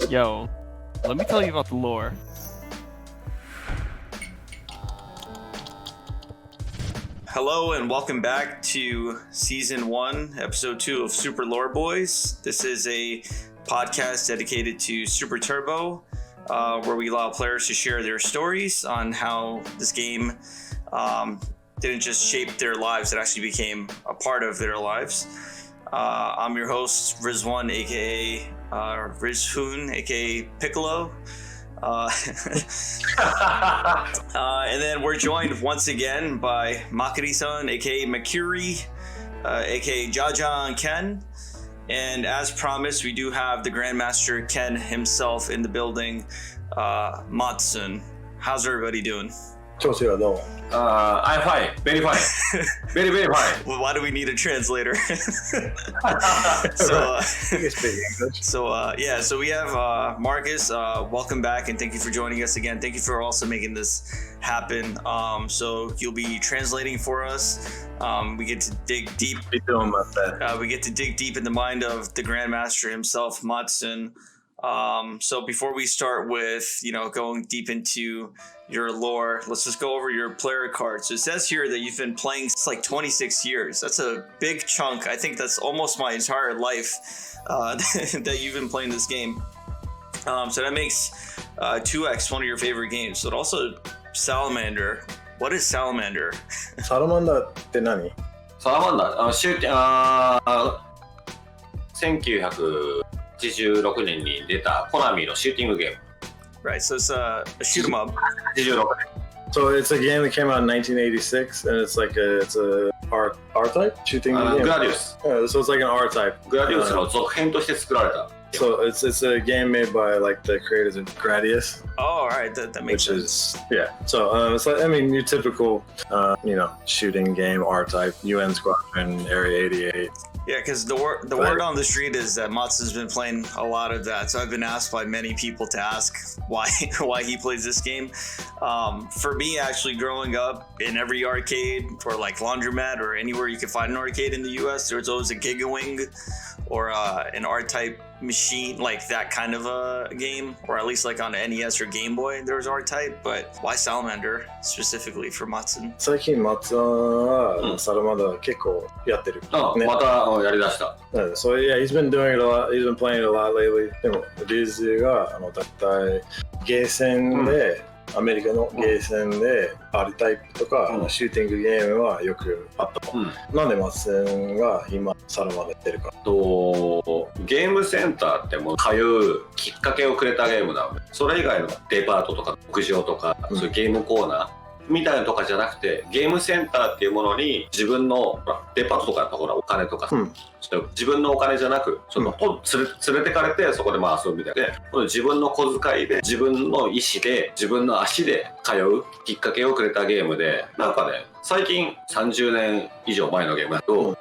Yo, let me tell you about the lore. Hello and welcome back to Season 1, Episode 2 of Super Lore Boys. This is a podcast dedicated to Super Turbo, where we allow players to share their stories on how this game didn't just shape their lives, it actually became a part of their lives. I'm your host, Rizwan, aka Rizhoon, aka Piccolo. And then we're joined once again by Makiri-san, aka Makiri, aka Jajan Ken. And as promised, we do have the Grandmaster Ken himself in the building, Mattsun. How's everybody doing? I'm fine, very fine, very fine. Well, why do we need a translator? So we have Marcus. Welcome back and thank you for joining us again. Thank you for also making this happen. So you'll be translating for us. We get to dig deep. We get to dig deep in the mind of the Grandmaster himself, Mattsun. So before we start with, going deep into your lore, let's just go over your player card. So it says here that you've been playing since like 26 years. That's a big chunk. I think that's almost my entire life that you've been playing this game. So that makes 2X one of your favorite games. But also Salamander. What is Salamander? Salamander って何？ Salamander 1986年に出たコナミのシューティングゲーム。Right, so it's a shoot 'em up. 86年。 So it's a game that came out in 1986, and it's like it's a R type shooting game. グラディウス。 So it's like an R type. グラディウスの続編として作られた。 So it's a game made by like the creators of Gradius. Oh, all right, that makes sense. So it's like, I mean, your typical shooting game R type, UN Squadron, Area 88. Yeah, because the word on the street is that Mattsun's been playing a lot of that. So I've been asked by many people to ask why he plays this game. For me, actually, growing up in every arcade or like laundromat or anywhere you could find an arcade in the US, there was always a Gigawing or an R-type machine, like that kind of a game, or at least like on NES or Game Boy there was R-type. But why Salamander specifically for Mattsun? 最近Mattsunはサラマンダー結構やってる。またやりだした。So yeah, he's been doing it a lot. He's been playing it a lot lately. でもリーズがだいたいゲーセンで、アメリカのゲーセンでRタイプとか、シューティングゲームはよくあった。なんでMattsunが今サラマンダーやってるか。ゲームセンターってもう通うきっかけをくれたゲームなので、それ以外のデパートとか屋上とか、そういうゲームコーナーみたいなとかじゃなくて、ゲームセンターっていうものに自分のデパートとかだとお金とか、自分のお金じゃなく連れてかれてそこで遊ぶみたいで、自分の小遣いで自分の意思で自分の足で通うきっかけをくれたゲームで、なんかね、最近30年以上前のゲームだと、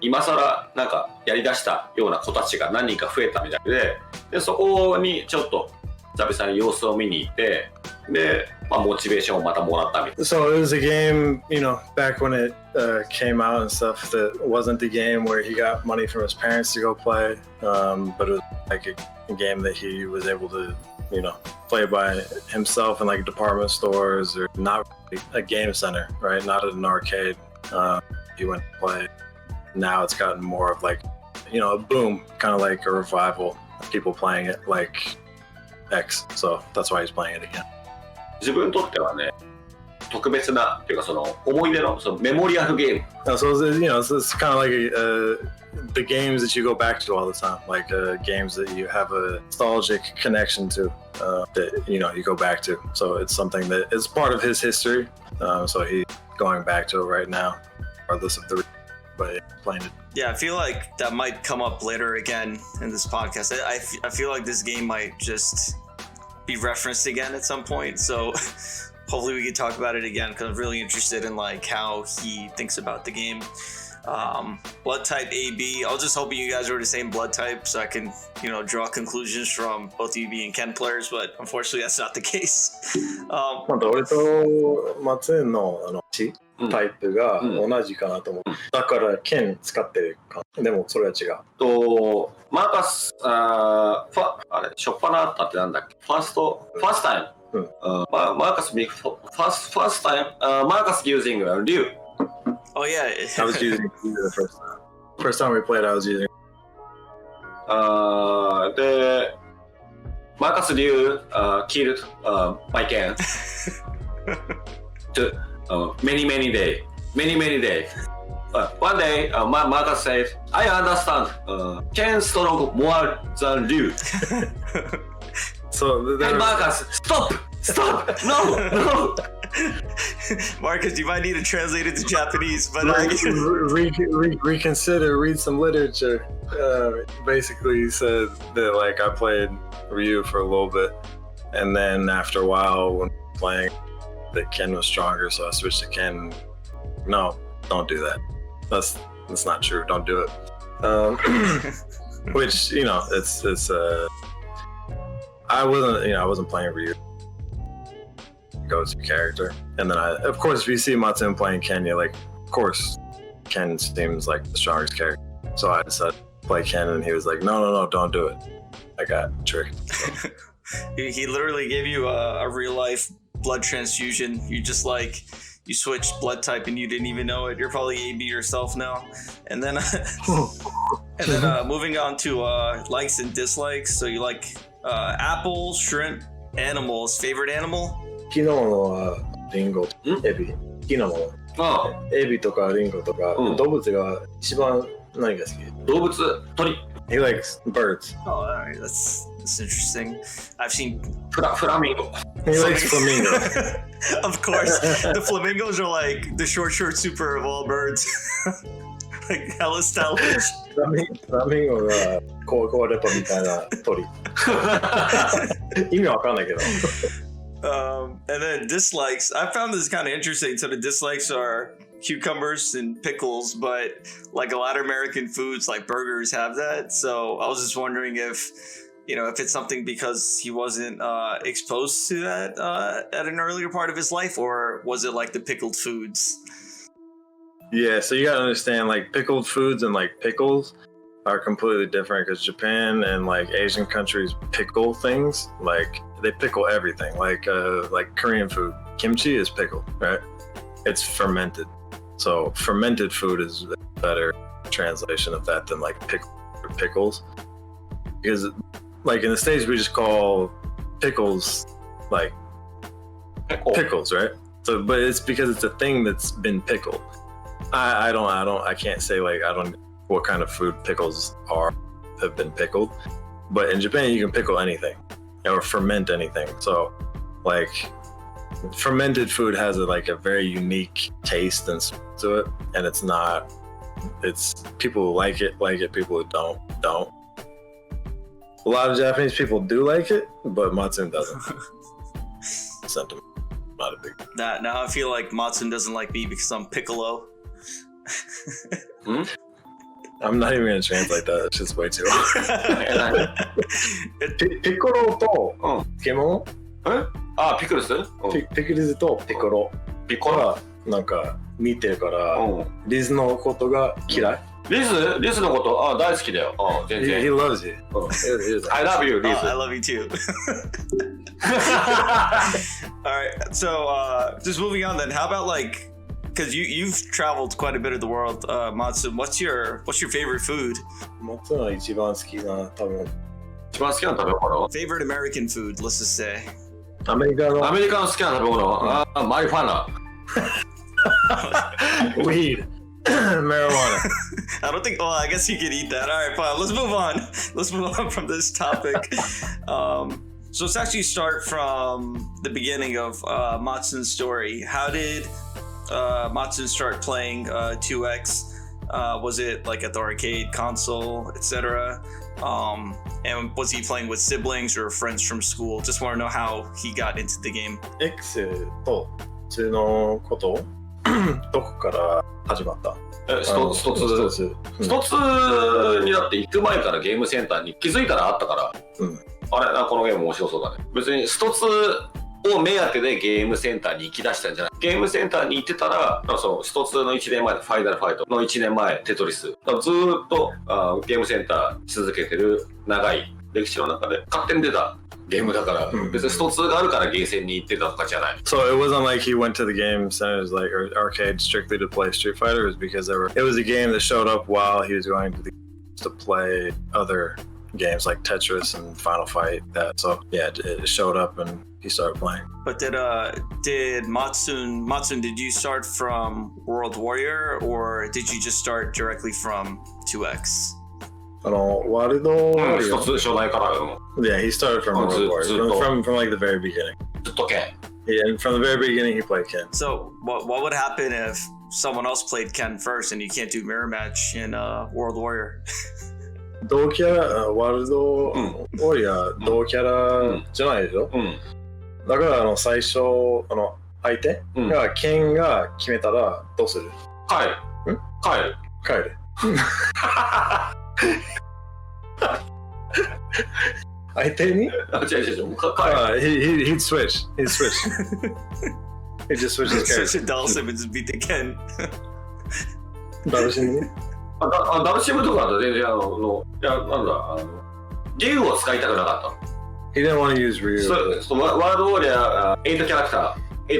今更なんかやりだしたような子たちが何人か増えたみたいで、そこにちょっと久々に様子を見に行って、で、モチベーションをまたもらったみたいな。So it was a game, back when it came out and stuff, that wasn't the game where he got money from his parents to go play, but it was like a game that he was able to, play by himself in like department stores or not really a game center, right? Not at an arcade. He went to play. Now it's gotten more of like, a boom, kind of like a revival of people playing it like X. So that's why he's playing it again. 自分にとってはね、特別なっていうかその思い出のそのメモリアルゲーム。So it's kind of like the games that you go back to all the time, like games that you have a nostalgic connection to, that you go back to. So it's something that is part of his history. So he's going back to it right now, regardless of the reason by playing it. Yeah, I feel like that might come up later again in this podcast. I feel like this game might just be referenced again at some point. So hopefully we can talk about it again because I'm really interested in like how he thinks about the game. Blood type AB. I was just hoping you guys were the same blood type so I can, draw conclusions from both of you being Ken players, but unfortunately that's not the case. また俺と松江の血タイプが同じかなと思う。だから剣使ってるか。でもそれは違う。マーカス、あれ、しょっぱなあったってなんだっけ？ファースタイム。マーカス、ファースタイム、マーカス using 竜。Oh yeah. I was using the first time. First time we played, I was using. で、マーカス竜、killed my can. to many day. One day, Marcus said, "I understand. Ken strong more than Liu." So Hey, Marcus, stop! No! Marcus, you might need to translate it to Japanese, but reconsider, read some literature. Basically, he said that like I played Ryu for a little bit, and then after a while, when playing, that Ken was stronger, so I switched to Ken. No, don't do that. That's not true. Don't do it. Which it's I wasn't playing Ryu. Go-to character, and then of course if you see Mattsun playing Ken, you're like, of course Ken seems like the strongest character, so I decided to play Ken, and he was like, no, don't do it. I got tricked. So. He literally gave you a real life blood transfusion. You switched blood type and you didn't even know it. You're probably AB yourself now. And then moving on to likes and dislikes. So you like apples, shrimp, animals. Favorite animal? 好きなものはリンゴ、エビ。好きなもの。エビとかリンゴとか、動物が一番何が好き？動物、鳥。He likes birds. Oh, all right. That's interesting. I've seen flamingo. He likes flamingo. Of course, the flamingos are like the short super of all birds. Like hella stylish. フラミンゴがコアレパみたいな鳥。意味わかんないけど。And then dislikes. I found this kind of interesting. So the dislikes are cucumbers and pickles, but like a lot of American foods like burgers have that. So I was just wondering if it's something because he wasn't exposed to that at an earlier part of his life, or was it like the pickled foods? Yeah, so you gotta understand, like pickled foods and like pickles are completely different, because Japan and like Asian countries pickle things. Like they pickle everything. Like Korean food, kimchi is pickled, right? It's fermented. So fermented food is a better translation of that than like pickles. Because like in the States we just call pickles like pickles, right? So but it's because it's a thing that's been pickled. I can't say like I don't know what kind of food pickles have been pickled. But in Japan you can pickle anything or ferment anything. So like fermented food has a very unique taste and to it, and it's people who like it, people who don't. A lot of Japanese people do like it, but Mattsun doesn't. Sentiment, not a big. Now I feel like Mattsun doesn't like me because I'm Piccolo. I'm not even gonna translate that. It's just way too hard. Piccolo と漬物？ピクルス？ピクルスとピコロ。ピコロなんか似てるから、リズのことが嫌い。リズのこと大好きだよ。全然。He loves you. I love you, Liz. I love you too. All right, so just moving on then. How about because you've traveled quite a bit of the world, Mattsun. What's your favorite food? 松は一番好きな食べ物。一番好きな食べ物？ Favorite American food, let's just say. アメリカの好きな食べ物？マリファナ。Weed. Marijuana. I don't think. Well, I guess you could eat that. All right, fine. Let's move on. Let's move on from this topic. So let's actually start from the beginning of Mattsun's story. How did Mattsun start playing 2X? Was it like at the arcade, console, etc.? And was he playing with siblings or friends from school? Just want to know how he got into the game. X と普通のことどこから始まった？一つ。一つになって行く前からゲームセンターに気づいたらあったから、あれこのゲーム面白そうだね。別に一つを目当てでゲームセンターに行き出したんじゃない。ゲームセンターに行ってたら、その一つの1年前でファイナルファイトの1年前テトリス、ずーっとゲームセンターし続けてる長い歴史の中で勝手に出たゲームだから、別にスト2があるからゲーセンに行ってたとかじゃない。So it wasn't like he went to the game centers like or arcade strictly to play Street Fighter. It was because it was a game that showed up while he was going to the to play other games like Tetris and Final Fight. That so yeah, it showed up and he started playing. But did Mattsun, did you start from World Warrior or did you just start directly from 2X? ワールド一つ初代からよ。Yeah, he started from World Warrior from like the very beginning. ずっと剣。Yeah, and from the very beginning he played Ken. So what would happen if someone else played Ken first and you can't do mirror match in World Warrior? 同キャラ、ワールドウォリアー同キャラじゃないでしょ、だから最初相手がケンが決めたらどうする？帰る相手に？違う。He'd switch. He'd just switch his character. Switch to Dalsim and just beat the Ken. ダルシム？ダルシムとかだと全然なんだ竜を使いたくなかった。He didn't want to use Ryu. ワールドウォリアー8キャラクター、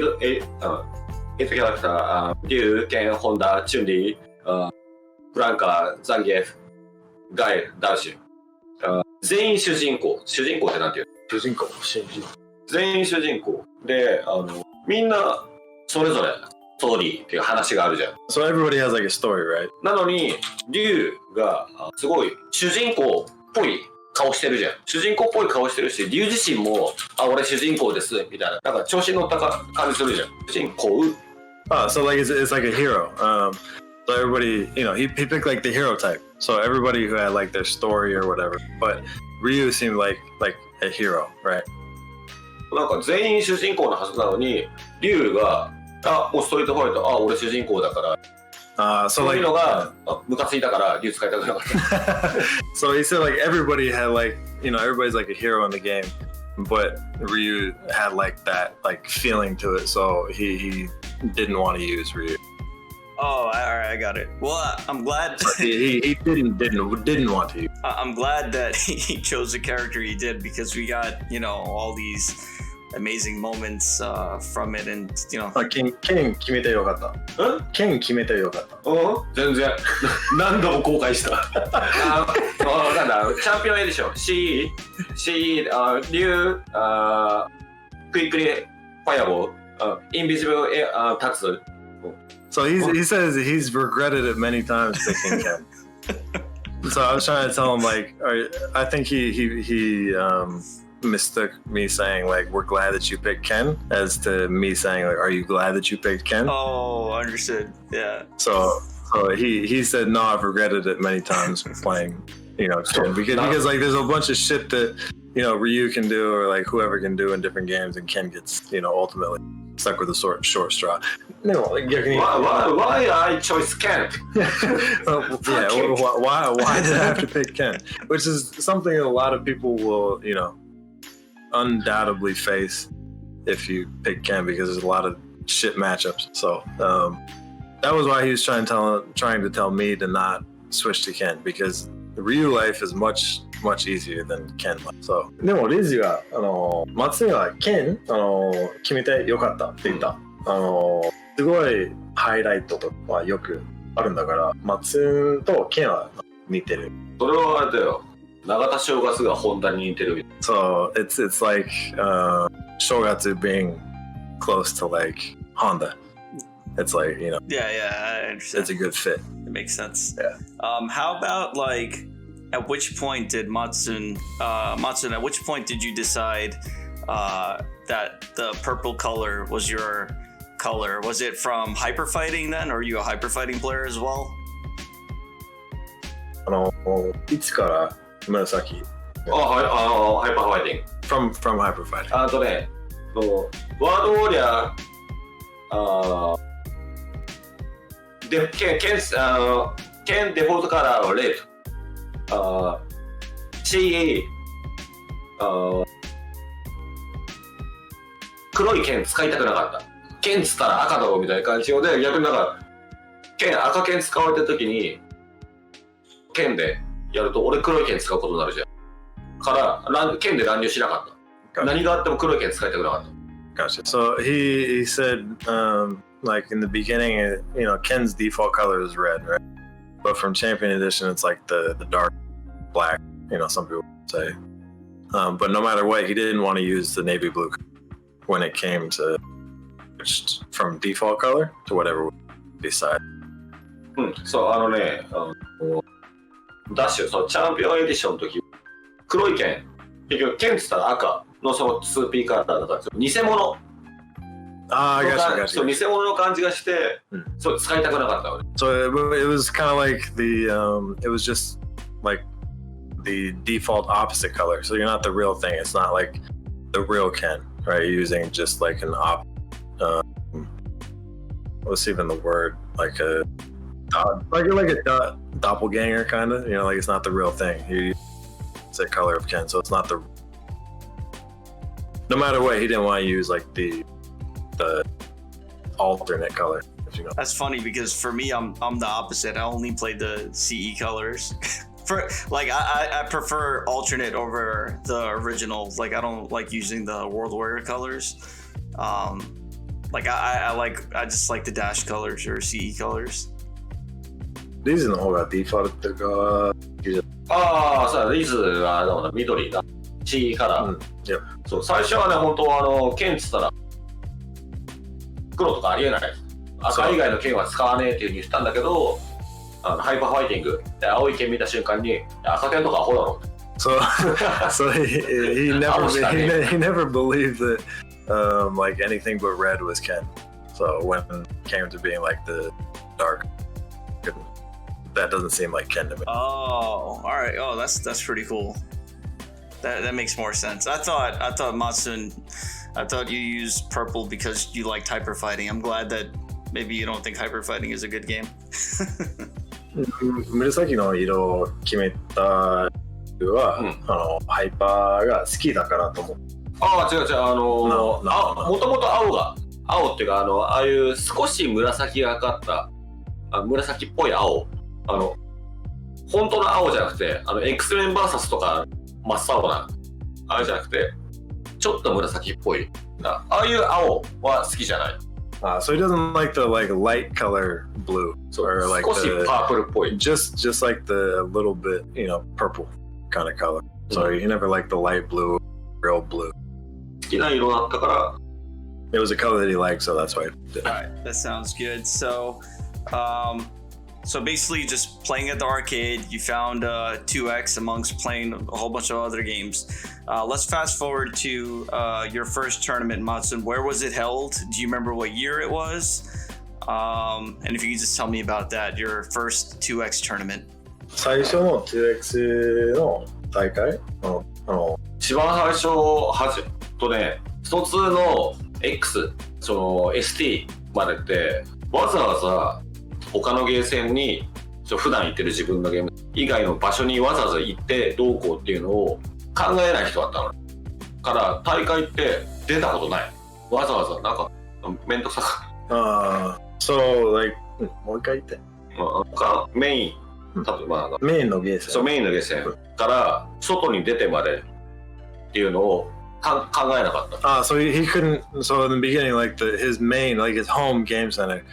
8キャラクター、竜、ケン、ホンダ、チュンリー、フランカー、ザンギエフ、ガイル、ダルシム。全員主人公ってなんていうの？全員主人公でみんなそれぞれストーリーっていう話があるじゃん。So everybody has like a story, right? なのに竜がすごい主人公っぽい顔してるじゃん。主人公っぽい顔してるし、竜自身も俺主人公ですみたいな、なんか調子に乗った感じするじゃん。主人公。So like it's like a hero. So everybody, he picked like the hero type. So everybody who had like their story or whatever. But Ryu seemed like a hero, right? なんか全員主人公のはずなのに、竜がもうストリートファイト、俺主人公だから。そういうのがムカついたから竜使いたくなかった。So he said like everybody had like, everybody's like a hero in the game, but Ryu had like that like feeling to it, so he didn't want to use Ryu. Oh, all right, I got it. Well, I'm glad he didn't want to. I'm glad that he chose the character he did because we got all these amazing moments from it, and 剣決めてよかった。剣決めてよかった。全然何度も後悔した。なんだチャンピオンエディション C 竜クイックリファイアボーインビジブルタッツ。So he says he's regretted it many times picking Ken. So I was trying to tell him like, I think he mistook me saying like, we're glad that you picked Ken, as to me saying like, are you glad that you picked Ken? Oh, understood. Yeah. So he said no, I've regretted it many times playing Ken, because like there's a bunch of shit that Ryu can do or like whoever can do in different games, and Ken gets ultimately stuck with a short straw. No, like, why I chose Ken? Why did I have to pick Ken? Which is something a lot of people will undoubtedly face if you pick Ken, because there's a lot of shit matchups. So that was why he was trying to tell me to not switch to Ken, because the Ryu life is much easier than Ken life. So でもレイジが松井がKen決めてよかったって言った。すごいハイライトとかはよくあるんだから、松井とKenは似てる。それはあれだよ。永田正月がホンダに似てるみたい。So it's like Shogatsu being close to like Honda. It's like Yeah, I understand. It's a good fit. It makes sense. Yeah. How about like at which point did Mattsun, at which point did you decide that the purple color was your color? Was it from hyper fighting then, or are you a hyper fighting player as well? いつから紫？ハイパーファイティング。From hyper fighting. ワールドウォリアーで剣デフォルトカラーはレッド。CE 黒い剣使いたくなかった。剣つったら赤だろみたいな感じで、逆になんか赤剣使われてる時に剣でやると俺黒い剣使うことになるじゃん。から剣で乱入しなかった。何があっても黒い剣使いたくなかった。Gotcha. So he said, like in the beginning, you know, Ken's default color is red, right? But from Champion Edition, it's like the dark black. You know, some people say. But no matter what, he didn't want to use the navy blue when it came to from default color to whatever we decide. そうダッシュ、そうチャンピオンエディションの時黒い剣、結局剣っつったら赤のその2Pカラーだから偽物。I got you. そう偽物の感じがして、そう使いたくなかった俺。So it was kind of like it was just like the default opposite color. So you're not the real thing. It's not like the real Ken, right? You're using just like an what's even the word? Like a doppelganger kind of. You know, like it's not the real thing. It's a color of Ken, so it's not the. No matter what, he didn't want to use like the alternate color. If you know. That's funny because for me, I'm the opposite. I only played the CE colors. For like, I prefer alternate over the originals. Like, I don't like using the World Warrior colors. Like I just like the dash colors or CE colors. These are the whole default to go. そうだ、リズは緑だ。CE カラー。そう、最初はね、本当は剣っつったら黒とかありえない。赤以外の剣は使わねえっていう風に言ったんだけど、ハイパーファイティングで青い剣見た瞬間に赤剣とかアホだろ。So he never believed that like anything but red was Ken. So when it came to being like the dark, that doesn't seem like Ken to me. Oh, all right. Oh, that's pretty cool. That makes more sense. I thought Mattsun, I thought you used purple because you liked hyper fighting. I'm glad that maybe you don't think hyper fighting is a good game. 紫の色を決めた理由は、ハイパーが好きだからと思う。違うもともと青っていうかああいう少し紫がかった紫っぽい青、本当の青じゃなくてXメン VS とか真っ青なあれじゃなくてちょっと紫っぽいああいう青は好きじゃない。So he doesn't like the like light color blue, or like 少しパープルっぽい。Just like the little bit, you know, purple kind of color. So he never liked the light blue, real blue. 好きな色だったから。It was a color that he liked, so that's why he did. All right, that sounds good. So basically, just playing at the arcade, you found 2X amongst playing a whole bunch of other games. Let's fast forward to your first tournament, Mattsun. Where was it held? Do you remember what year it was? And if you could just tell me about that, your first 2X tournament. 最初の 2X の大会一番最初とね、一つの X、その ST までってわざわざ他のゲーセンに普段行ってる自分のゲーム以外の場所にわざわざ行ってどうこうっていうのを考えない人だったのから大会って出たことない。わざわざなんかめんどくさかった。So like もう一回言って。メインメインのゲーセン。そうメインのゲーセンから外に出てまでっていうのを考えなかった。So he couldn't. So in the beginning, like his main, like his home game center.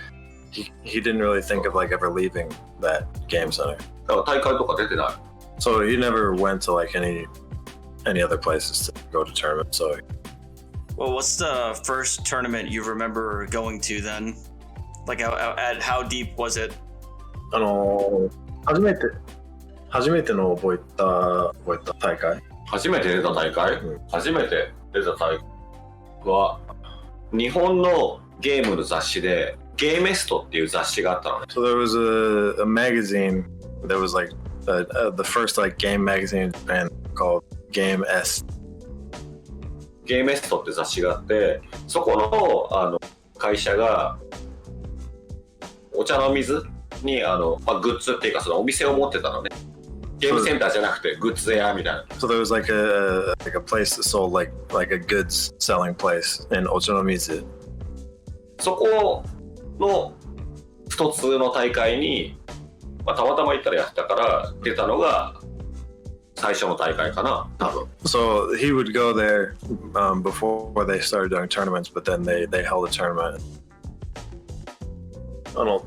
He didn't really think of like ever leaving that game center. だから大会とか出てない。So he never went to like any other places to go to tournaments. So, well, what's the first tournament you remember going to then? Like how deep was it? 初めての覚えた大会。初めて出た大会？初めて出た大会は日本のゲームの雑誌で。ゲーメストっていう雑誌があったのね。So there was a magazine that was like the first like game magazine in Japan called Game S. ゲーメストって雑誌があって、そこの会社がお茶の水にグッズっていうかそのお店を持ってたのね。ゲームセンターじゃなくてグッズ屋みたいな。So there was like a place that sold like a goods selling place in Ochanomizu. そこの一つの大会に、たまたま行ったらやったから出たのが最初の大会かな、多分。So he would go there before they started doing tournaments, but then they held a tournament. ど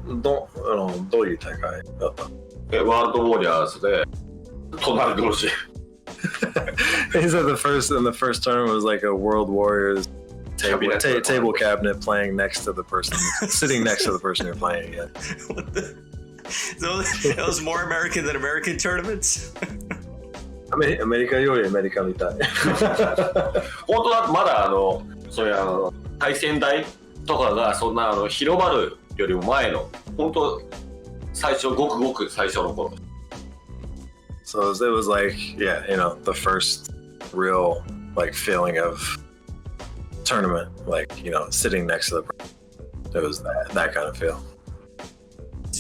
ういう大会だった？ワールドウォリアーズで隣同士。He said the first tournament was like a World Warriors table cabinet playing next to the person, sitting next to the person you're playing against. What the? That was more American than American tournaments? アメリカよりアメリカみたい。本当はまだそういう対戦台とかがそんな広まるよりも前の本当最初ごく最初の頃。So it was like, yeah, you know, the first real like feeling of tournament, like, you know, sitting next to the person. It was that kind of feel.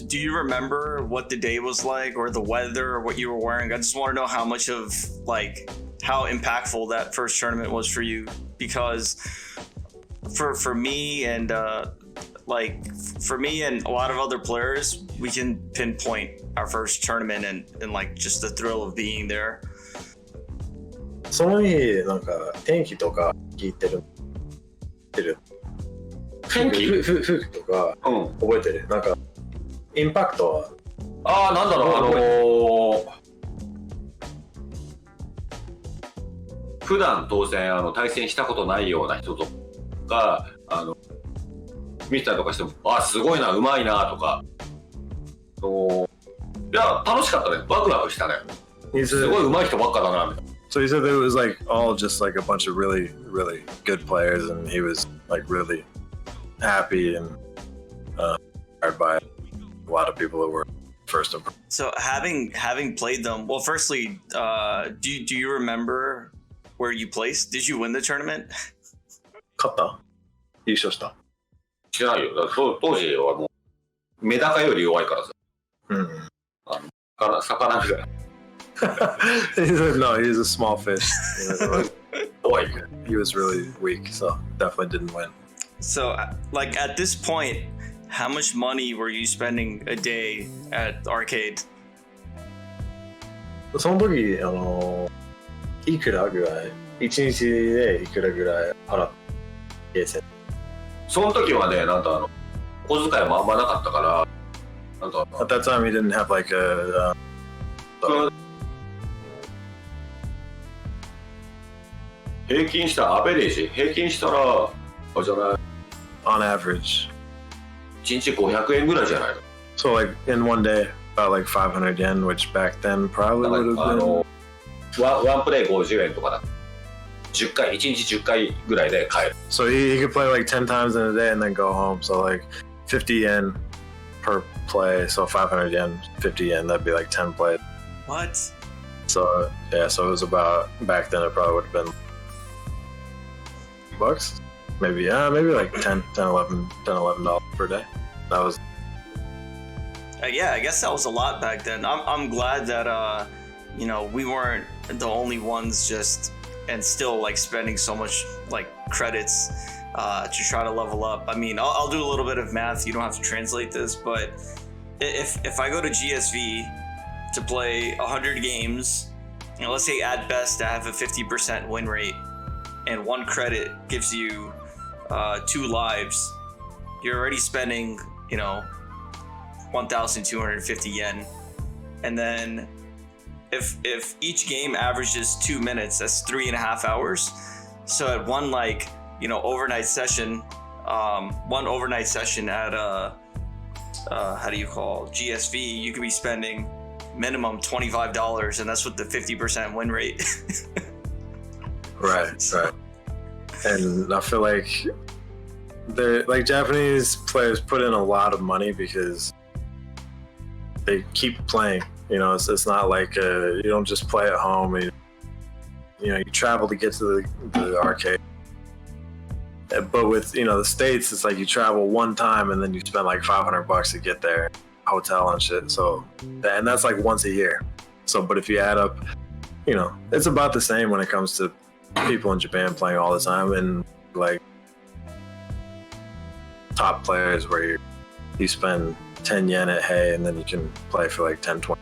Do you remember what the day was like or the weather or what you were wearing? I just want to know how much of like how impactful that first tournament was for you, because for me and for me and a lot of other players, we can pinpoint our first tournament and like just the thrill of being there. その日なんか天気とか聞いてる。天気？風景とか覚えてる？なんかインパクトは。なんだろう普段当然対戦したことないような人とか見てたりとかしてもすごいなうまいなとかいや楽しかったねワクワクしたねすごいうまい人ばっかだなみたいな。So he said that it was like all just like a bunch of really good players, and he was like really happy and inspired by a lot of people that were first impressed. So having played them, well, firstly, do you remember where you placed? Did you win the tournament? 勝った？優勝した？知らないよ。だから当時はもうメダカより弱いからさ。魚みたいな。He said no, he was a small fish. He was really weak, so definitely didn't win. So, like at this point, how much money were you spending a day at arcade? その時いくらぐらい1日でいくらぐらい払ってその時はねなんか小遣いもあんまなかったからなんか At that time he didn't have like a 平均したアベレージ平均したらじゃない on average 1日500円ぐらいじゃないの So like in one day about like 500 yen, which back then probably would have been ワンプレイ50円とかだ10回1日10回ぐらいで帰る So he could play like 10 times in a day and then go home. So like 50 yen per play, so 500 yen, 50 yen, that'd be like 10 plays. What? So yeah, so it was about back then it probably would have been bucks, maybe like 10 11 $11 per day. That was Yeah, I guess that was a lot back then. I'm glad that you know, we weren't the only ones just and still like spending so much like credits to try to level up. I mean, I'll do a little bit of math. You don't have to translate this, but if I go to GSV to play 100 games, you know, let's say at best I have a 50% win rate, and 1 credit gives you 2 lives, you're already spending, you know, 1,250 yen. And then if each game averages 2 minutes, that's 3.5 hours. So at one like, you know, overnight session, one overnight session at how do you call GSV, you could be spending minimum $25, and that's with the 50% win rate. right. And I feel like they're like Japanese players put in a lot of money because they keep playing. You know, it's not like you don't just play at home. You know, you travel to get to the arcade. But with the States, it's like you travel one time and then you spend like $500 to get there, hotel and shit. So, and that's like once a year. So, but if you add up, it's about the same when it comes to people in Japan playing all the time, and like top players where you spend 10 yen at Hay and then you can play for like 10, 20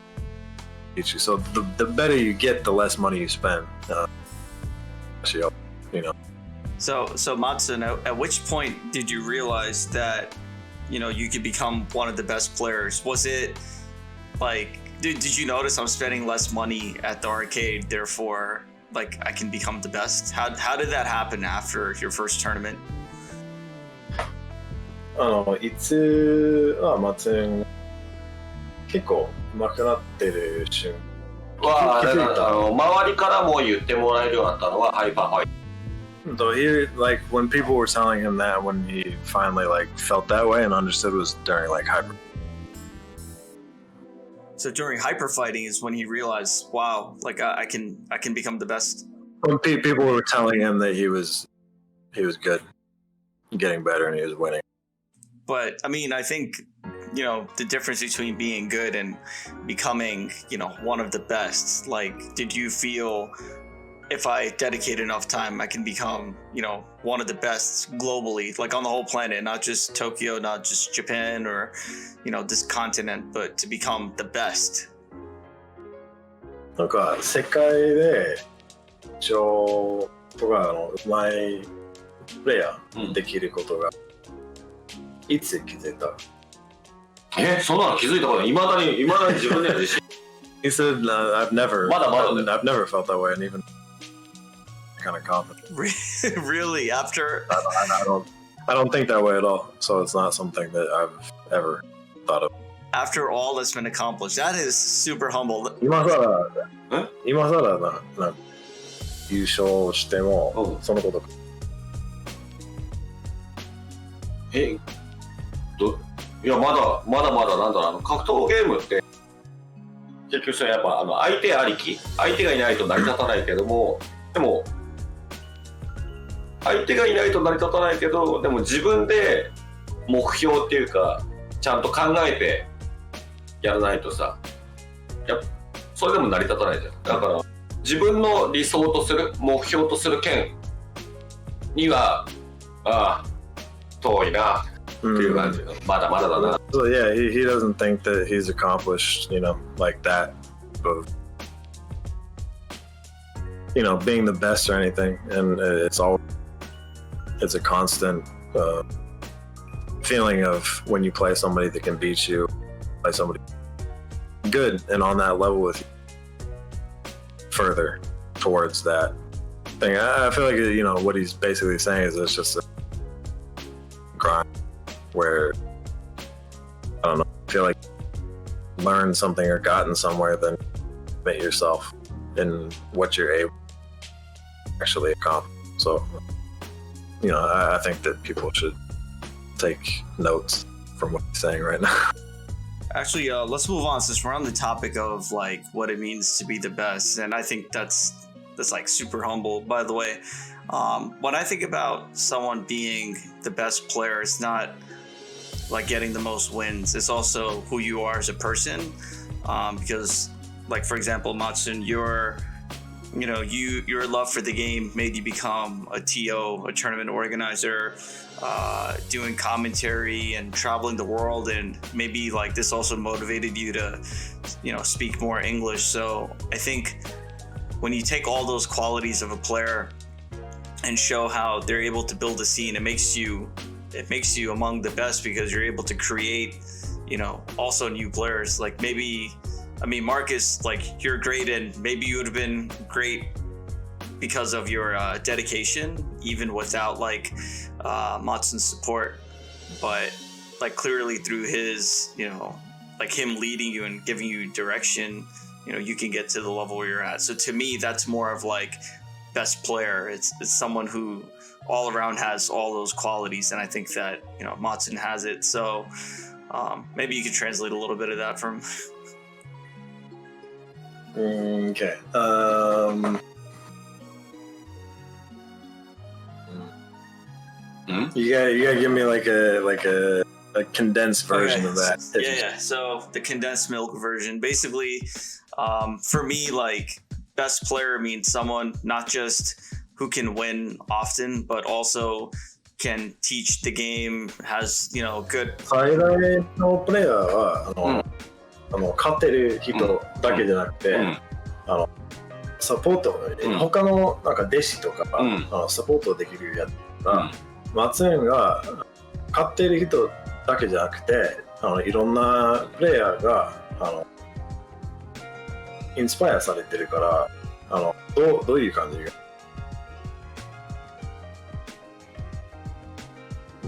each. So the better you get, the less money you spend. So Mattsun, at which point did you realize that you could become one of the best players? Was it like did you notice I'm spending less money at the arcade, therefore like I can become the best? How did that happen after your first tournament? いつマッツン結構上手くなってる瞬はあれ気づいた周りからも言ってもらえるようになったのはハイパーファイト。 So he like when people were telling him that, when he finally like felt that way and understood, was during like hyper. So during hyper fighting is when he realized, wow, like I can become the best. When people were telling him that he was good, getting better, and he was winning. But I mean, I think the difference between being good and becoming one of the best. Like, did you feel if I dedicate enough time, I can become one of the best globally, like on the whole planet, not just Tokyo, not just Japan or this continent, but to become the best? なんか世界で一応とかうまいプレイヤーできることが、いつ気づいた？そんなの気づいたことない。未だに自分では自信。He said, I've never felt that way, and even kind of confident. Really? After? I don't think that way at all. So it's not something that I've ever thought of. After all that's been accomplished, that is super humble. 今さらな優勝してもそのこといやまだなんだろう、格闘ゲームって結局それやっぱ相手ありき、相手がいないと成り立たないけども、でも相手がいないと成り立たないけど、でも自分で目標っていうかちゃんと考えてやらないとさ、それでも成り立たないじゃん。だから自分の理想とする目標とする剣には遠いなっていう感じ。まだまだだな。So yeah, he doesn't think that he's accomplished, like that, of being the best or anything, and it's a constant feeling of when you play somebody that can beat you, play somebody good and on that level with you, further towards that thing. I feel like what he's basically saying is it's just a grind where I don't know, I feel like learn something or gotten somewhere, then commit yourself in what you're able to actually accomplish. So I think that people should take notes from what he's saying right now. Actually, let's move on since we're on the topic of like what it means to be the best, and I think that's like super humble. By the way, when I think about someone being the best player, it's not like getting the most wins. It's also who you are as a person, because, like for example, Mattsun, your love for the game made you become a TO, a tournament organizer, doing commentary and traveling the world, and maybe like this also motivated you to speak more English. So I think when you take all those qualities of a player and show how they're able to build a scene, it makes you among the best, because you're able to create also new players. Like maybe Marcus, like you're great, and maybe you would have been great because of your dedication, even without like Mattsun's support. But like clearly through his, like him leading you and giving you direction, you can get to the level where you're at. So to me, that's more of like best player. It's someone who all around has all those qualities, and I think that Mattsun has it. So maybe you could translate a little bit of that from. Okay. You gotta give me like a condensed version of that. Yeah. So the condensed milk version, basically, for me, like best player means someone not just who can win often, but also can teach the game, has good. 最大のプレイヤーは勝ってる人だけじゃなくて、サポート、他のなんか弟子とか、サポートできるやつが、マツンが勝ってる人だけじゃなくて、いろんなプレイヤーがインスパイアされてるから、どういう感じが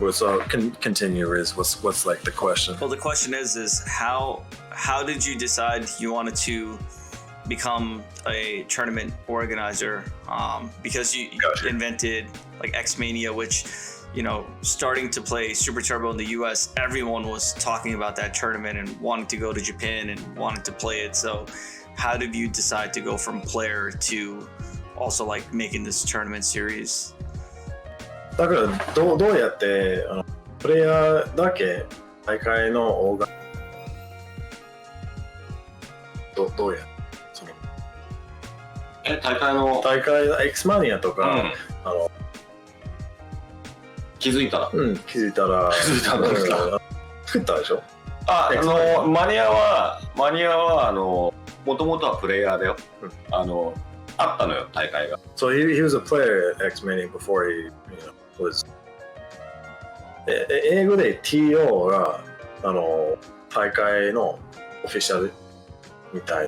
So continue, Riz. What's like the question? Well, the question is how did you decide you wanted to become a tournament organizer? Because you invented like X-Mania, which starting to play Super Turbo in the US, everyone was talking about that tournament and wanting to go to Japan and wanting to play it. So how did you decide to go from player to also like making this tournament series? だからどうやってプレイヤーだけ大会のオーガどうやその大会 X マニアとか、気づいたら作ったでしょ。マニアはもともとはプレイヤーだよ。あったのよ大会が。So he was a player at X Mania before he was 英語で TO が大会のオフィシャルみたい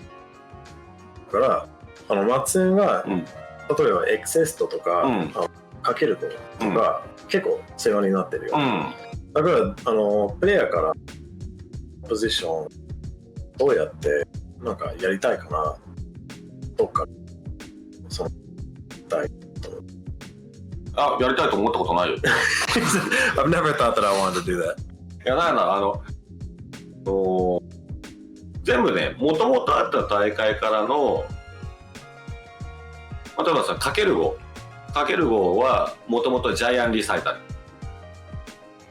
だからマッツンが、例えばエクセストとか、かけるとか、結構世話になってるよ、だからプレイヤーからポジションどうやってなんかやりたいかなとかそのやりたいと思ったことないよ。I've never thought that I wanted to do that. いや全部ね、もともとあった大会からの、例えばさ、かける5はもともとジャイアンリサイタル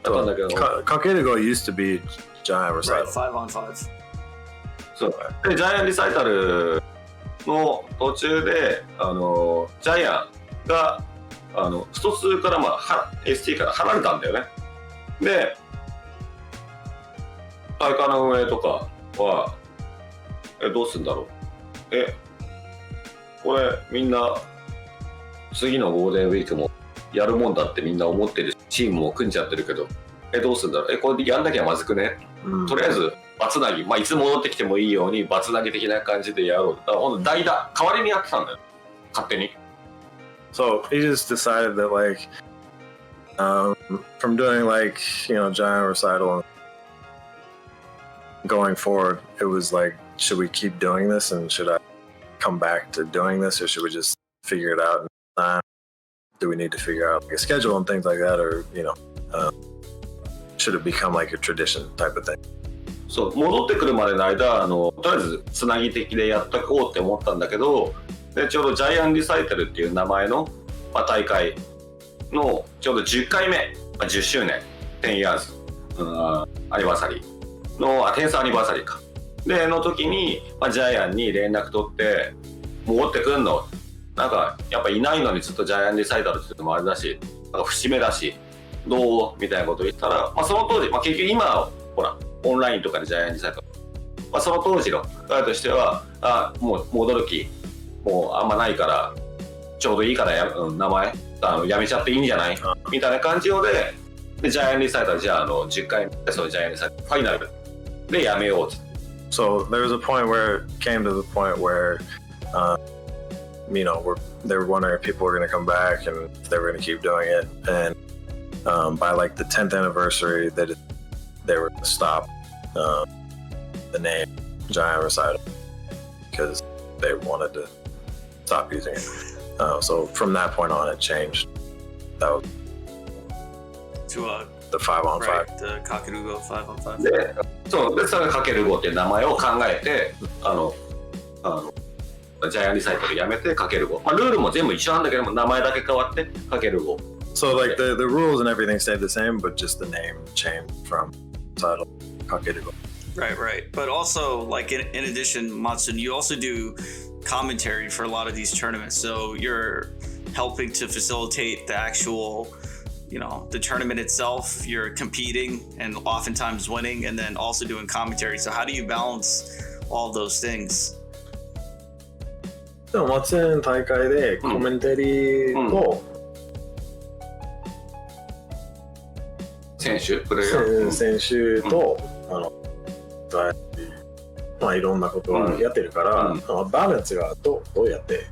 だったんだけど、かける5 used to be Giant Recital. Right, 5on5. そうで、ジャイアンリサイタルの途中でジャイアンがスト2からST から離れたんだよね。で大会の運営とかはどうするんだろう。これみんな次のゴールデンウィークもやるもんだってみんな思ってるチームも組んじゃってるけどどうするんだろう。これでやんなきゃまずくね、とりあえずバツナギ、いつ戻ってきてもいいようにバツナギ的な感じでやろう。だからほんと代打代わりにやってたんだよ勝手に。So he just decided that like from doing like Giant Recital going forward, it was like, should we keep doing this and should I come back to doing this or should we just figure it out? Do we need to figure out like a schedule and things like that, or should it become like a tradition type of thing? そう戻ってくるまでの間とりあえずつなぎ的でやってこうって思ったんだけど、でちょうどジャイアンリサイタルっていう名前の、大会のちょうど10回目、10周年10 years アニバーサリーの10thアニバーサリーかでの時に、ジャイアンに連絡取って戻ってくんのなんかやっぱいないのにずっとジャイアンリサイタルっていうのもあれだしなんか節目だしどうみたいなことを言ったら、その当時、結局今はほらオンラインとかでジャイアンリサイタル、その当時の彼としてはもう戻る気もうあんまないからちょうどいいから名前やめちゃっていいんじゃないみたいな感じでジャイアンリサイタルじゃあ10回目そのジャイアンリサイタルファイナルでやめようって。So there was a point where it came to the point where they were wondering if people were going to come back and if they were going to keep doing it, and by like the 10th anniversary they were going to stop the name Giant Recital because they wanted to stop using it. So from that point on it changed. That was to the 5on5. Right, the Kakerugo 5on5. でそれがかける5っていう名前を考えてジャイアンリサイタルやめてかける5、ルールも全部一緒なんだけども名前だけ変わってかける5。So So like the rules and everything stayed the same, but just the name changed from title Kakerugo. Right. But also, like in addition, Mattsun, you also do commentary for a lot of these tournaments. So you're helping to facilitate the actual, the tournament itself. You're competing and oftentimes winning, and then also doing commentary. So how do you balance all those things? でもマツン大会でコメンタリーと、選手プレイヤー選手と、まあいろんなことはやってるから、バランスがどうやって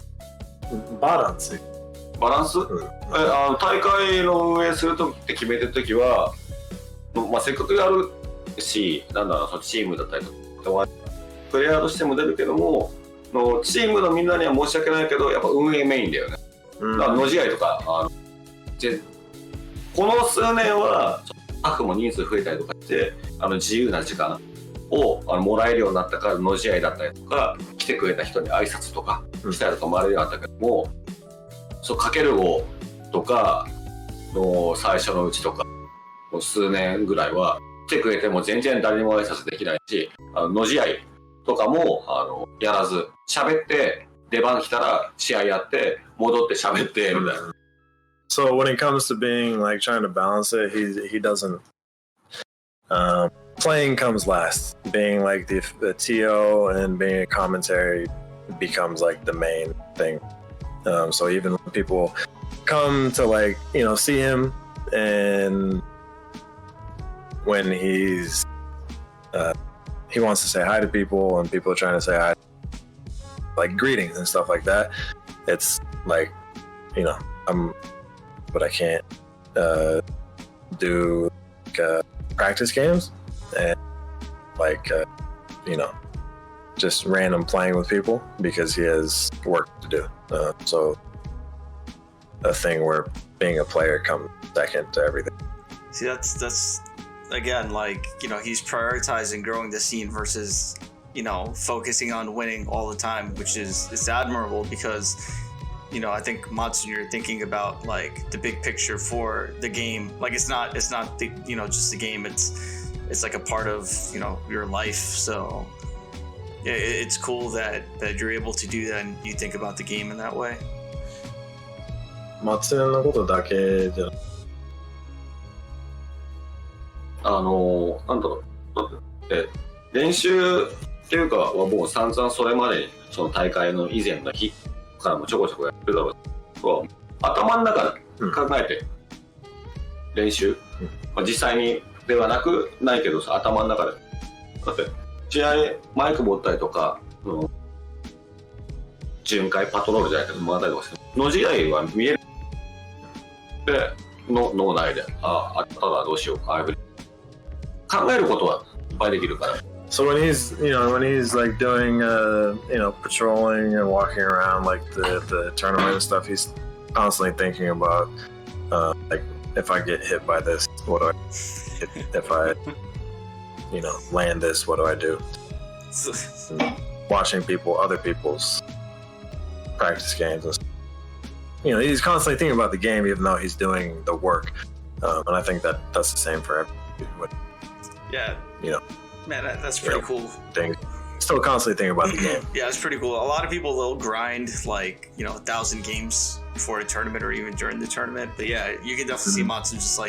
バランス、大会の運営するときって決めてるときは、まあ、せっかくやるし、そのチームだったりとかプレイヤーとしても出るけども、チームのみんなには申し訳ないけどやっぱ運営メインだよね。だから野試合とかこの数年はスタッフも人数増えたりとかして自由な時間をもらえるようになったから野試合だったりとか来てくれた人に挨拶とかしたりとかもあるようになったけども、かける5とかの最初のうちとか数年ぐらいは来てくれても全然誰にも挨拶できないし、野試合とかもやらず喋って出番来たら試合やって戻って喋ってみたいな。So when it comes to being like trying to balance it, he doesn't. Playing comes last. Being like the TO and being a commentary becomes like the main thing. So even when people come to like see him, and when he wants to say hi to people and people are trying to say hi, like greetings and stuff like that, it's like but I can't do practice games and just random playing with people because he has work to do. So a thing where being a player comes second to everything. See, that's again, he's prioritizing growing the scene versus focusing on winning all the time, which is admirable because I think Mattsun, you're thinking about like the big picture for the game. Like it's not the just the game. It's like a part of your life. So yeah, it's cool that you're able to do that and you think about the game in that way. マツンのことだけじゃなんだろう、練習っていうかはもう散々それまでその大会の以前の日からもちょこちょこやってるだろうと頭の中で考えて練習、まあ、実際にではなくないけどさ頭の中でだって試合マイク持ったりとか、巡回パトロールじゃないけど回ったりとかして野試合は見えるで脳内であったらどうしようかああいうふうに考えることはいっぱいできるから。So when he's like doing patrolling and walking around like the tournament and stuff, he's constantly thinking about like if I get hit by this, what do I if I land this, what do I do? Watching other people's practice games and stuff. He's constantly thinking about the game even though he's doing the work. And I think that's the same for everyone. Yeah. Man, that's pretty cool. Still constantly thinking about the game. Yeah, it's pretty cool. A lot of people, they'll grind 1,000 games before a tournament or even during the tournament. But yeah, you can definitely see Mattsun just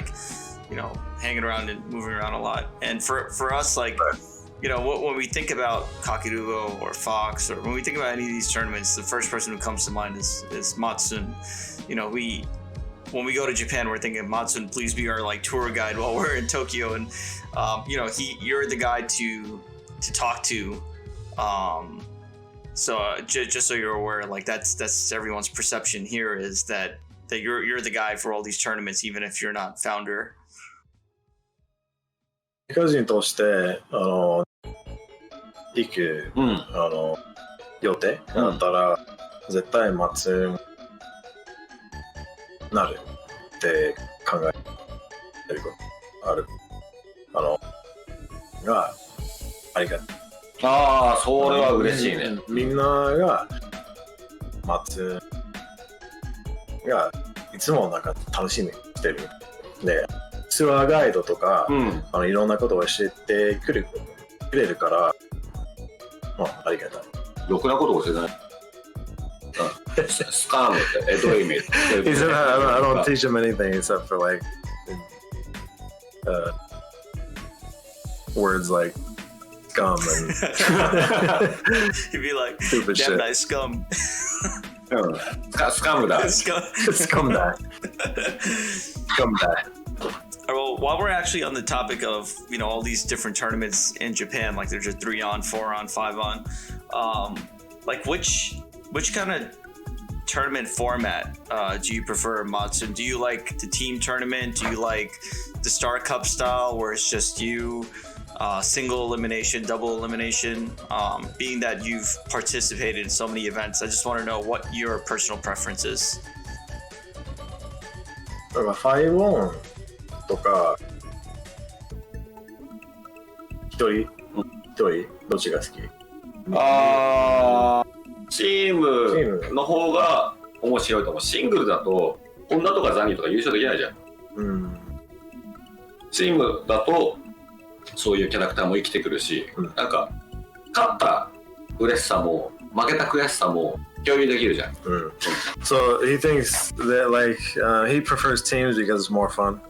hanging around and moving around a lot. And for us, when we think about Kakerugo or Fox, or when we think about any of these tournaments, the first person who comes to mind is Mattsun. When we go to Japan, we're thinking, Mattsun, please be our tour guide while we're in Tokyo, and you're the guy to talk to. So just so you're aware, that's everyone's perception here is that you're the guy for all these tournaments, even if you're not founder. 個人として行く予定だったら絶対マツンなるって考えてることあるがありがとう。ああ、それは嬉しいね。みんながマツンがいつも楽しみにしてる。で、ツアーガイドとか、うん。いろんなことを教えてくれるから、ありがたい。ろくなこと教えてない。スカームってどういう意味？ He said, I don't teach him anything except for like words like scum and He'd be like, stupid damn shit. nice scum. うんスカムだ。 Scum. Scum that. Scum that. Well, while we're actually on the topic of all these different tournaments in Japan, like there's a 3-on, 4-on, 5-on, like which kind of tournament format do you prefer, Mattsun? Do you like the team tournament? Do you like the Star Cup style where it's just you, single elimination, double elimination? Being that you've participated in so many events, I just want to know what your personal preference is. 5-on とか、一人どっちが好き？チームの方が面白いと思う。シングルだと女とかザニーとか優勝できないじゃん。うん。チームだとそういうキャラクターも生きてくるし、なんか勝った嬉しさも負けた悔しさも共有できるじゃん。So he thinks that like he prefers teams because it's more fun.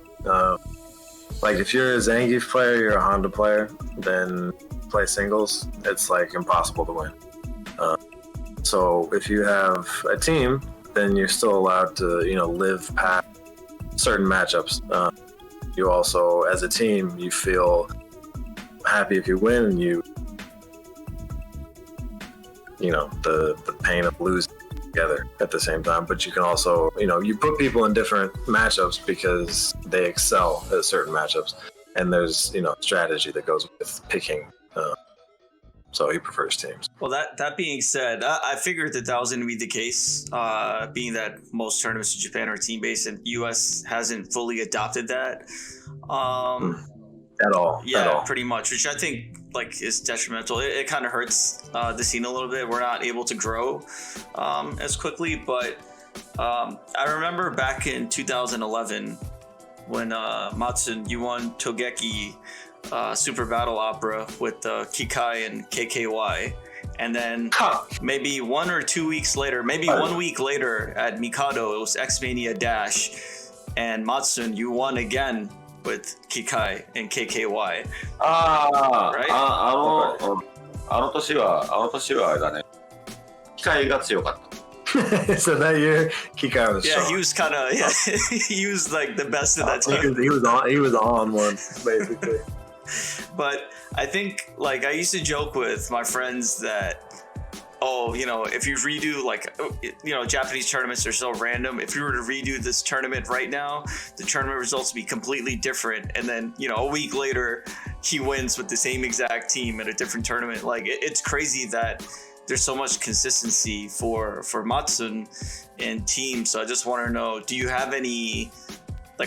Like if you're a Zangief player, you're a Honda player, then play singles, it's like impossible to win. So if you have a team, then you're still allowed to live past certain matchups. You also, as a team, you feel happy if you win, and the pain of losing together at the same time. But you can also, you put people in different matchups because they excel at certain matchups, and there's strategy that goes with picking. So he prefers teams. Well, that being said, I figured that was going to be the case, being that most tournaments in Japan are team-based and US hasn't fully adopted that. At all. Yeah, at all. pretty much, which I think is detrimental. It kind of hurts the scene a little bit. We're not able to grow as quickly, but I remember back in 2011 when Mattsun, you won Togeki Super Battle Opera with Kikai and KKY, and then maybe 1 or 2 weeks later, maybe 1 week later at Mikado, it was X-Mania Dash, and Mattsun, you won again with Kikai and KKY. あの年はあれだね。機械が強かった。So that year, Kikai was strong. He was kind of he was like the best of that team. He was on one basically. But I think I used to joke with my friends that if you redo Japanese tournaments are so random. If you were to redo this tournament right now, the tournament results would be completely different. And then a week later, he wins with the same exact team at a different tournament. It's crazy that there's so much consistency for Mattsun and team. So I just want to know, do you have any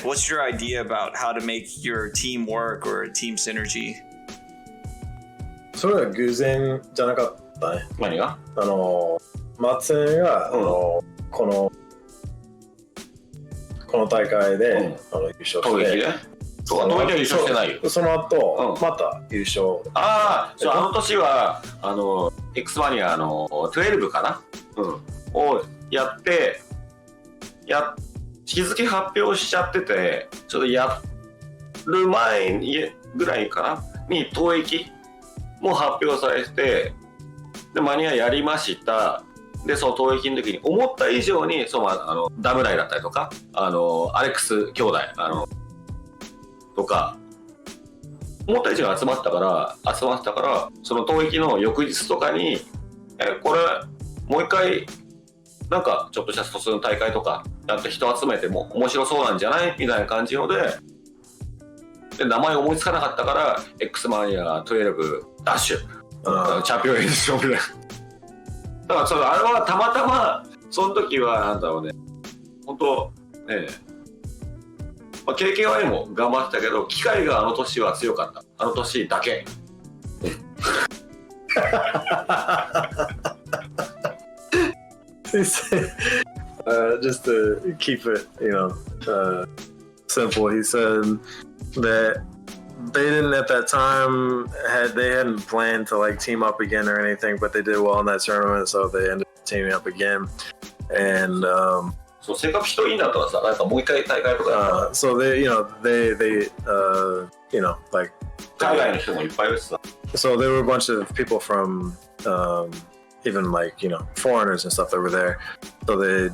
what's your idea about how to make your team work or team synergy? それは偶然じゃなかったね。何が？Mattsunがこの大会で優勝して。そう、東京優勝してないよ。その後、また優勝。そう、あの年はX マニア12かな、をやって日付発表しちゃってて、ちょっとやる前ぐらいかなに東駅も発表されて、でマニアやりました。でその東駅の時に思った以上にダムライだったりとかアレックス兄弟とか思った以上に集まったからその東駅の翌日とかにこれもう一回なんかちょっとした卒の大会とかやって人集めても面白そうなんじゃないみたいな感じので名前思いつかなかったから X マニア12ダッシュチャンピオンエディションみたいな。だからあれはたまたまその時はなんだろうね、本当ね、KKY も頑張ってたけど機械があの年は強かった。あの年だけ。Just to keep it, simple. He said that they didn't at that time they hadn't planned to like team up again or anything, but they did well in that tournament, so they ended up teaming up again. And そう性格人いいんだったらさ、なんかもう一回大会とか。so they like 海外の人もいっぱいいるしさ。So there were a bunch of people from even like foreigners and stuff that were there. So they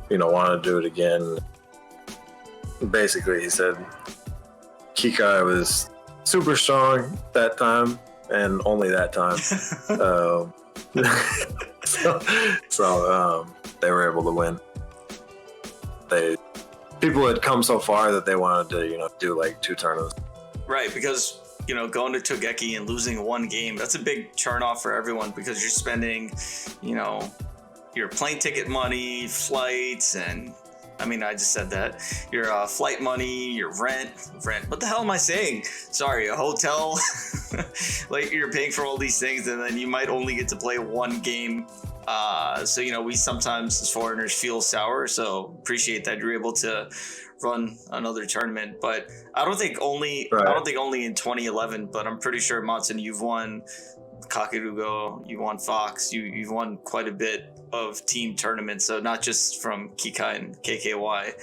wanted to do it again. Basically, he said Kikai was super strong that time and only that time. So they were able to win. People had come so far that they wanted to do like 2 tournaments. Right, because going to Togeki and losing 1 game, that's a big turn off for everyone because you're spending, your plane ticket money, flights, and I mean, I just said that. Your flight money, your rent. What the hell am I saying? Sorry, a hotel. Like you're paying for all these things, and then you might only get to play 1 game. So we sometimes as foreigners feel sour. So appreciate that you're able to run another tournament. But I don't think only in 2011. But I'm pretty sure Mattsun, you've won Kakerugo, you won Fox, you've won quite a bit of team tournaments, so not just from Kikai and KKY.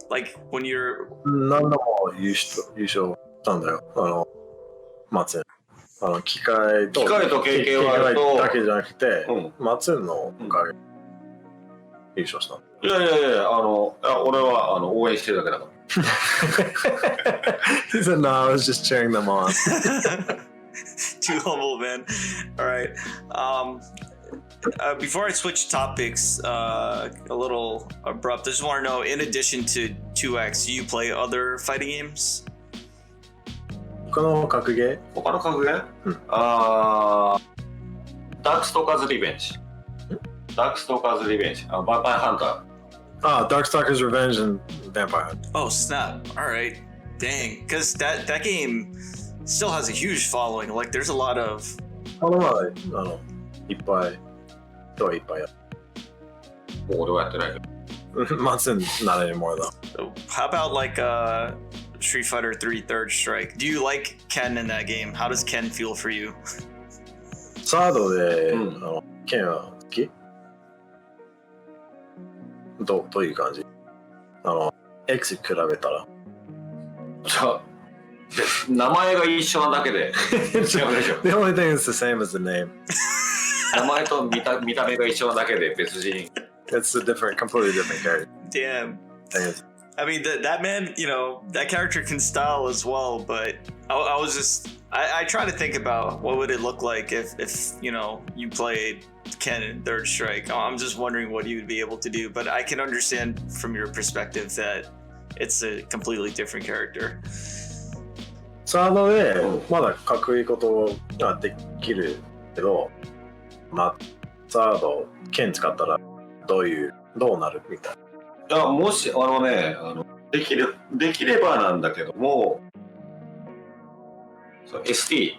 Like when you're 何度も優勝したんだよ、松山。機械と KKY だけじゃなくて、松山のおかげで優勝した。いや、俺は応援してるだけだから。He said, "No, I was just cheering them on." Too humble, man. All right. Before I switch topics, a little abrupt, I just want to know, in addition to 2X, do you play other fighting games? 他の格ゲー？他の格ゲー？ダークストーカーズリベンジ。ダークストーカーズリベンジ。ヴァンパイアハンター。Darkstalker's Revenge and Vampire Hunter. Oh, snap. All right. Dang. Because that game still has a huge following. Like, there's a lot of... いっぱい人はいっぱいやる。もう俺はやってないけど。Mattsun, not anymore though. So how about like Street Fighter 3 Third Strike? Do you like Ken in that game? How does Ken feel for you? サードで、ケンは好き？どういう感じ？X 比べたら。じゃあ、名前が一緒なだけで違うでしょ。The only thing is the same as the name. 名前と見た目が一緒なだけで別人。It's a completely different character. Damn. I mean, that man, that character can style as well, but I try to think about what would it look like if you played Ken in Third Strike. I'm just wondering what you would be able to do, but I can understand from your perspective that it's a completely different character. サードでまだかっこいいことができるけど、サード剣使ったらどうなるみたいな。いや、もしできればなんだけども、ST、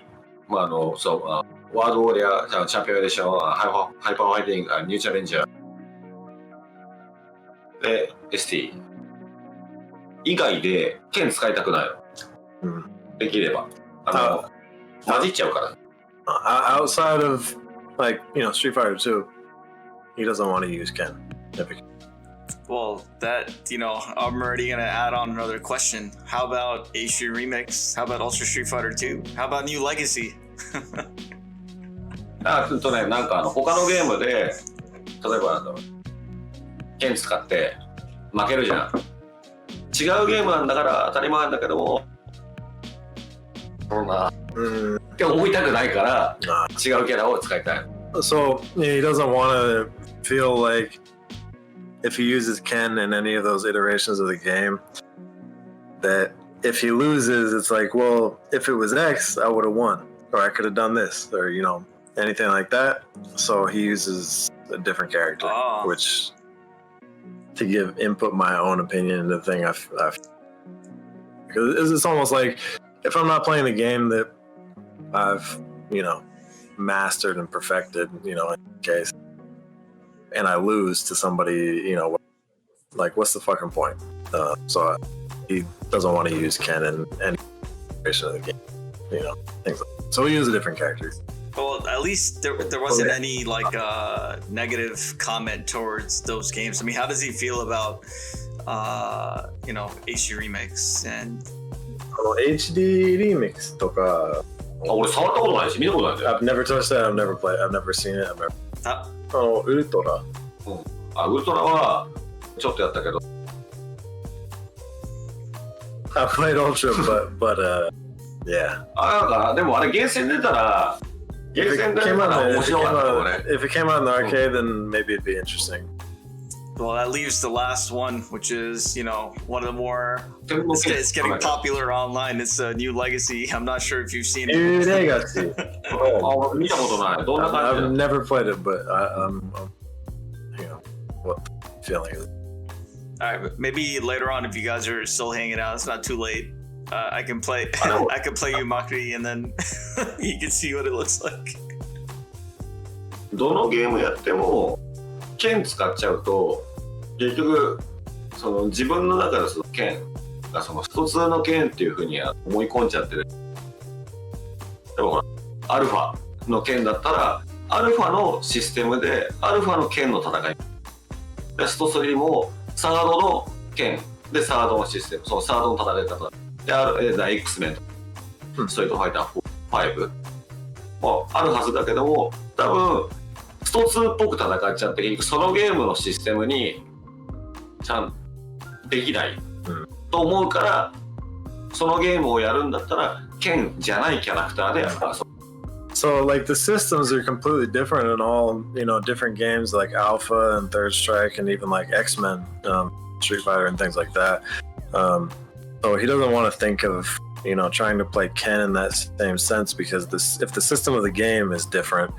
ワードウォリア、チャンピオンエディション、ハイパーファイティング、ニューチャレンジャーで ST 以外で剣使いたくないの。できれば混じっちゃうから。Outside of Street Fighter 2, he doesn't want to use Ken. Well, I'm already gonna add on another question. How about A3 Remix? How about Ultra Street Fighter 2? How about New Legacy? なんか他のゲームで例えば剣使って負けるじゃん。違うゲームなんだから当たり前なんだけども、って思いたくないから違うキャラを使いたい。So he doesn't want to feel like if he uses Ken in any of those iterations of the game, that if he loses, it's like, well, if it was X, I would have won, or I could have done this, or anything like that. So he uses a different character, which to give input my own opinion into the thing. Because it's almost like if I'm not playing the game that I've mastered and perfected, in case, and I lose to somebody, like, what's the fucking point? So he doesn't want to use Ken in any version of the game, you know, things like that. So we use a different character. Well, at least there wasn't any like negative comment towards those games. I mean, how does he feel about you know, HD remakes and HD remix とか、俺触ったことないし見たことないんだよ。 I've never touched that. I've never played. I've never seen it. I've never. ウルトラ。ウルトラはちょっとやったけど。I played Ultra, but yeah. なんかでもあれゲーセン出たらゲーセン出たら面白かったよね。 If it came out in the arcade, then maybe it'd be interesting. well, that leaves the last one, which is, you know, one of the more it's getting popular online. It's a New Legacy. I'm not sure if you've seen it. New Legacy. 見たことない。どんな感じ I've never played it, but I'm you know, what the feeling is. All right, but maybe later on, if you guys are still hanging out, it's not too late. I can play you Makiri, and then you can see what it looks like. どのゲームやっても剣使っちゃうと結局その自分の中でその剣がその普通の剣っていう風に思い込んじゃってる。でもほらアルファの剣だったらアルファのシステムでアルファの剣の戦い。ベスト3もサードの剣でサードのシステム、そのサードの戦い方でX メンとストリートファイター5もあるはずだけども、多分スト2っぽく戦っちゃって結局そのゲームのシステムにちゃんとできない、と思うからそのゲームをやるんだったら剣じゃないキャラクターで遊ぶ。So like the systems are completely different in all, you know, different games like Alpha and Third Strike and even like X-Men, Street Fighter and things like that. So he doesn't want to think of, you know, trying to play Ken in that same sense because if the system of the game is different,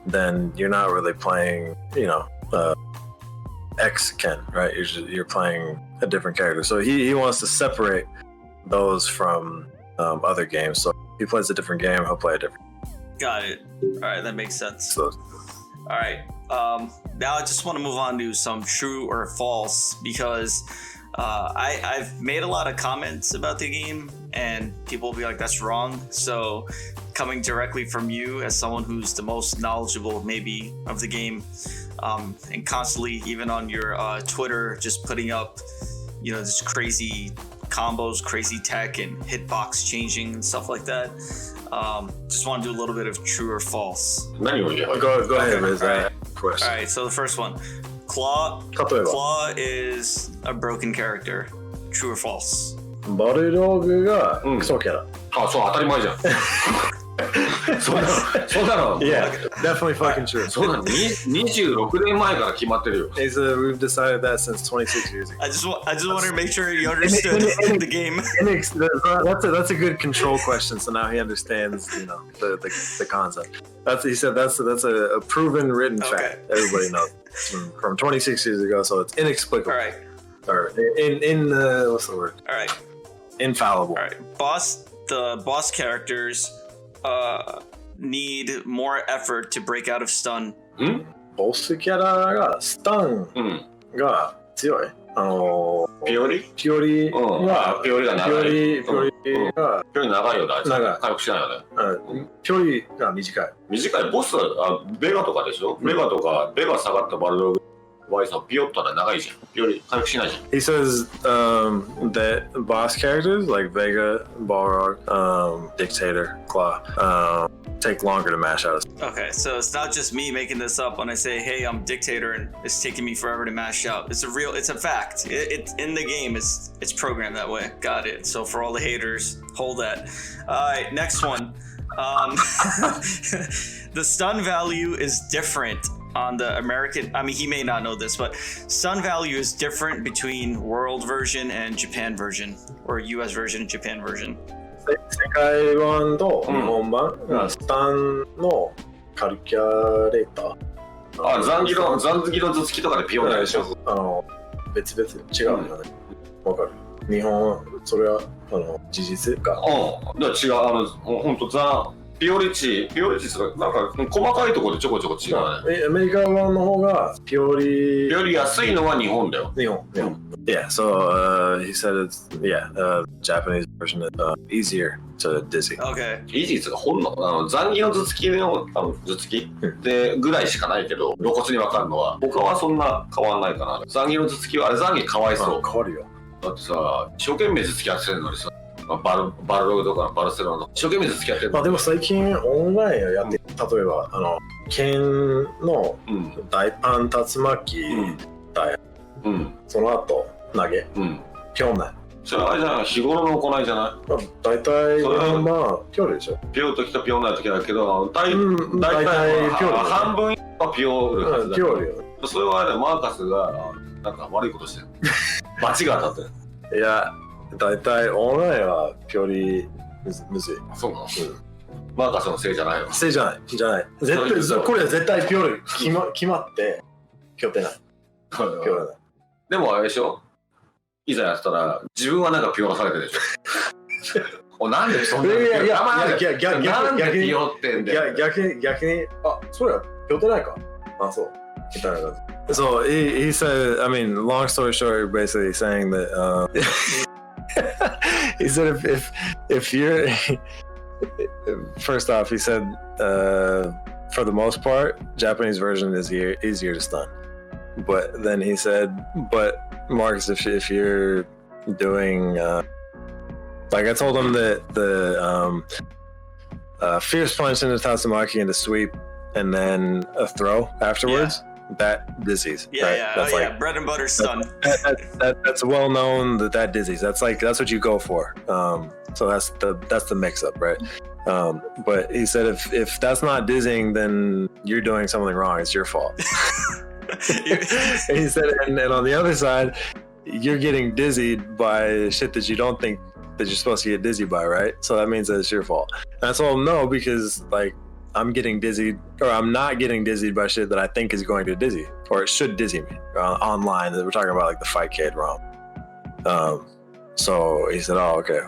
then you're not really playing, you know, X Ken, right? You're playing a different character. So he wants to separate those from other games. So if he plays a different game, he'll play a different. Got it. All right, that makes sense. So, all right. Now I just want to move on to some true or false because I've made a lot of comments about the game and people will be like, that's wrong. So coming directly from you as someone who's the most knowledgeable maybe of the game, and constantly even on your Twitter just putting up, you know, this crazy combos, crazy tech and hitbox changing and stuff like that. Just want to do a little bit of true or false. go ahead, Riz. All right, so the first one. Claw is a broken character. True or false? バルログがクソキャラ。あ、そう当たり前じゃん。そうなの。Yeah, definitely fucking true. そうなの。26年前から決まってるよ。We've decided that since 26 years ago. I just want to make sure you understood the game. That's a good control question. So now he understands, you know, the concept. He said that's a proven written fact. Everybody knows from 26 years ago. So it's inexplicable. All right. Or what's the word? All right. Infallible. All right. The boss characters need more effort to break out of stun. ボスキャラがスタンが強い。ピオリが長い。ピオリ長いよね。回復しないよね。ピオリが短い。短い。ボスはベガとかでしょ。ベガ下がったバルログ。Y さんピヨッとは長いじゃん。ピオリ回復しないじゃん。He says that boss characters like Vega, Balrog, Dictator, Claw take longer to mash out. Okay, so it's not just me making this up when I say, "Hey, I'm Dictator," and it's taking me forever to mash out. It's a fact. It's in the game. It's programmed that way. Got it. So for all the haters, hold that. All right, next one. The stun value is different on the American. I mean, he may not know this, but stun value is different between world version and Japan version, or US version and Japan version. 世界版と日本版がスタンのカルキュレーター。残機の頭突きとかでピヨンでしょ。別々違うよね。わかる。日本それは事実か。だから違う本当ピオリチなんか細かいところでちょこちょこ違うね。アメリカ版の方がピオリ安いのは日本だよ。日本。Yeah, so he said it's Japanese version is easier to dizzy. Okay. イージーズが本の残儀の頭突きの頭突きでぐらいしかないけど露骨に分かるのは他はそんな変わんないかな。残儀の頭突きはあれ残儀かわいそう。変わるよ。だってさ一生懸命頭突きやってるのにさバルログとかのバルセロナの一生懸命頭突きやってる。まあでも最近オンラインをやって、例えば剣の大パン竜巻だよ。その後投げ。ピョンない。それはあれじゃない日頃の行いじゃない。まあ大体まあピョルでしょ。ピョーときたピョーない時だけど大体ピョル。半分はピョールはずだ。ピョルよ。それはあれマーカスがなんか悪いことしてる。罰が当たってる。いや大体オンラインはピョリむずい。そうなの。マーカスのせいじゃないよ。せいじゃない。絶対これは絶対ピョル決まってピョってない。ピョルない。でもあれでしょ。いざやったら自分はなんかピョーされてるでしょ。なんでそんなに。いやなんでピヨってんだよ。逆にそれはピョってないか。そうみたいな感じ。So he said, I mean, long story short, basically saying that he said if you're first off, he said for the most part, Japanese version is easier to stun. But then he said, but Marcus, if you're doing like I told him that the fierce punch into Tatsumaki and the sweep and then a throw afterwards. That dizzies. Right? Bread and butter stun. That's well known that dizzies. That's what you go for. So that's the mix up, right? But he said if that's not dizzying, then you're doing something wrong. It's your fault. And he said, and on the other side, you're getting dizzied by shit that you don't think that you're supposed to get dizzy by, right? So that means that it's your fault. And I told him no, because like I'm getting dizzied, or I'm not getting dizzied by shit that I think is going to dizzy, or it should dizzy me online. We're talking about like the Fightcade ROM. So he said, "Oh, okay.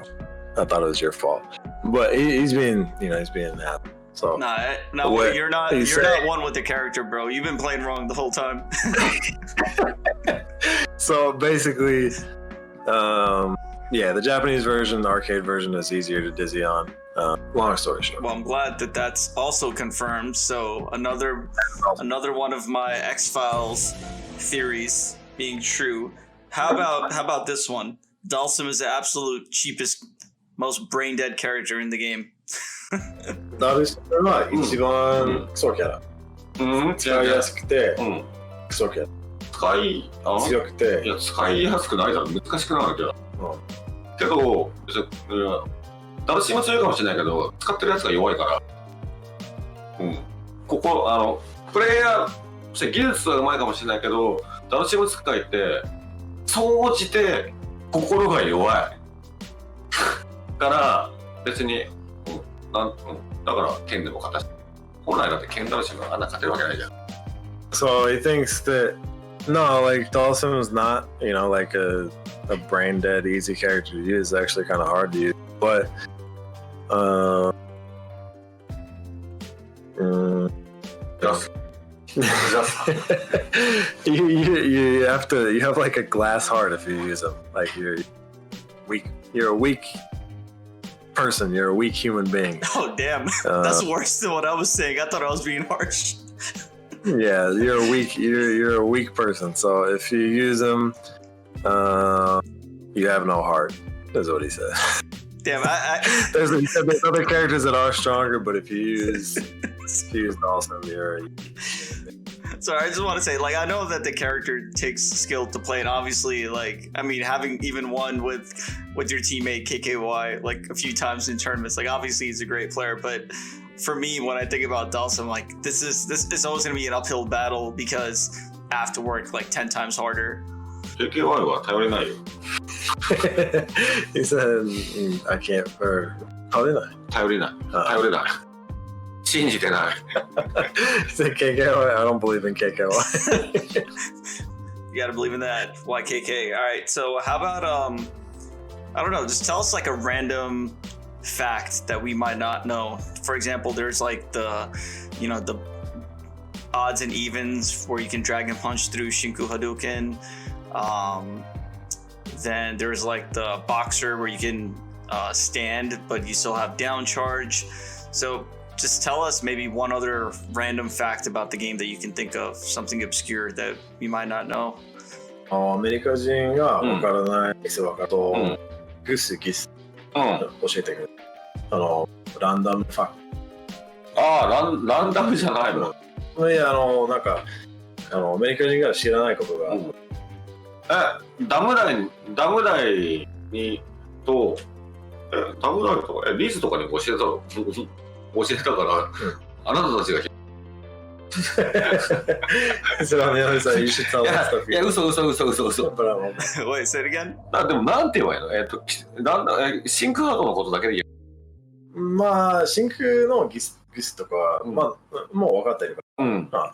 I thought it was your fault." But he's being happy. So you're not one with the character, bro. You've been playing wrong the whole time. So basically, the Japanese version, the arcade version, is easier to dizzy on. Long story short. Well, I'm glad that that's also confirmed. So another one of my X-Files theories being true. How about this one? Dalsum is the absolute cheapest, most brain dead character in the game. ダルシムは一番クソキャラ。使いやすくて、クソキャラ。強くて。いや、使いやすくないだろ。難しくないけど。けど、ダルシム強いかもしれないけど、使ってるやつが弱いから。ここ、プレイヤー、技術はうまいかもしれないけど、ダルシム使いって、総じて心が弱い。から、別に、だから剣でも勝たして、本来だって剣ダルシムがあんな勝てるわけないじゃん。So he thinks that no, like Dalsum is not, like a brain dead easy character to use. It's actually kind of hard to use, but you have like a glass heart if you use them. Like you're a weak person. You're a weak human being. Oh damn, that's worse than what I was saying. I thought I was being harsh. Yeah, you're a weak person. So if you use them, you have no heart. That's what he said. Damn, there's other characters that are stronger, but if you use Dalsum, you're. Sorry, I just want to say, like, I know that the character takes skill to play, and obviously, like, I mean, having even won with your teammate KKY like a few times in tournaments, like, obviously he's a great player, but for me, when I think about Dalsum, like, this is always going to be an uphill battle because I have to work like 10 times harder. KKY は頼れないよ。He said, I can't, or 頼れない。頼れない。頼れない。信じてない。He said KKY, I don't believe in KKY. You gotta believe in that. YKK. All right, so how about, I don't know, just tell us like a random fact that we might not know. For example, there's like the odds and evens where you can Dragon Punch through Shinku Hadouken. Then there's like the boxer where you can stand, but you still have down charge. So just tell us maybe one other random fact about the game that you can think of, something obscure that we might not know. アメリカ人がわからないミス分かると、グスギス教えてくれる。ランダムファクランダムじゃないの？ト。いや、なんかアメリカ人が知らないことが、ダムダイにとリズとかに教えたの？教えたから、あなたたちがそれはね、さ、you should tell us stuff. いや、嘘。Wait, say it again? でもなんて言えばいいの？シンクハードのことだけでいい。まあ、真空のギスとかは、まあ、もう分かってるから。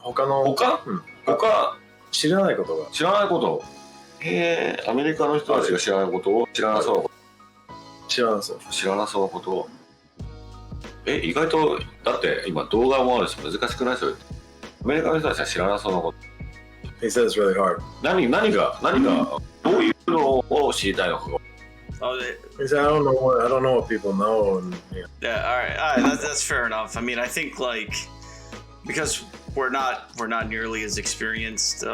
他知らないことが。アメリカの人たちが知らないことを知らなそうなこと。知らなそうなことを。意外とだって今動画もあるし難しくない？それ。アメリカの人たちは知らなそうなこと。He says it's really hard. 何がどういうのを知りたいのか。He said, I don't know what people know. Yeah, all right, that's fair enough. I mean, I think like because we're not nearly as experienced.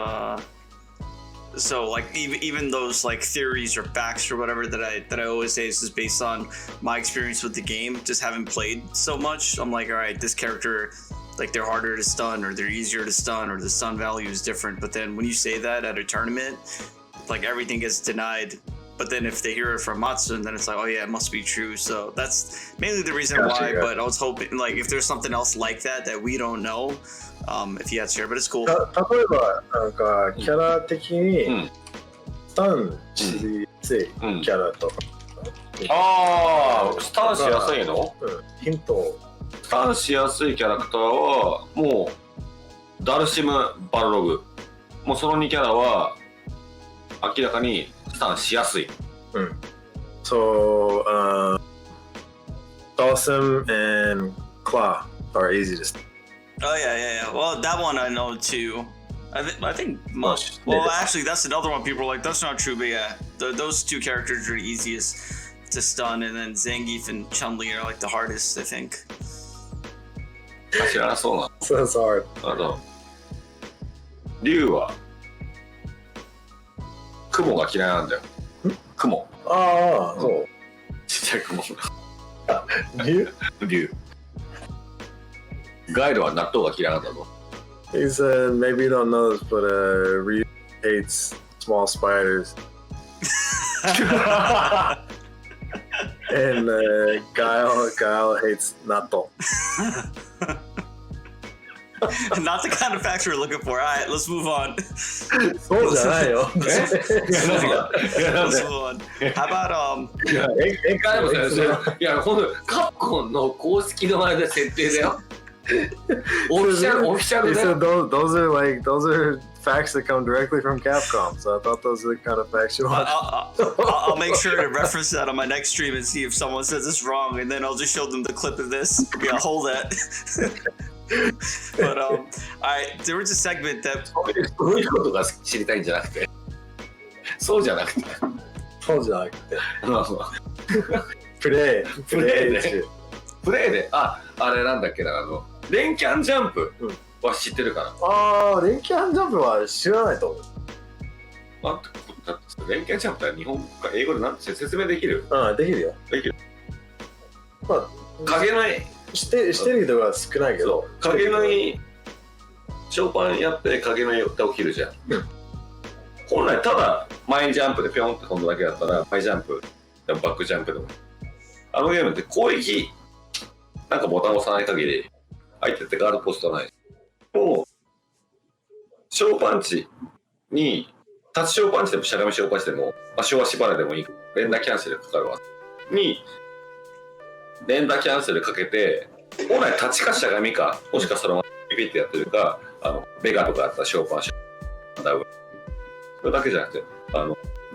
So like even those like theories or facts or whatever that I always say is just based on my experience with the game, just haven't played so much. I'm like, all right, this character, like they're harder to stun or they're easier to stun or the stun value is different. But then when you say that at a tournament, like everything gets denied. But then if they hear it from Mattsun, then it's like, oh yeah, it must be true. So that's mainly the reason why. But I was hoping like if there's something else like that we don't know, if you had to share, but it's cool. 例えばなんかキャラ的にスタンしやすいキャラとか。スタンしやすいの？ヒント。スタンしやすいキャラクターはもうダルシム、バルログ、もうその2キャラは明らかにスタンしやすい。So, Dawson and Claw are easy to. Oh yeah. Well, that one I know too. I think most. Well, actually, that's another one. People are like, that's not true, but yeah, those two characters are the easiest to stun, and then Zangief and Chun-Li are like the hardest, I think. 知らなそうな。So that's hard. 竜は雲が嫌いなんだよ。雲。そう。ちっちゃい雲。竜。ガイドは納豆が嫌いなんだぞ。He said, maybe you don't know this, but Ryu hates small spiders. And Guile hates natto. Not the kind of facts we're looking for. All right, let's move on. そうじゃないよ。Let's move on. How aboutいや、ほんとカプコンの公式の前で設定だよ。オフィシャル He said those are facts that come directly from Capcom. So I thought those are the kind of facts you want. I'll make sure to reference that on my next stream and see if someone says it's wrong, and then I'll just show them the clip of this. Yeah, hold that. But there was a segment that そういうことが知りたいんじゃなくて、そうじゃなくて、プレイであれなんだっけな、連キャンジャンプは知ってるかな。連キャンジャンプは知らないと思う。だって連キャンジャンプは日本か英語でなんて説明できる？できるよ。まあ影の絵してる人が少ないけど、影の絵ショーパンやって影の絵って起きるじゃん。本来ただ前ジャンプでピョンって飛んだだけだったら前ジャンプバックジャンプでもあのゲームって攻撃なんかボタンを押さない限り相手ってガードポストない。もう小パンチにタッチ小パンチでもしゃがみ小パンチでも足を縛れでもいい。連打キャンセルかかるわに連打キャンセルかけて本来立ちかしゃがみかもしかそのままピピってやってるかベガとかあった小パンダウンそれだけじゃなくて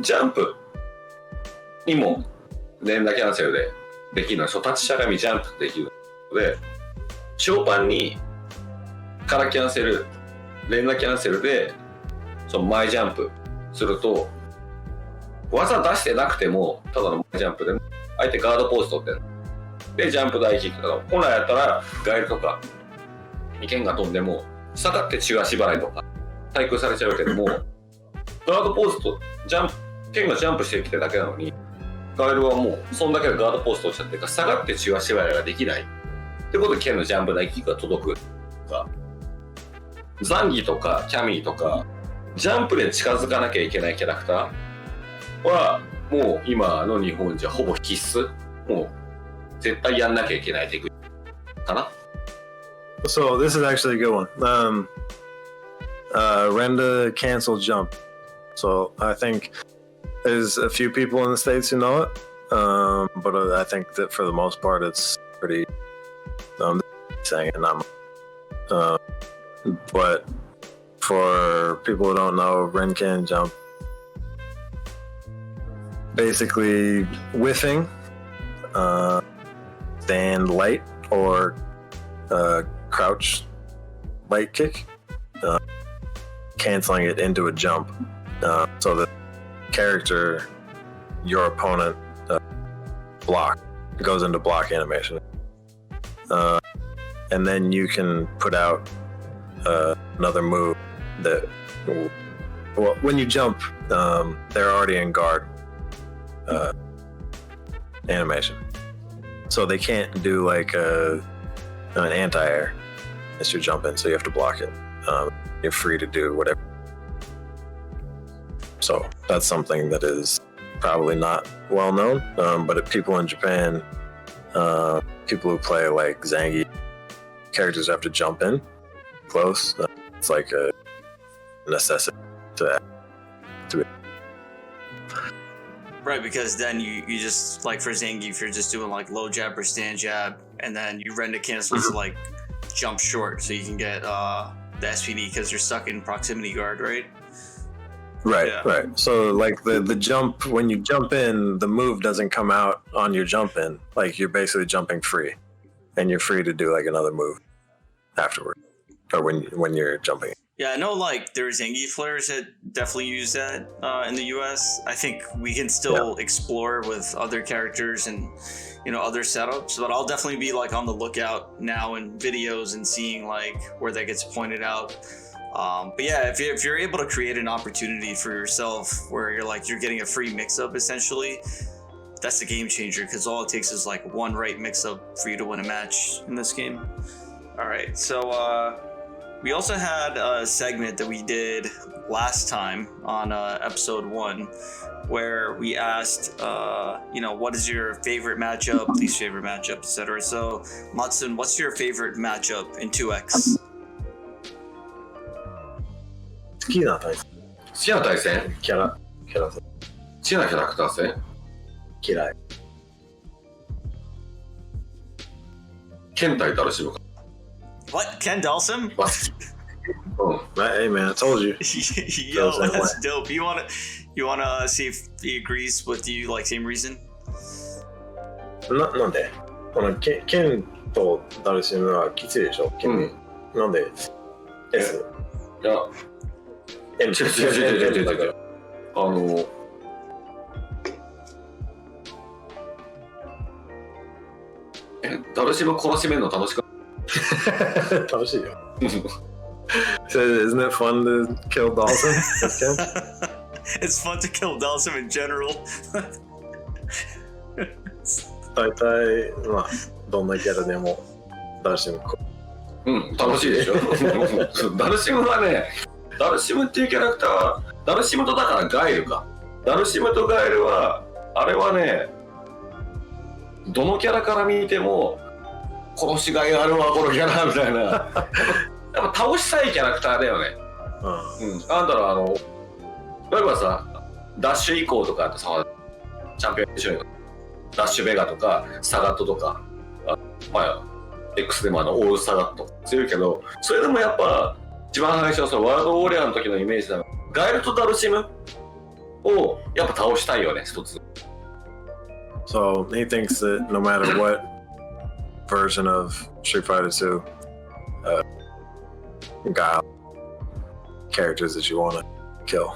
ジャンプにも連打キャンセルでできるのは、立ちしゃがみジャンプできるので、小パンにからキャンセル、連打キャンセルでその前ジャンプすると、技出してなくてもただの前ジャンプでも相手ガードポーズ取ってる。でジャンプ大キックとか、本来やったらガエルとか剣が飛んでも下がって血足払いとか対空されちゃうけども、ガードポーズとジャンプ、剣がジャンプしてきてるだけなのに、ガエルはもうそんだけでガードポーズ取っちゃってるから、下がって血足払いができないってことで剣のジャンプ大キックが届くとか、ザンギとかキャミーとかジャンプで近づかなきゃいけないキャラクターはもう今の日本じゃほぼ必須、もう絶対やんなきゃいけないテクニックかな。So this is actually a good one. Renda cancel jump. So I think there's a few people in the States who know it, but I think that for the most part it's pretty saying it, not but for people who don't know, Renkan jump, basically whiffing, stand light or crouch light kick, canceling it into a jump, so the character, your opponent, block, goes into block animation, and then you can put out another move that, well, when you jump, they're already in guard animation, so they can't do like an anti-air as you're jumping, so you have to block it. You're free to do whatever. So that's something that is probably not well known, but if people in Japan, people who play like Zangief, characters have to jump in close. It's like a necessity to it. Right, because then you just, like for Zangief, you're just doing like low jab or stand jab, and then you render cancel to like jump short so you can get the SPD because you're stuck in proximity guard, right? Right, Yeah. right. So like the jump, when you jump in, the move doesn't come out on your jump in. Like you're basically jumping free, and you're free to do like another move afterward, or when you're jumping. Yeah, I know like there's Zangief players that definitely use that in the US. I think we can still explore with other characters and, you know, other setups, but I'll definitely be like on the lookout now in videos and seeing like where that gets pointed out. But yeah, if you're able to create an opportunity for yourself where you're getting a free mix-up essentially, that's the game changer, because all it takes is like one right mix-up for you to win a match in this game. All right, so we also had a segment that we did last time on episode 1 where we asked, you know, what is your favorite matchup, least favorite matchup, etc. So, Mattsun, what's your favorite matchup in 2X? 好きな対戦、好きな対戦、キャラ戦、好きなキャラクター戦、嫌い。剣対ダルシムか。 What? Ken Dalsum? まあHey man, I told you. Yo, that's dope. You wanna see if he agrees with you, like same reason? なんでこのケンとダルシムはきついでしょ、君。なんで S? いや、違う。ダルシム殺しめんの楽しかった。楽しいよ。So isn't it fun to kill Dawson? It's fun to kill Dalsum in general. 大体、まあ、どんなキャラでもダルシム楽しいでしょ。ダルシムはね、ダルシムっていうキャラクターは、ダルシムとだからガエルか。ダルシムとガエルは、あれはね、どのキャラから見ても殺しがいがあるわこのキャラみたいな。やっぱ倒したいキャラクターだよね。なんだろう、例えばさ、ダッシュ以降とかってさ、チャンピオンでしょ、ダッシュベガとかサガットとか、まあ X でもオールサガット強いけど、それでもやっぱ一番最初のそのワールドウォリアーの時のイメージだ。ガエルとダルシムをやっぱ倒したいよね、一つ。So he thinks that no matter what version of Street Fighter 2, Guile characters that you want to kill.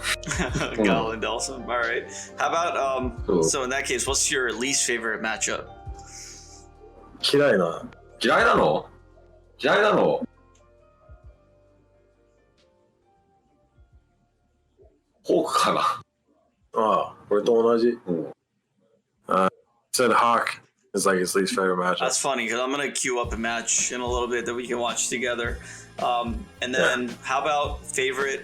Guile and Dawson. All right. How about so in that case, what's your least favorite matchup? 嫌いな。嫌いなの嫌いなのホークかな。ああ、俺と同じ。Said Hawk is like his least favorite matchup. That's funny because I'm gonna queue up a match in a little bit that we can watch together. And then how about favorite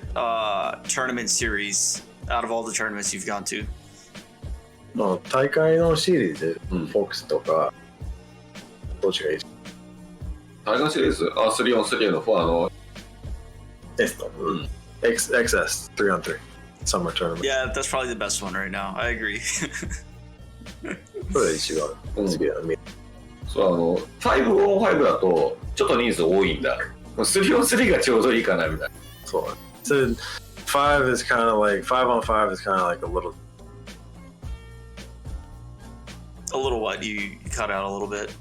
tournament series out of all the tournaments you've gone to? 大会のシリーズ、フォックスとか、どっちがいい大会シリーズ3on3 の？S の、XS 3on3 Summer Tournament. Yeah, that's probably the best one right now. I agree. それが一番好きだね。そう5on5 だとちょっと人数多いんだ。3on3 がちょうどいいかなみたいな。そう。So 5 is kind of like 5on5 is kind of like a little. A little what? You cut out a little bit.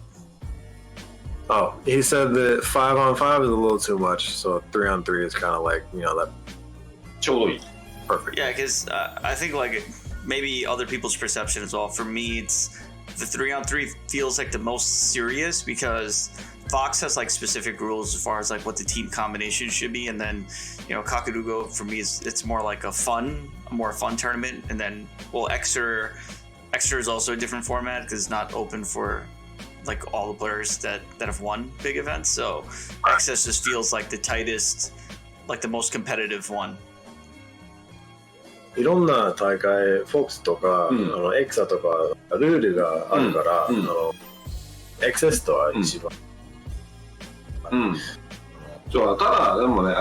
Oh, he said that 5on5 is a little too much, so 3on3 is kind of like, you know, that ちょうどいい。 perfect. Yeah, because I think like maybe other people's perception as well. For me, it's the 3on3 feels like the most serious because Fox has like specific rules as far as like what the team combination should be, and then Kakarugo for me it's more like a more fun tournament, and then Extra is also a different format because it's not open for like all the players that have won big events. So Access just feels like the tightest, like the most competitive one. いろんな大会、フォックスとか、エクサとかルールがあるから、XS とは一番。そうただでもね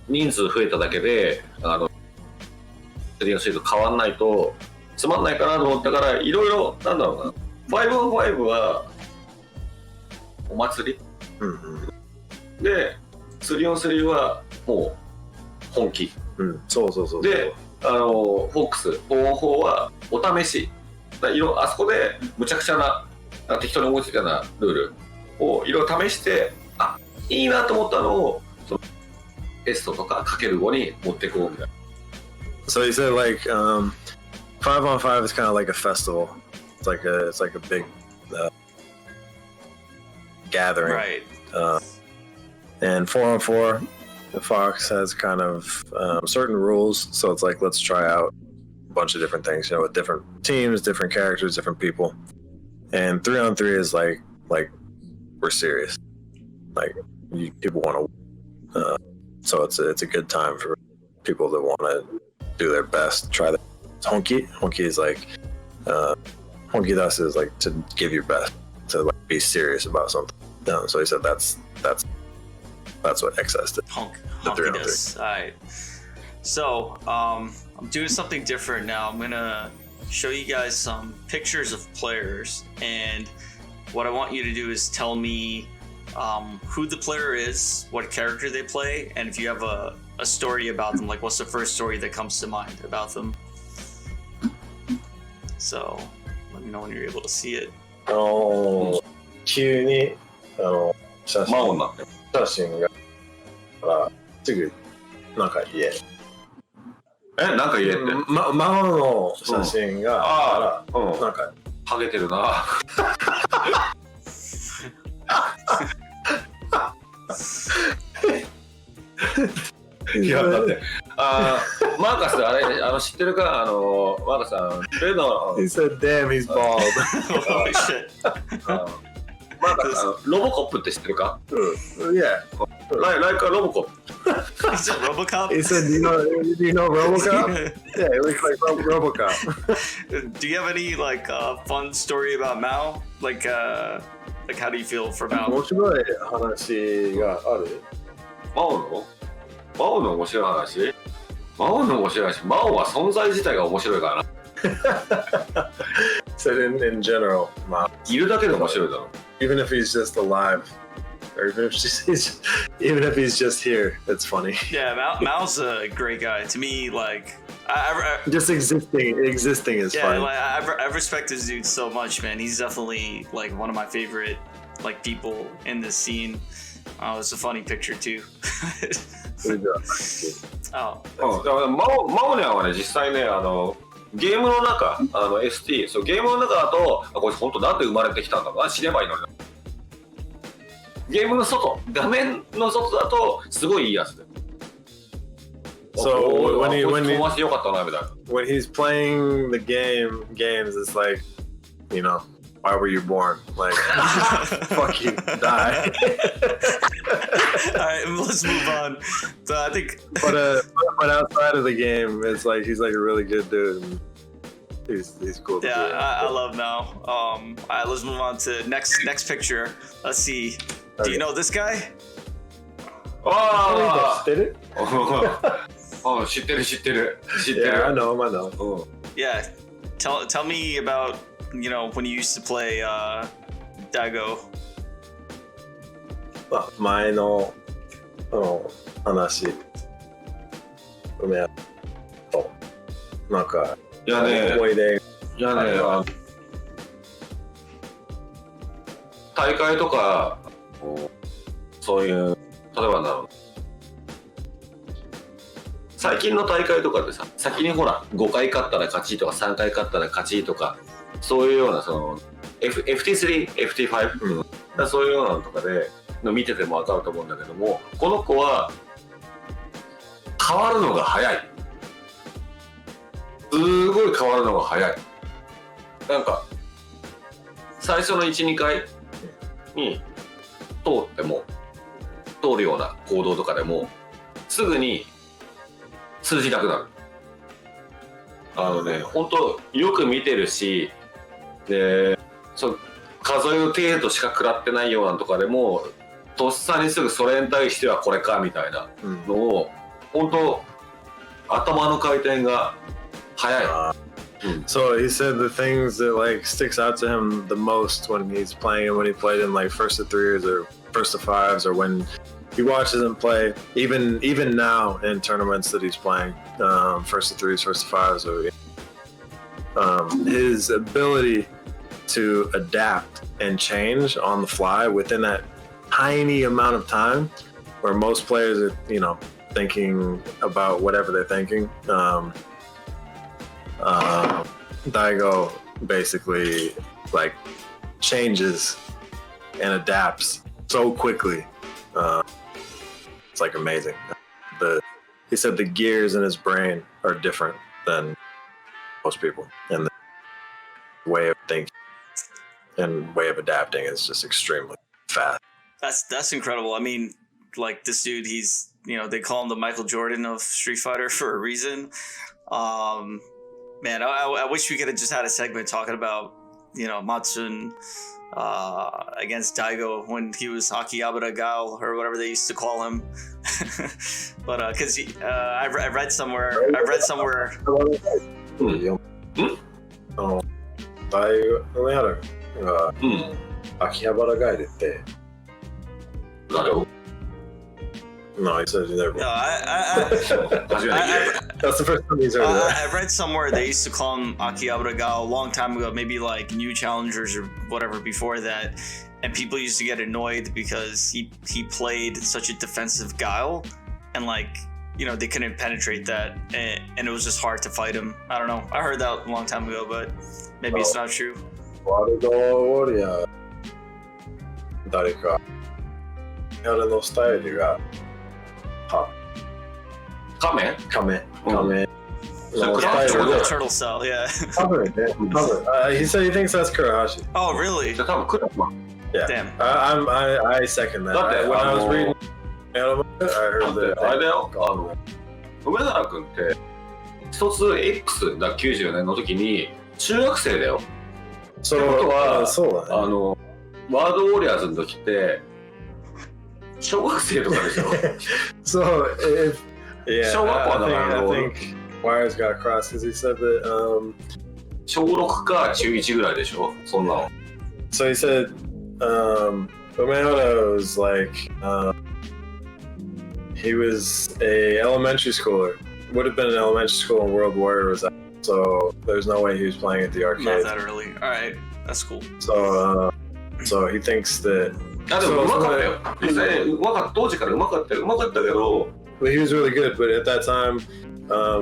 人数増えただけで3on3と変わんないとつまんないかなと思ったからいろいろなんだろうな 5on5 はお祭り、で 3on3 はもう本気、そうでフォックス 4on4 はお試しあそこでむちゃくちゃな適当に思いついたようなルールをいろいろ試していいなと思ったのをそのテストとかかける5に持ってこうみたいな。So he said like 5on5 is kind of like a festival. It's like a big gathering. Right. And 4on4, the Fox has kind of certain rules. So it's like let's try out a bunch of different things, with different teams, different characters, different people. And 3on3 is like we're serious. Like people want to. So it's a good time for people that want to do their best. Try the honki. Honki is like honki das is like to give your best, to like be serious about something. So he said that's what XS did. Honky does. All right. So I'm doing something different now. I'm gonna show you guys some pictures of players, and what I want you to do is tell me who the player is, what character they play, and if you have a story about them, like what's the first story that comes to mind about them. So let me know when you're able to see it. 急に写真をなってからすぐなんか言え。なんか言えって。孫の写真があら、なんかハゲてるな。いやだってマーカスあれ知ってるかマーカスさんHe said damn he's bald. Holy shit. マーカスロボコップって知ってるかYeah. Like a Robocop. Is it Robocop? He said, do you know Robocop? Yeah, it looks like Robocop. Do you have any like fun story about Mao? Like how do you feel for Mao? 面白い話がある？マオの面白い話？マオの面白い話。マオは存在自体が面白いからな。Said in general, Mao. いるだけで面白いだろ。Even if he's just alive, or even if he's just here, it's funny. Yeah, Mao's a great guy. To me, like Just existing is fun. Like, I respect this dude so much, man. He's definitely like one of my favorite like people in this scene. It's a funny picture too. Oh. だからマオニャンはね実際ねゲームの中ST そうゲームの中だとこいつ本当なんで生まれてきたんだろう死ねばいいのにゲームの外画面の外だとすごいいいやつで So when he's playing the games, it's like, you know, why were you born? Like, fuck you, die. All right, let's move on. So I think, but outside of the game, it's like he's like a really good dude. And he's cool. Yeah, I love Mao. All right, let's move on to next picture. Let's see. Do you know this guy? Oh, did it? Oh, 知ってる Yeah, I know him. Yeah, tell me about, you know, when you used to play Daigo. 前の話梅となんかいやね思い出大会とかそういう例えばなんだろう最近の大会とかでさ先にほら5回勝ったら勝ちとか3回勝ったら勝ちとかそういうようなその FT3、FT5、そういうようなのとかで見てても分かると思うんだけどもこの子は変わるのが早いすごい変わるのが早いなんか最初の 1,2 回に通るような行動とかでもすぐに通じなくなる本当よく見てるしで数える程度しか食らってないようなとかでもとっさにすぐそれに対してはこれかみたいなのを、本当頭の回転が早い。So he said the things that like sticks out to him the most when he's playing and when he played in like first to threes or first to fives or when he watches him play even now in tournaments that he's playing first to threes, first to fives or his ability to adapt and change on the fly within that tiny amount of time where most players are, you know, thinking about whatever they're thinking. Daigo basically like changes and adapts so quickly. It's like amazing. He said the gears in his brain are different than most people, and the way of thinking and way of adapting is just extremely fast. That's incredible. I mean, like this dude, he's, you know, they call him the Michael Jordan of Street Fighter for a reason. Man, I wish we could have just had a segment talking about, you know, Mattsun against Daigo when he was Akihabara Gao or whatever they used to call him. But because I read somewhere. Akihabara Guy って No, he said he never. No, That's the first time he's heard of that. I read somewhere they used to call him Akihabara Gao a long time ago, maybe like New Challengers or whatever before that, and people used to get annoyed because he played such a defensive Guile, and like, you know, they couldn't penetrate that, and it was just hard to fight him. I don't know. I heard that a long time ago, but maybe it's not true. ワールドウォリアー誰か彼のスタイルが亀 Turtle cell, yeah. He said he thinks that's Kurahashi. Oh, really? Yeah. Damn. I second that. When I was reading anime, I heard that. あれだよ梅原君って一つ X だ94年の時に中学生だよ。そうってことはそうだね。ワールドウォリアーズの時って小学生とかでしょ。So yeah, 小学校だから I think wires got crossed because he said that 小6か中1ぐらいでしょそんなの。So he said Umehara was like he was a elementary schooler would have been in elementary school when World Warrior was out, so there's no way he was playing at the Not arcade. that early. All right, that's cool. So he thinks that. あ、でもうまかったよ。実際ね、当時からうまかったけど。But he was really good. But at that time,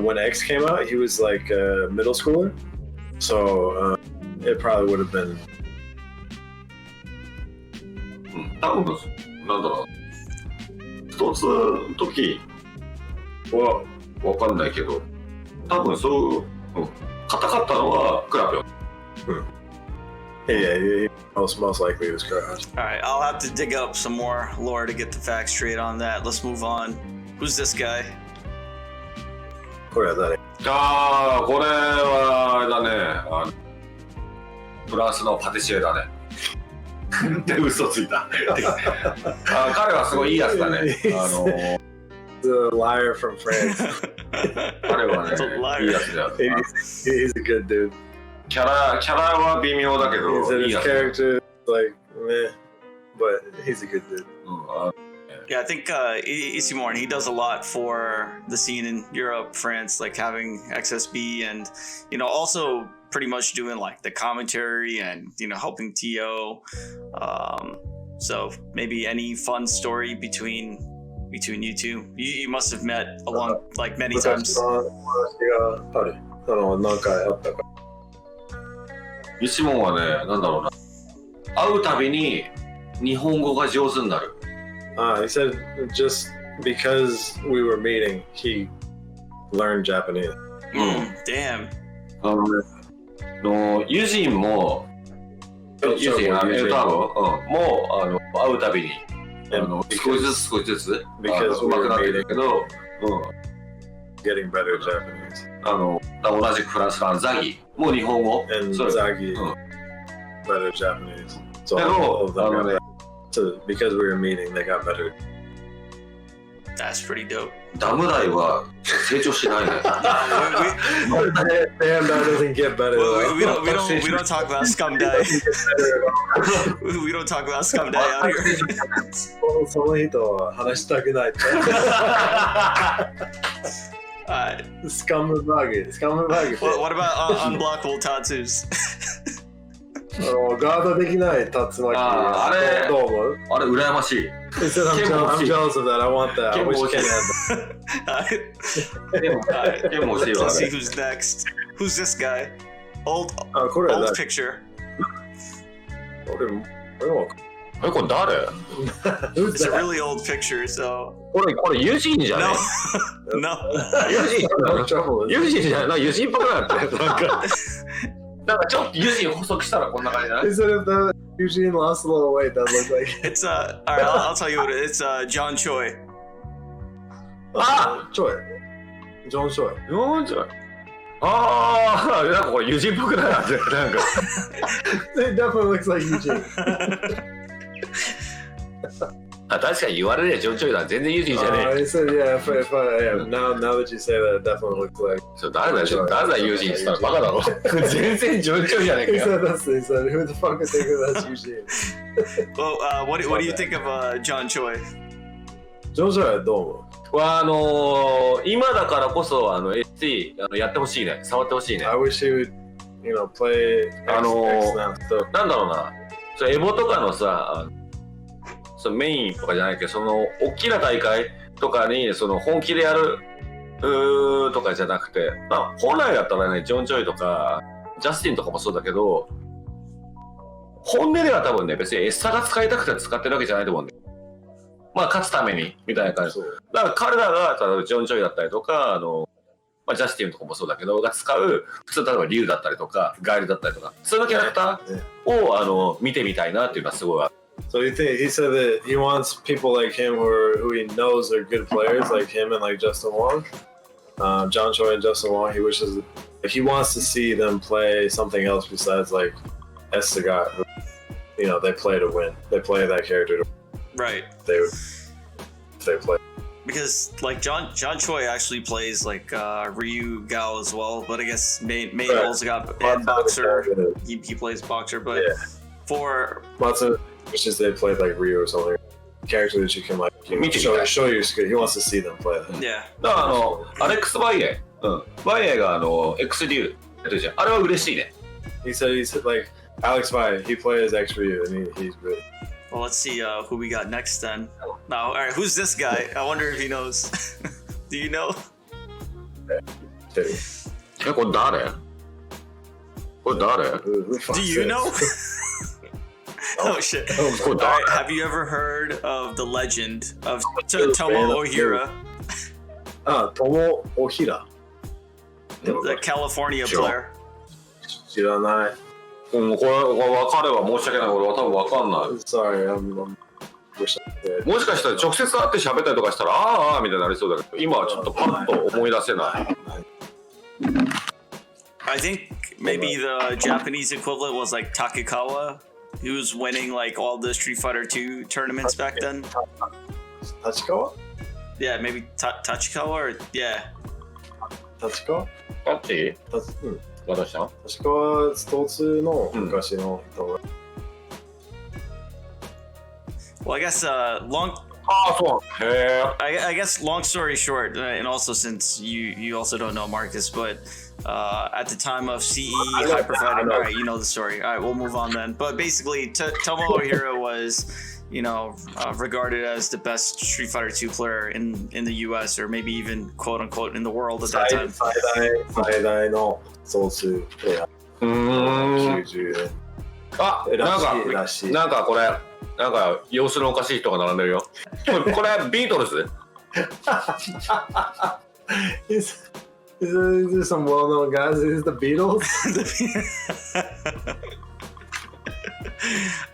when X came out, he was like a middle schooler. So it probably would have been. 多分なんだろう。一つの時はわかんないけど、多分そう硬かったのはクラピョン。Yeah, most likely it was Crash. All right, I'll have to dig up some more lore to get the facts straight on that. Let's move on. Who's this guy? これは誰？ああ、これはあれだね。フランスのパティシエだね。で嘘ついた。彼はすごいいいやつだね。The liar from France. 彼はね、いいやつだよ。He's a good dude. キャラは微妙だけど、 His いいやつ。 character like meh, but he's a good dude. Yeah, I think Isimorn, he does a lot for the scene in Europe, France, like having XSB and, also pretty much doing like the commentary and, helping TO. So maybe any fun story between you two. You must have met along like many times. 何回あったか。一門はね、なんだろうな。会うたびに日本語が上手になる。He said just because we were meeting, he learned Japanese. Damn. ユジンも、ユジン、も会うたびに少しずつ上手くなってるけど、Getting better Japanese. 同じくフランスのザギも日本語。And Zagi, better Japanese. So all of them got better. So because we were meeting, they got better. That's pretty dope. ダムダイは成長しないね。Damn, that doesn't get better. We don't talk about scum die. We don't talk about scum die out here. その人は話したくない。スカムバグ。What about unblockable tattoos? ガードできない竜巻。あれどう思う？あれ羨ましい。He said, I'm jealous of that. I want that. I wish Ken had that. Let's see who's next. Who's this guy? Old picture. これ誰？ It's a really old picture, so. これユジンじゃね？ No. ユジンじゃない？ユジンっぽくなってなんかちょっとユジン細くしたらこんな感じじゃない？ He said if the Eugene lost a little weight, that looked like. It's alright, I'll tell you what it is. It's John Choi. Choi. John Choi. なんかこれユジンっぽくない？なんか It definitely looks like Eugene. 確かに言われりゃジョンチョイだ。全然ユジンじゃねえ。 He said, yeah, now that you say that, it definitely looks like. 誰だユジンって言ったらバカだろ。全然ジョンチョイじゃねえか He よ。 said, who the fuck is thinking that's Eugene? Well, what do you think of John Choi? John Choi はどう思う？は今だからこそST やってほしいね。触ってほしいね。 I wish he would, play X now. なんだろうな。エボとかのさ、メインとかじゃないけど、その大きな大会とかに本気でやるとかじゃなくて、本来だったらね、ジョン・チョイとかジャスティンとかもそうだけど、本音では多分ね、別にエッサが使いたくて使ってるわけじゃないと思うんだよ。勝つためにみたいな感じ。だから彼らが例えばジョン・チョイだったりとか、ジャスティンとかもそうだけどが使う普通例えばリュウだったりとかガエルだったりとか、そういうキャラクターを見てみたいなっていうのはすごいある。So he said that he wants people like him who he knows are good players, like him and like Justin Wong, John Choi and Justin Wong. He wants to see them play something else besides like Estegat, who, they play to win. They play that character to win. Right. They play. Because like John Choi actually plays like Ryu Gao as well, but I guess May also got and Boxer. He plays Boxer, but for Mattsun, which is they played like Ryu or something. Character that you can like 見てみたい。 show your skill. He wants to see them play. Yeah. だからアレックス・バイエ、バイエがX リュウやってるじゃん。あれは嬉しいね。He said like Alex Valle. He plays X for you, and he's good. Well, let's see who we got next then. Now, all right, who's this guy? I wonder if he knows. Do you know? これ誰？これ誰？ Who Do you know? Oh shit! All right, have you ever heard of the legend of Tomo Ohira, Tomo Ohira. the California Sure. player? 知らない。これ分かれば申し訳ない。俺は多分分かんない。 Sorry, I'm wish I could. もしかしたら直接会って喋ったりとかしたらああみたいになりそうだけど、今はちょっとパッと思い出せない。 I think maybe the Japanese equivalent was like Takekawa. He was winning like all the Street Fighter 2 tournaments back then. Tachikawa? Yeah, maybe Tachikawa or yeah. Tachikawa? タッチ渡した？ Tachikawa スト2の昔の人が。 Well, I guess long. ああそうへえ。 I guess long story short, and also since you also don't know Marcus, but at the time of CE hyper fighting, all right, you know the story. All right, we'll move on then. But basically, Tomo Ohira was, regarded as the best Street Fighter 2 player in the U.S. or maybe even quote unquote in the world at that time. 最大の総数プレイヤー。90円。あらしい。なんかこれなんか様子のおかしい人が並んでるよ。これビートルズIs there some well-known guys? Is it the Beatles?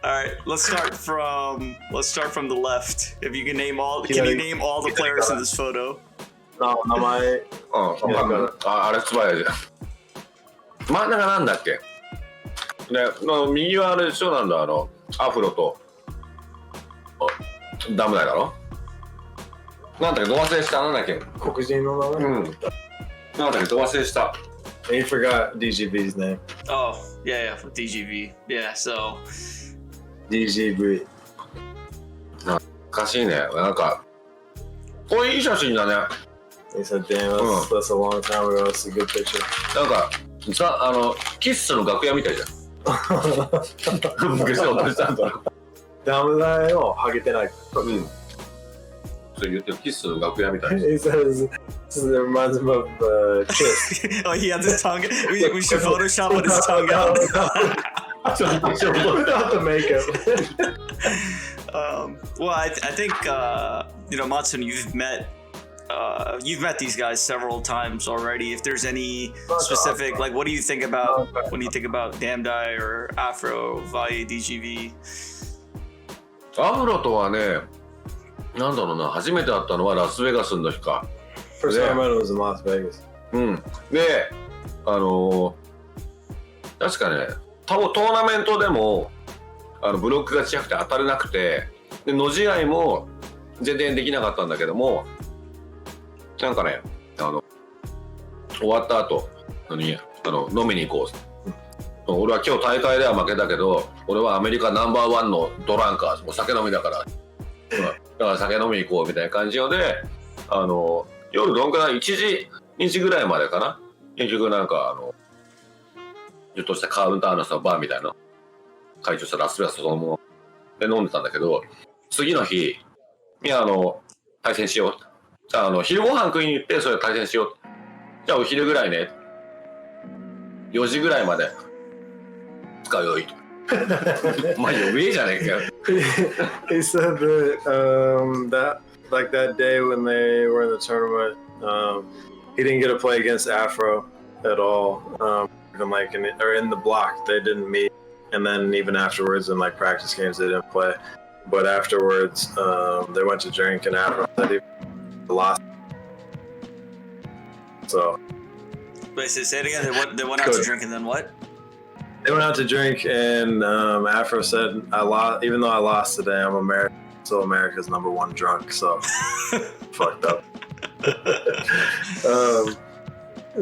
All right, let's start from the left. If you can name all, can you name all the players in this photo? 名前。あれつばやじゃん。真ん中なんだっけ？ね、右はあれでしょなんだアフロとダムダイだろ？なんだっけど忘れしたなんだっけ？黒人の名前。なんだっけど忘れした。And you forgot DGV's name. Oh, yeah, DGV. Yeah, so. DGV. 懐かしいね。なんかこれいい写真だね。He said, "Damn, that's a long time ago. That's a good picture." なんかキッスの楽屋みたいじゃん。昔お父さんと。ダムダイをハゲてない。そう言ってるキッスの楽屋みたい。 He says, "This reminds him of Kiss." Oh, he has his tongue. We should Photoshop with his tongue out. Without the makeup. Well, I think Mattsun, you've met these guys several times already. If there's any specific, like, what do you think about when you think about Damdai or Afro, Valle, DGV? アフロとはね、なんだろうな、初めて会ったのはラスベガスの日か。 First time I met him was in Las Vegas. で、確かね、トーナメントでもブロックが近くて当たれなくて、で野試合も全然できなかったんだけども、なんかね、終わった後に飲みに行こう。俺は今日大会では負けたけど、俺はアメリカナンバーワンのドランカー、お酒飲みだから、だから酒飲みに行こうみたいな感じで、夜どんくらい1時2時ぐらいまでかな。結局なんかちょっとしたカウンターのさバーみたいな会長したラスベガスそのもので飲んでたんだけど、次の日いや対戦しよう。じゃあ昼ご飯食いに行ってそれ対戦しよう。じゃあお昼ぐらいね。4時ぐらいまで使うよいと。まあ弱えじゃねえかよ。He said that that day when they were in the tournament, he didn't get to play against Afro at all. In the block, they didn't meet, and then even afterwards in like practice games, they didn't play. But afterwards, they went to drink, and Afro said he lost. So. Wait, say it again. They went out to drink, and then what? They went out to drink, and Afro said, "I lost. Even though I lost today, I'm American. So America's #1 drunk." So fucked up.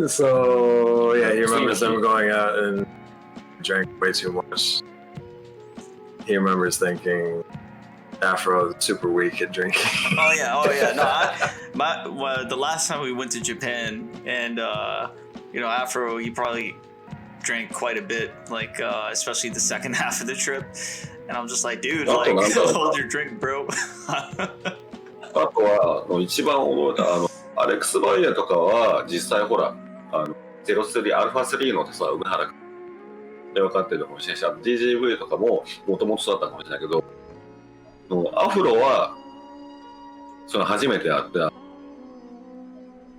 So yeah, he remembers them going out and drank way too much. He remembers thinking, Afro super weak at drinking. Oh yeah. No, the last time we went to Japan, and Afro, he probably drank quite a bit, like especially the second half of the trip. And I'm just like, dude, like, hold your drink, bro. あとは一番覚えたアレックス・バイヤーとかは実際ほら03アルファ3のさ梅原で分かってるかもしれないし、DGV とかももともとそうだったかもしれないけど、アフロはその初めて会った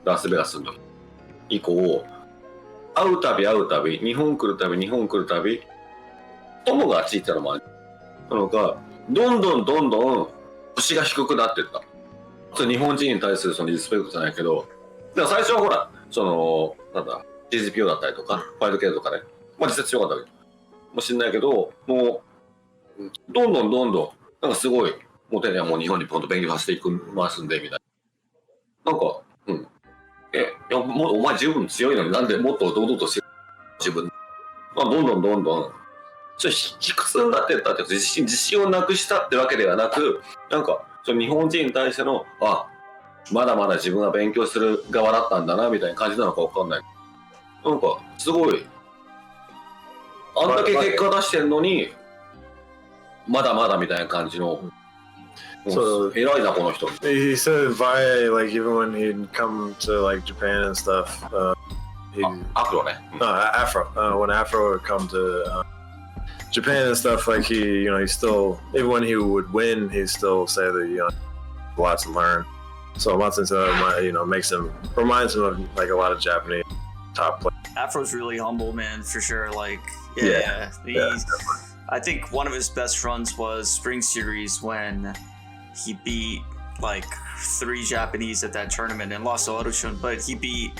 ラスベガスの時以降、会うたび日本来るたび友があっち行ったのもあるのが、どんどん腰が低くなってった。日本人に対するそのリスペクトじゃないけど、でも最初はほらGGPO だったりとかファイト系とかね、実際強かったわけもしれないけど、もうどんどんなんかすごいもう日本にポンと勉強させていきますんでみたいな、なんかいやもうお前十分強いのになんでもっと堂々として自分、どんどんちょっと卑屈になってったって自信をなくしたってわけではなく、なんかその日本人に対してのまだまだ自分は勉強する側だったんだなみたいな感じなのかわかんない。なんかすごいあんだけ結果出してんのにまだまだみたいな感じの。So, 偉いなこの人。He said Valle, like even when he'd come to like Japan and stuff, Afro ね。Afro. When Afro would come to Japan and stuff, like he still, even when he would win, he'd still say that lots to learn. So Mattsun reminds him of like a lot of Japanese top players. Afro's really humble, man, for sure. Like, Yeah. I think one of his best runs was Spring Series when he beat like 3 Japanese at that tournament and lost to Arushun, but he beat,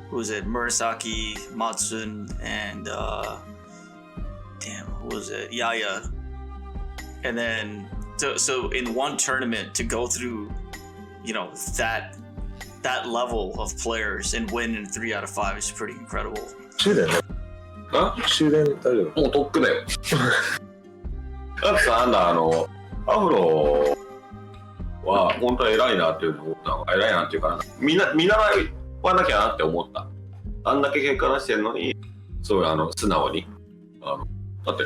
who was it, Murasaki, Mattsun, and who was it, Yaya. And then so in one tournament to go through that level of players and win in 3 out of 5 is pretty incredible. 終電大丈夫？もうとっくだよ。だってさ、アフロは本当は偉いなっていうのを思ったのが、偉いなっていうか見習わなきゃなって思った。あんだけ結果出してるのに、そういう素直にだって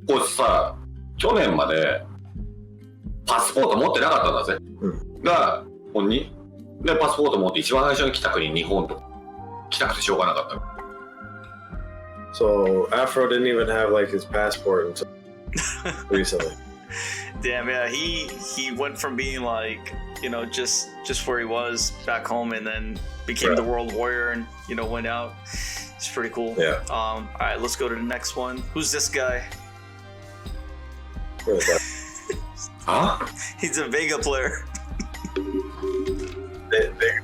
こいつさ、去年までパスポート持ってなかったんだぜ。がでパスポート持って一番最初に来た国日本と来たくてしょうがなかった。So Afro didn't even have like his passport until recently. Damn, yeah, he went from being like just where he was back home and then became the world warrior and went out. It's pretty cool. Yeah. All right, let's go to the next one. Who's this guy? Huh? He's a Vega player.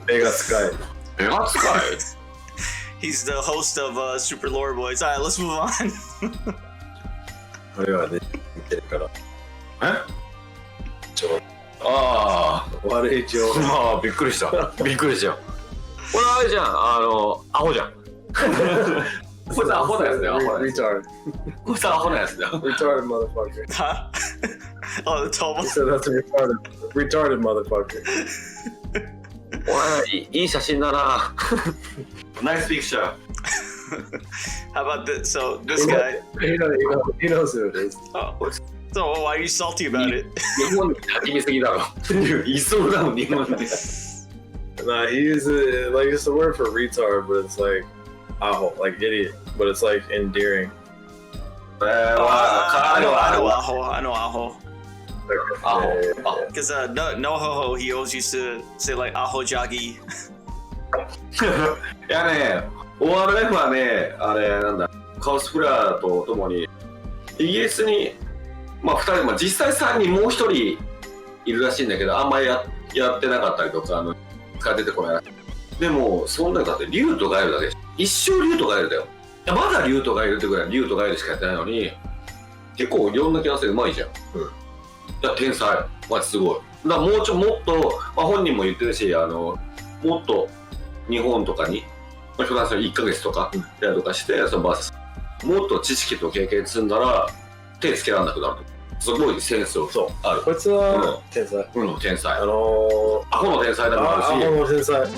Vega Sky. Vega Sky? He's the host of Super Lore Boys. All right, let's move on. これはね、見てるから。悪い情報。びっくりした。これあれじゃん、アホじゃん。こいつアホなやつだよ。Retard. こいつアホなやつだよ。Retarded motherfucker. Huh? Oh, the Tomo. He said that's a retarded motherfucker. いい写真だな。Nice picture. How about this? So this guy. He knows who it is. Oh, so why are you salty about it? 日本に焚き火すぎだろ。いそうだもん日本に。Nah, he uses like it's a word for retard, but it's like aho, like idiot, but it's like endearing. I know aho. Aho. Because no ho ho, he always used to say like aho jagi. いやね、ORF はね、あれなんだ、カオスフラーとともにイギリスに2人、実際3人もう1人いるらしいんだけど、あんまり やってなかったりとか出てこない。でもそんなだってリュウとガエルだけ一生リュウとガエルだよ。まだリュウとガエルってぐらいリュウとガエルしかやってないのに結構いろんな気がするうまいじゃん。いや天才、すごい。だからもっと、本人も言ってるし、もっと日本とかにフランスに1ヶ月とかやるとかして、そのバースもっと知識と経験積んだら手つけられなくなる。すごいセンスをそうある。こいつは天才。天才。アアホの天才でもあるし。ホの天才。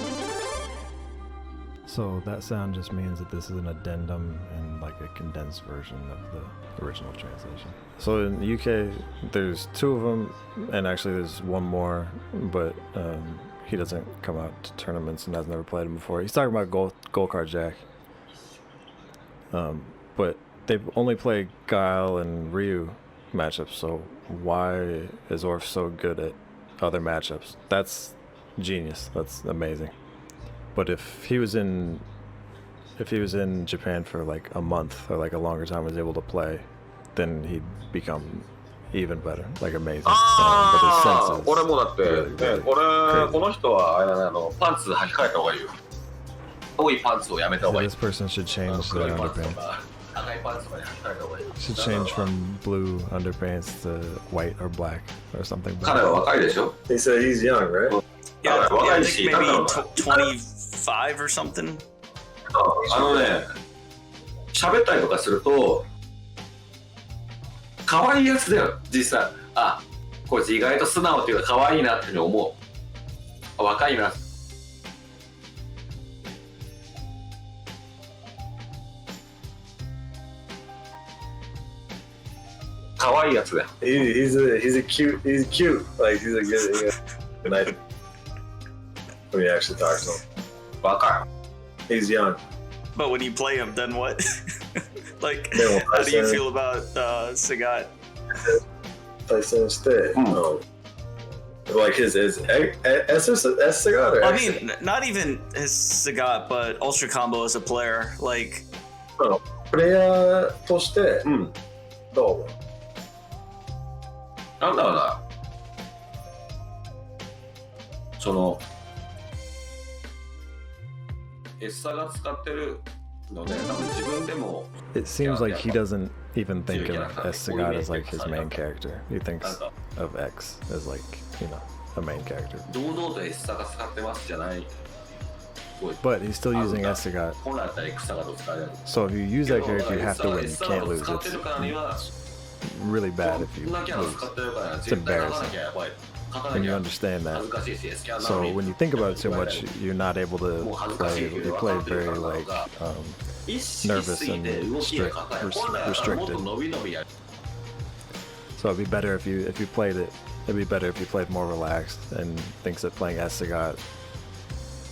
So that sound just means that this is an addendum and like a condensed version of the original translation. So in the UK, there's 2 of them, and actually there's one more, but he doesn't come out to tournaments and has never played him before. He's talking about Gold Card Jack. But they've only played Guile and Ryu matchups, so why is Orf so good at other matchups? That's genius. That's amazing. But if he was in Japan for like a month or like a longer time, was able to play, then he'd become even better, like amazing. But his senses 俺もだって、 really, really こ crazy. の人はあれだね、パンツ履き替えた方がいいよ。青いパンツをやめた方 So がいい。 this person should change 黒 their いパンツと underpants. か赤いパンツとかに履き替えた方がいい。 Should change from blue underpants to white or black or something. 彼は若いでしょ。 He said he's young, right? Yeah, Well, I I think see. maybe I don't 25 or something. あのね、喋ったりとかすると可愛いやつだよ実際。あ、こいつ意外と素直っていうか可愛いなっていうふうに思う。若いな。可愛いやつだよ。He's cute. Like he's a good nice. When you actually talk to him, 若い。 he's young. But when you play him, then what? Like, Then how do you Tyson- feel about Sagat? Tyson instead. Like his Sagat or I mean, not even his Sagat, but Ultra Combo as a player. Like, プレイヤーとしてどう？なんだろうな。そのSが使ってるので、多分自分でも It seems like he doesn't even think of S. Sagat as like his main character. He thinks なんか of X as like, you know, a main character. 堂々と S が使ってますじゃない。すごい But he's still using S. Sagat. 本来だったら X がと使える。 So if you use that character, you have to win. You can't lose. 使って It's るからには really bad if you こんなキャラ使 lose. ってるから絶対勝たなきゃやばい。勝たな And き you ゃ understand 恥 that. ずかしいし S キャラな So のに when you think about it too much, you're not able to もう恥ずかしい play. け You ど play 分かってる very から like なんか 意識し nervous すぎ and て動きが硬い。本来だったらもっと restricted. 伸び伸びやる。 So it'd be better if you played it. It'd be better if you played more relaxed and thinks that playing S. Sagat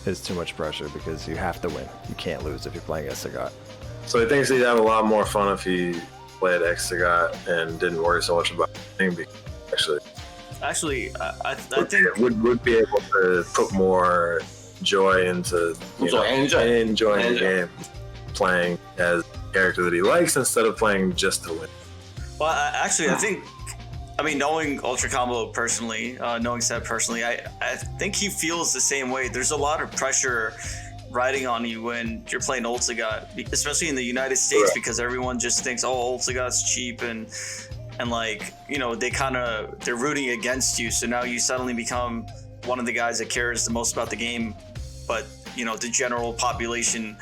is too much pressure because you have to win. You can't lose if you're playing S. Sagat. So he thinks he'd have a lot more fun if he played X Sagat and didn't worry so much about anything. Actually, I think would be able to put more joy into enjoying the game, playing as a character that he likes instead of playing just to win. Well, I think, I mean, knowing Ultra Combo personally, knowing Seb personally, I think he feels the same way. There's a lot of pressure riding on you when you're playing Ult Sagat, especially in the United States, because everyone just thinks, oh, Ult Sagat's cheap and like, you know, they're rooting against you. So now you suddenly become one of the guys that cares the most about the game, but you know, the general population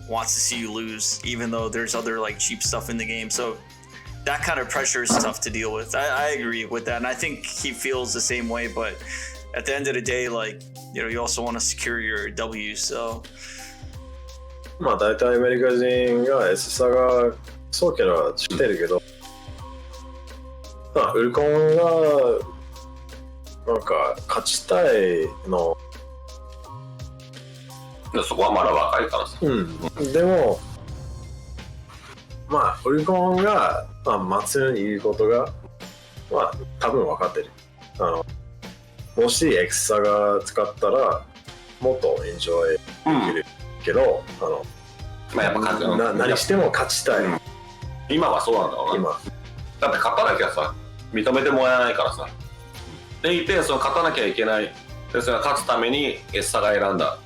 wants to see you lose, even though there's other like cheap stuff in the game. So that kind of pressure is tough to deal with. I agree with that, and I think he feels the same way. But at the end of the day, like, you know, you also want to secure your W. So まあ大体アメリカ人が S サがそうけど知ってるけど、まあウルコンがなんか勝ちたいの。そこはまだ若いからさ。でもまあウルコンが、まあ、Mattsunに言うことがまあ多分分かってる。もし X サが使ったらもっとエンジョイできるけど、まあやっぱ勝つ何しても勝ちたい。今はそうなんだろうな。今だって勝たなきゃさ認めてもらえないからさ。でいてその勝たなきゃいけない。でそれが勝つために S サが選んだ。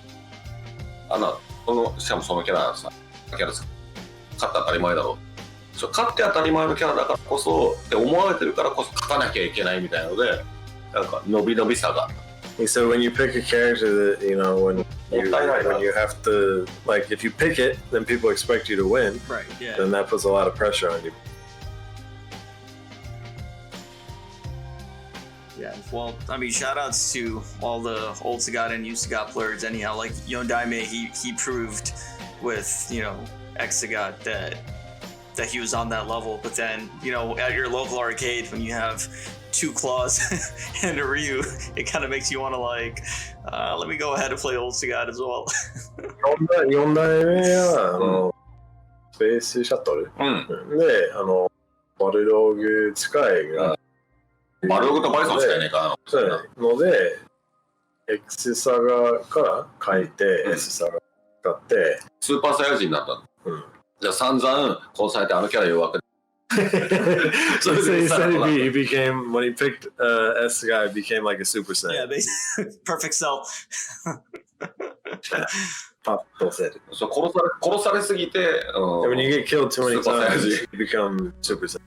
しかもそのキャラさ、勝って当たり前だろう。勝って当たり前のキャラだからこそって思われてるからこそ勝たなきゃいけないみたいなので、なんか伸び伸びさが。So when you pick a character that you know when you have to like if you pick it, then people expect you to win. right, yeah. Then that puts a lot of pressure on you. Yeah, well, I mean, shout outs to all the old Sagat and new Sagat players anyhow. Like Yondaime, he proved with, you know, X Sagat that he was on that level. But then, you know, at your local arcade, when you have 2 claws and a Ryu, it kind of makes you want to like, let me go ahead and play old Sagat as well. 4代目はスペースシャトル、でバルログ使いが、バルログとバイソンしかいないかな。そうので X サガから書いて、S サガ使ってスーパーサイヤ人になったの。じゃあ散々こうされてあのキャラ弱くSo he said he became, when he picked S guy, became like a Super Saiyan. Yeah, perfect cell. パッとせる。そう殺されすぎて、When you get killed too many times, you become Super Saiyan.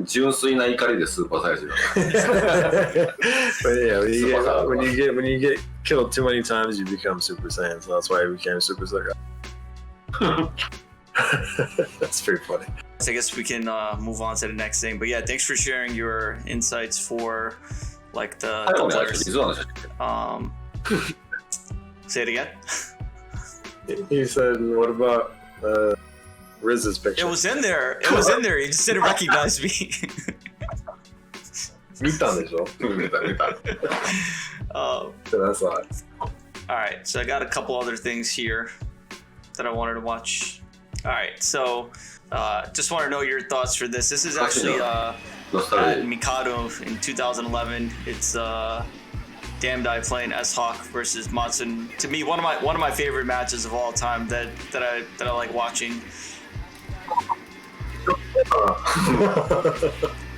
純粋な怒りでスーパーサイヤ人だ。But yeah, when you get killed too many times, you become Super Saiyan. So that's why he became Super Saiyan. That's pretty funny. So I guess we can move on to the next thing. But yeah, thanks for sharing your insights for like the players. Say it again. He said, "What about Riz's picture?" It was in there. It was in there. He just didn't recognize me. 見たんでしょ？見た。That's all. All right, so I got a couple other things here that I wanted to watch. All right, so just want to know your thoughts for this. This is actually at Mikado in 2011. It's Damdai playing S-Hawk versus Mattsun. To me, one of my favorite matches of all time that I like watching.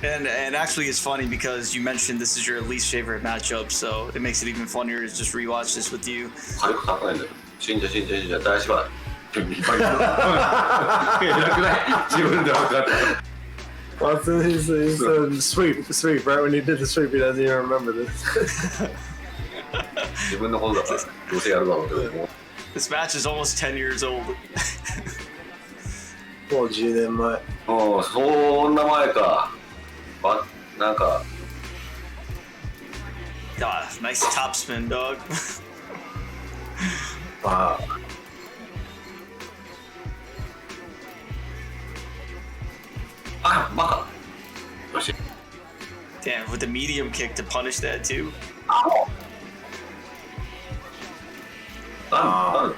And actually, it's funny because you mentioned this is your least favorite matchup, so it makes it even funnier to just rewatch this with you. 軽く書かないんだよ。死んじゃ大丈夫だ。自分で分かった。Mattsun, he said sweep, right when he did the sweep, he doesn't even remember this. 自分のことだからどうせやるだろうけど。This match is almost 10 years old. もう10年前。もうそんな前か。なんか。Nice top spin, dog. Wow. Damn, with the medium kick to punish that too. あ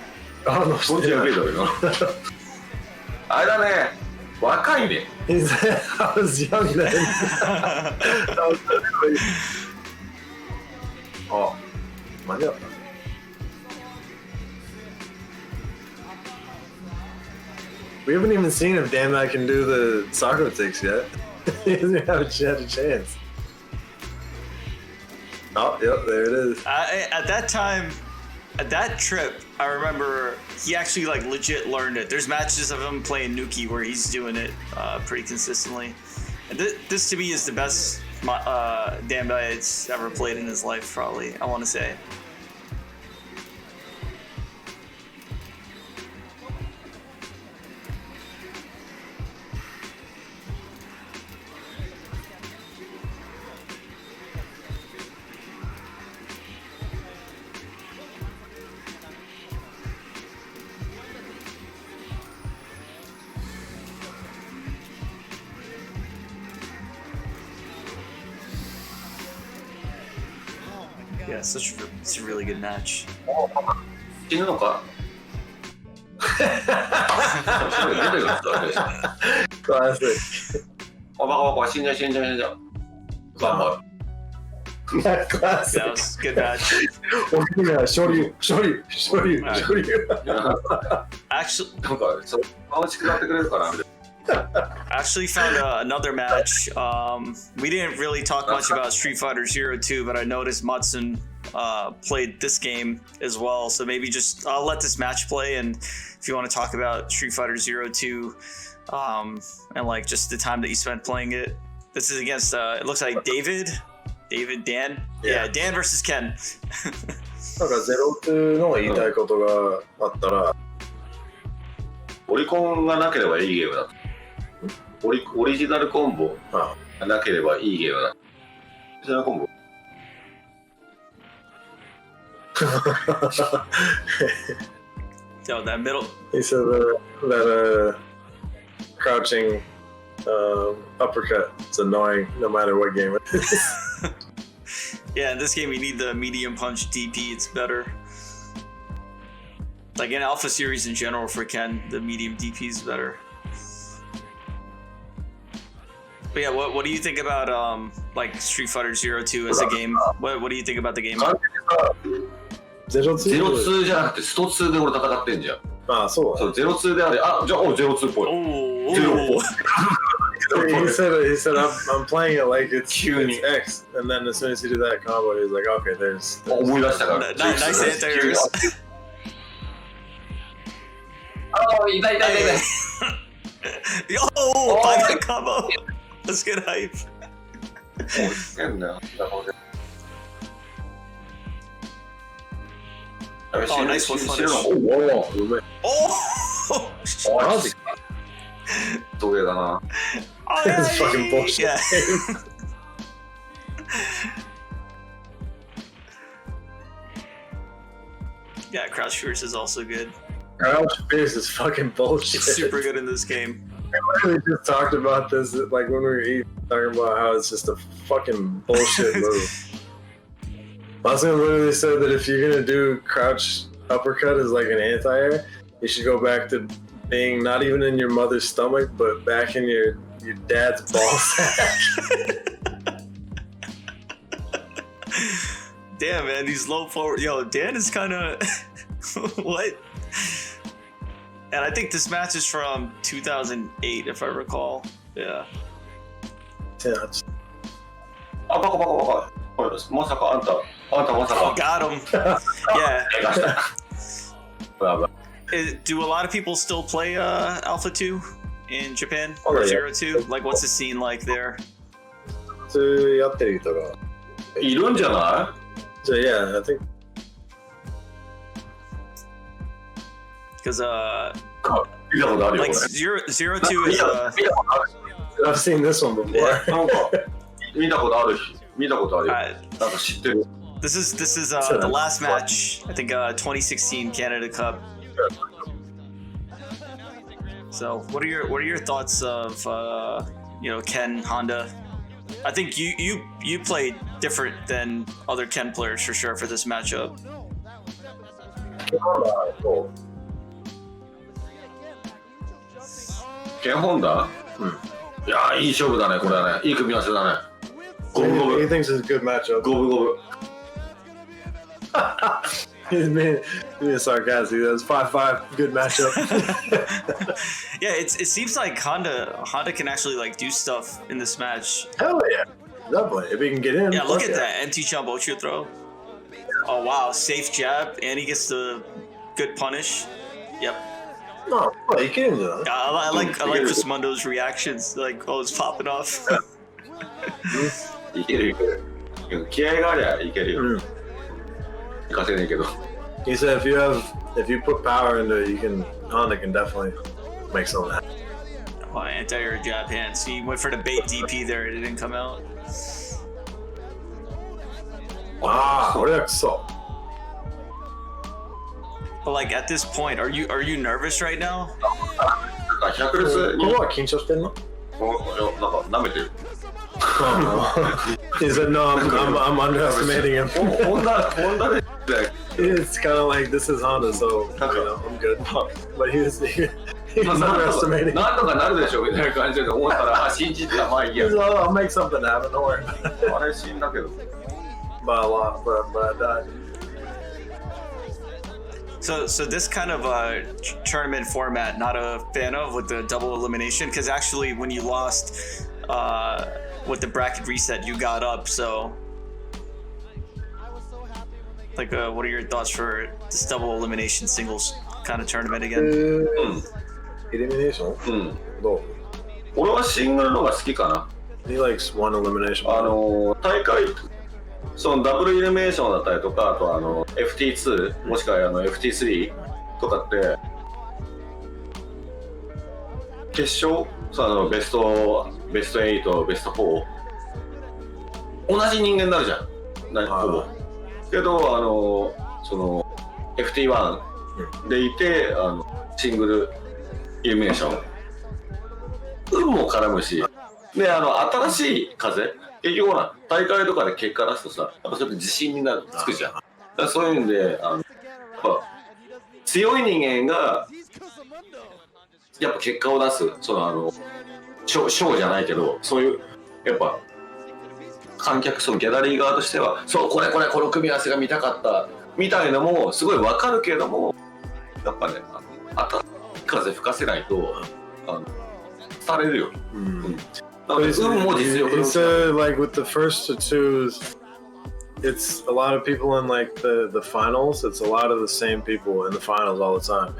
れだね、若いね。He said, I was young then. あ、間に合った。We haven't even seen if Damdai can do the soccer ticks yet. He hasn't had a chance. Oh, yep, there it is. At that time, at that trip, I remember he actually like legit learned it. There's matches of him playing Nuki where he's doing it pretty consistently. And this to me is the best Damdai it's ever played in his life, probably, I want to say. Yeah, it's a really good match. 死ぬのかClassic. バカ死んじゃう。頑張る。Not classic. That was a good match. Show you. Actually, なんかそう楽しくなってくれるかなみたいな。I actually found another match. We didn't really talk much about Street Fighter 02, but I noticed Mattsun played this game as well. So maybe just I'll let this match play, and if you want to talk about Street Fighter 02 and like just the time that you spent playing it, this is against it looks like Dan. Yeah, Dan versus Ken. なんか02の言いたいことがあったら、オリコンがなければいいゲームだ。オリジナルコンボがなければいいゲームだ。オリジナルコンボ Yo, that middle. He said that crouching uppercut is annoying no matter what game it is. Yeah, in this game you need the medium punch DP. It's better. Like in Alpha Series in general for Ken, the medium DP is better. But yeah, what do you think about like Street Fighter 02 as a game? What do you think about the game? 02じゃなくてスト2で俺戦ってんじゃん。ああ、そうだ。そう02であれ、あ、じゃあ02っぽい。Oh, he said I'm playing it like it's X, and then as soon as he did that combo, he was like, okay, there's 思い出したから。nice anti-airs. ああ、痛い痛い痛い痛い。 Yo, buy that combo. Let's get hype. 変だよ。Oh, nice one punish. Oh! マジか。トゲだな。It's fucking bullshit. Yeah. Yeah, Crouch Fierce is also good. Crouch Fierce is fucking bullshit. It's super good in this game. We literally just talked about this, like when we were eating, talking about how it's just a fucking bullshit move. Mattsun literally said that if you're gonna do crouch uppercut as like an anti-air, you should go back to being not even in your mother's stomach, but back in your dad's ball sack. Damn, man, these low forward. Yo, Dan is kind of what? And I think this match is from 2008, if I recall. Yeah. Yeah, it's- あ、バカバカバカ。まさかあんたまさ Oh, か。 got him. Yeah. ブラ Do a lot of people still play Alpha 2 in Japan? Oh, Or yeah. 02? Like, what's the scene like there? 普通やってる人が。いるんじゃな So yeah, I think Because い見たことあるよ like 俺。 02 is 見たことある I've seen this one before. なんか見たことある見たことあるよ。 Alright. なんか知ってる。 This is the last match. I think 2016 Canada Cup. So what are your thoughts of Ken Honda? I think you played different than other Ken players for sure for this matchup. ケンホンダ？いやーいい勝負だねこれはね。いい組み合わせだね。五分五 He 分 thinks it's a good matchup. 五分五分。 He's being sarcastic. That's 5-5. Good matchup. Yeah, it seems like Honda can actually like do stuff in this match. Hell yeah. Definitely. If he can get in. Yeah, look fuck at yeah. that NT Chambochu throw. Oh wow, safe jab, and he gets the good punish. Yep. No, well, he can do that. I like Chris Mundo's reactions. Like, oh, it's popping off. いけるいける。気合がありゃいけるよ。Mm. 行かせねえけど。 He said if you put power into it, Honda can definitely make something happen. Oh, anti-air jab hands. He went for the bait DP there. It didn't come out. Ah, what a so. But like at this point, are you nervous right now? なんか百列にここは緊張してんの？なんか舐めてる。 He said no, I'm underestimating him. ホンダで It's kind of like this is Honda, so I'm good. But he's なん underestimating. とかなるでしょみたいな感じで思ったら信じてたまあいいや He's like, I'll make something happen. Don't worry. あれ死んだけど By a lot, but I died. So this kind of tournament format, not a fan of with the double elimination, because actually when you lost with the bracket reset, you got up. So, like, what are your thoughts for this double elimination singles kind of tournament again? Elimination? うんどう？俺はシングルのが好きかな He likes one elimination. 大会そのダブルイルミネーションだったりとかあとFT2 もしくはFT3 とかって決勝そうベスト8ベスト4同じ人間になるじゃんほぼけどその FT1 でいてシングルイルミネーション運も絡むしで新しい風結局ほら大会とかで結果出すとさやっぱそれって自信につくじゃん。だからそういうんでやっぱ強い人間がやっぱ結果を出すショーじゃないけどそういうやっぱ観客そのギャラリー側としてはそうこの組み合わせが見たかったみたいのもすごいわかるけれどもやっぱね風吹かせないとされるよ。なので運も実力の。It's like with the first two, it's a lot of people in like the finals. It's a lot of the same people in the finals all the time.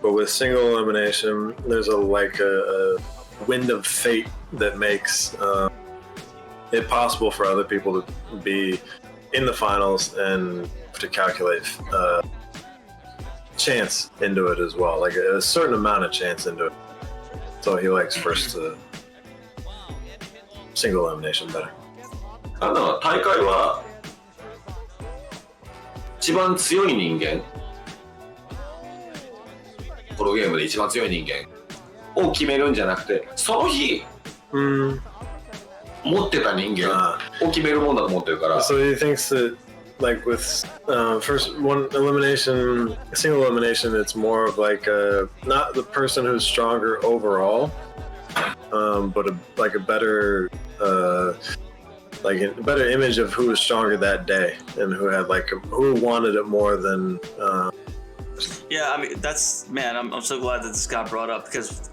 But with single elimination, there's a wind of fate that makes it possible for other people to be in the finals and to calculate chance into it as well, like a certain amount of chance into it. So he likes first single elimination better. 大会は一番強い人間このゲームで一番強い人間を決めるんじゃなくてその日持ってた人間を決めるもんだと思ってるから。So he thinks that like with first one elimination, single elimination, it's more of like not the person who's stronger overall, but like a better image of who was stronger that day and who had who wanted it more than. Yeah, I mean I'm so glad that this got brought up because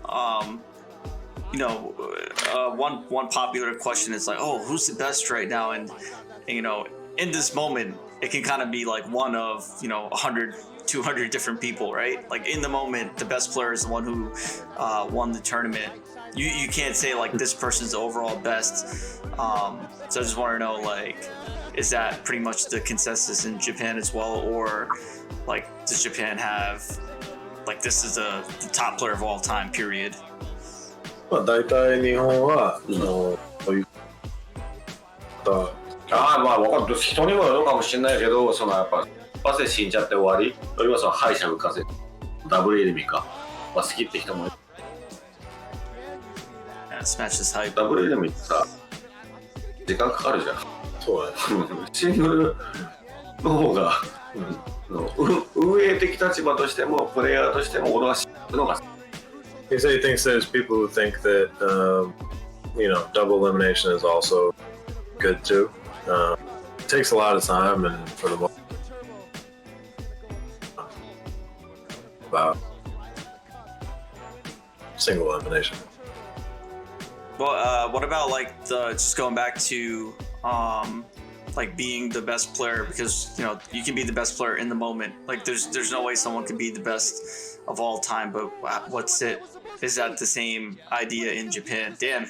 one popular question is like, oh, who's the best right now? And in this moment, it can kind of be like one of 100, 200 different people, right? Like in the moment, the best player is the one who won the tournament. You can't say like this person's the overall best. So I just want to know, like, is that pretty much the consensus in Japan as well, or like does Japan have like this is the top player of all time? Period. まあ大体日本はそういうまあ分かる人にもよるかもしれないけどやっぱバスで死んじゃって終わりあるいは敗者復活ダブルエリミか好きって人もいる。スマッシュですはい。ダブルエリミってさ時間かかるじゃん。そうだね。シングルの方が運営的立場としてもプレイヤーとしても俺は知るのが。He said he thinks there's people who think that double elimination is also good too. It takes a lot of time and for the most about single elimination. Well, what about like just going back to like being the best player, because you can be the best player in the moment. Like there's no way someone can be the best of all time, but what's it? Is that the same idea in Japan? Damn,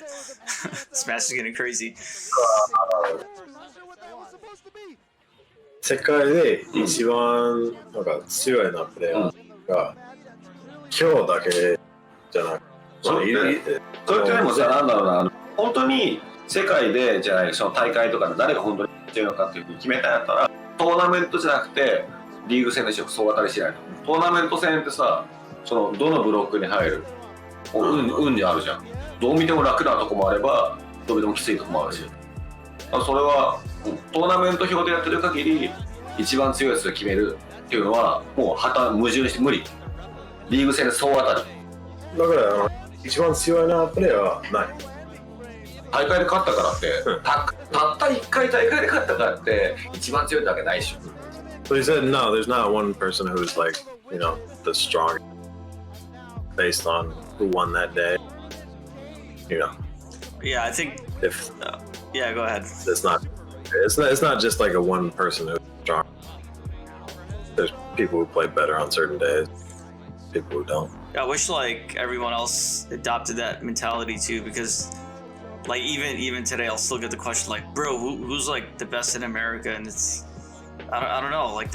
Smash is getting crazy. 世界で一番なんか強いなプレイヤーが今日だけじゃなくて、それってでもさなんだろうな本当に世界でじゃないその大会とかで誰が本当に強いのかっていうふうに決めたんやったらトーナメントじゃなくてリーグ戦でしょ総当たりしないと。トーナメント戦ってさどのブロックに入る運にあるじゃん。どう見ても楽なとこもあればどう見てもきついとこもあるし、それはトーナメント表でやってる限り一番強いやつを決めるっていうのはもう矛盾して無理。リーグ戦で総当たりだから一番強いなプレイヤーはない。大会で勝ったからって、たった1回大会で勝ったからって一番強いだけないでしょ。So he said no, there's not one person who's like the strongest based on who won that day. Yeah, I think if yeah, go ahead. It's not just like a one person who's strong. There's people who play better on certain days, people who don't. I wish like everyone else adopted that mentality too, because like even today I'll still get the question like, bro, who's like the best in America? And it's I don't know, like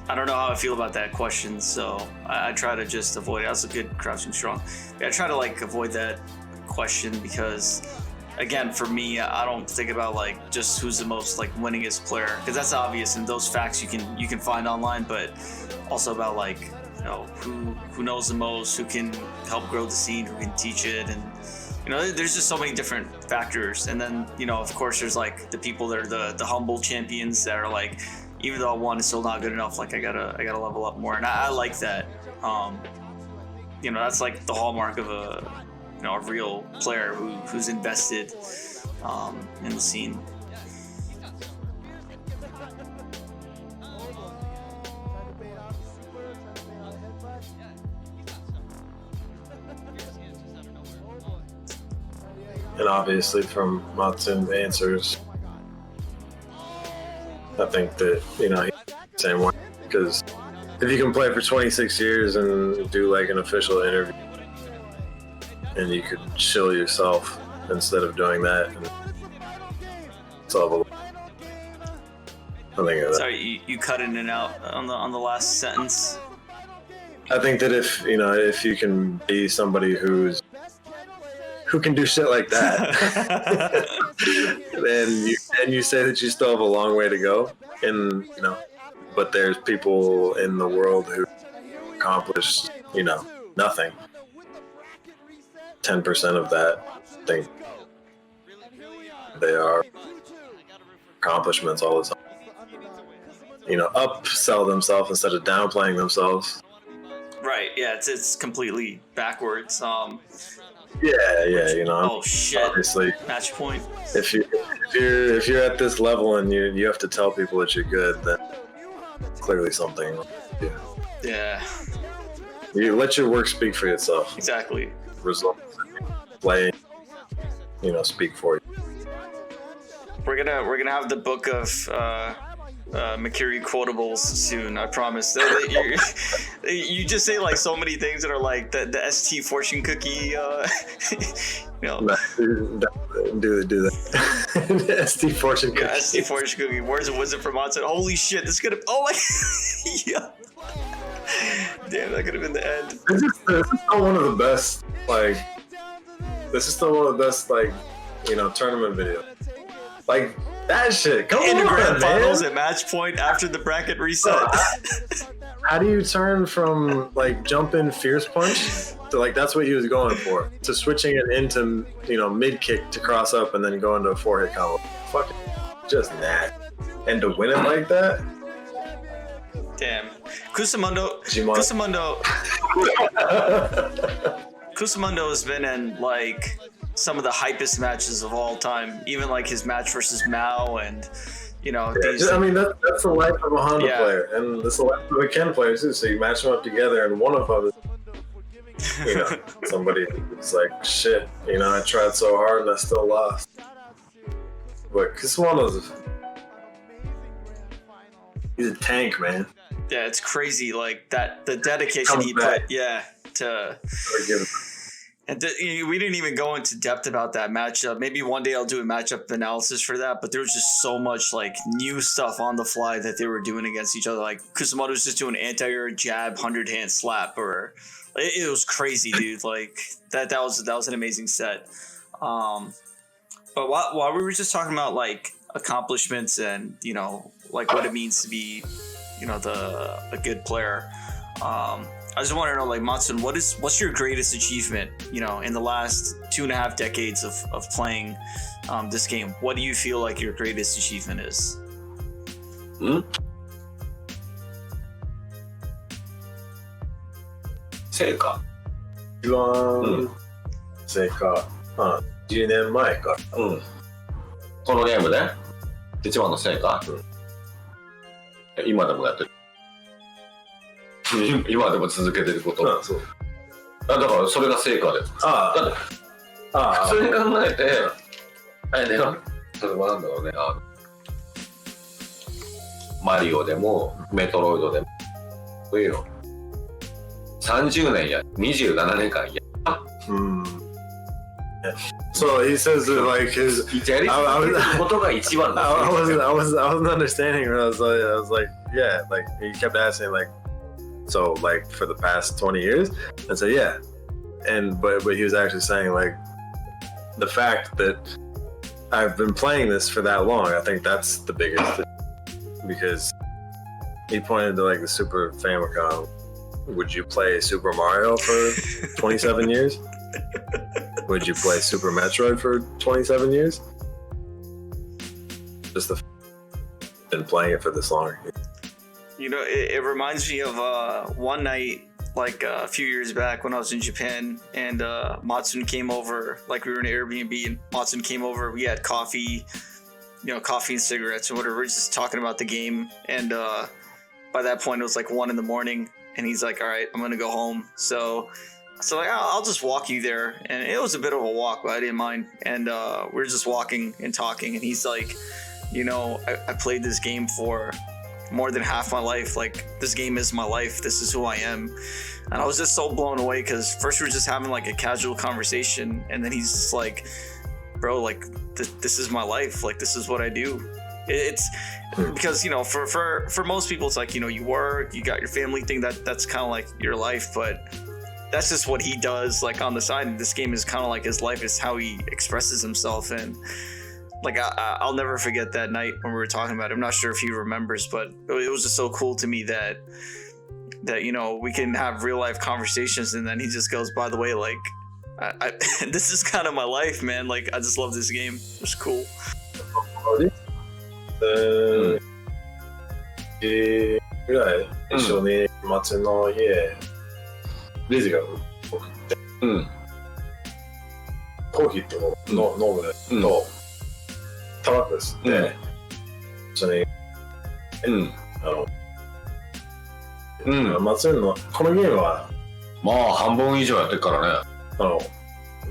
I don't know how I feel about that question, so I try to just avoid it. That's a good crouching strong. I try to like avoid that question because again, for me, I don't think about like just who's the most like winningest player, because that's obvious and those facts you can find online, but also about like, you know, who knows the most, who can help grow the scene, who can teach it, and you know, there's just so many different factors. And then, you know, of course, there's like the people that are the humble champions that are like, even though I won, it's still not good enough. Like I gotta level up more, and I like that. You know, that's like the hallmark of a real player who's invested in the scene. And obviously from Mattsun's answers, I think that, you know, he's the same way. Because if you can play for 26 years and do like an official interview, and you could chill yourself instead of doing that and solve a I think of that. Sorry, you cut in and out on the last sentence. I think that if you can be somebody who can do shit like that, and you say that you still have a long way to go, and you know, but there's people in the world who accomplish, you know, nothing. 10% of that, I think they are accomplishments all the time. You know, upsell themselves instead of downplaying themselves. Right. Yeah. It's completely backwards. Yeah. You know. Oh shit. Obviously, match point. If you're at this level and you have to tell people that you're good, then clearly something. Yeah. You let your work speak for itself. Exactly. Results, play, you know, speak for you. We're gonna have the book of Makiri quotables soon. I promise. You just say like so many things that are like the ST fortune cookie. You know. Do that. The ST fortune cookie. Yeah, ST fortune cookie. Where's it from Mattsun? Holy shit! This could have. Oh my. Yeah. Damn, that could have been the end. This is still one of the best. Like, this is still one of the best. Like, you know, tournament videos. Like that shit. Come in on, the grand finals man. at match point after the bracket reset. How do you turn from like jumping fierce punch to like that's what he was going for, to switching it into, you know, mid kick to cross up and then go into a 4-hit combo? Fucking just that. And to win it like that. Damn. Kusamundo has been in like some of the hypest matches of all time. Even like his match versus Mao, and you know, I mean that's the life of a Honda player, and that's the life of a Ken player too. So you match them up together, and one of them is, you know, somebody who's like, shit, you know, I tried so hard and I still lost. But Kusamundo's he's a tank, man. Yeah, it's crazy, like that the dedication he put, and we didn't even go into depth about that matchup. Maybe one day I'll do a matchup analysis for that, but there was just so much like new stuff on the fly that they were doing against each other. Like Kusamoto was just doing anti-air jab, 100-hand slap, or it was crazy, dude. Like that was an amazing set. But while we were just talking about like accomplishments and, you know, like what it means to be, you know, a good player. I just want to know, like, Mattsun, what's your greatest achievement, you know, in the last 2.5 decades of playing this game? What do you feel like your greatest achievement is? Seika. 一番成果、10年前か。このゲームで一番の成果、今でもやってる。今でも続けてること。そう。だからそれが成果です。だって普通に考えて、あれね、例えばなんだろうね、マリオでもメトロイドでも、そういうの30年や27年間やった。So he says that like his. I wasn't understanding. I was like, yeah. Like he kept asking, like, so like for the past 20 years. I said, yeah. But he was actually saying like the fact that I've been playing this for that long. I think that's the biggest, because he pointed to like the Super Famicom. Would you play Super Mario for 27 years? Would you play Super Metroid for 27 years? Just the been playing it for this long. You know, it reminds me of one night, like a few years back when I was in Japan, and Mattsun came over. Like, we were in an Airbnb, and Mattsun came over. We had coffee, coffee and cigarettes and whatever. We were just talking about the game, and by that point it was like 1 a.m, and he's like, "All right, I'm gonna go home." So like, I'll just walk you there, and it was a bit of a walk, but I didn't mind. And we were just walking and talking, and he's like, I played this game for more than half my life. Like, this game is my life. This is who I am. And I was just so blown away, because first we were just having like a casual conversation, and then he's just like, "Bro, like this is my life. Like, this is what I do." It's because for most people it's like, you work, you got your family thing, that's kind of like your life, but that's just what he does like on the side. And this game is kind of like his life. Is how he expresses himself. And like, I'll never forget that night when we were talking about it. I'm not sure if he remembers, but it was just so cool to me that we can have real life conversations. And then he just goes, "By the way, like, I this is kind of my life, man. Like, I just love this game." It's cool. ぐらい一緒に松の家、レジが送って、コーヒーってもの飲むと、タバコ吸って、一緒に、松のこのゲームはまあ半分以上やってるからね。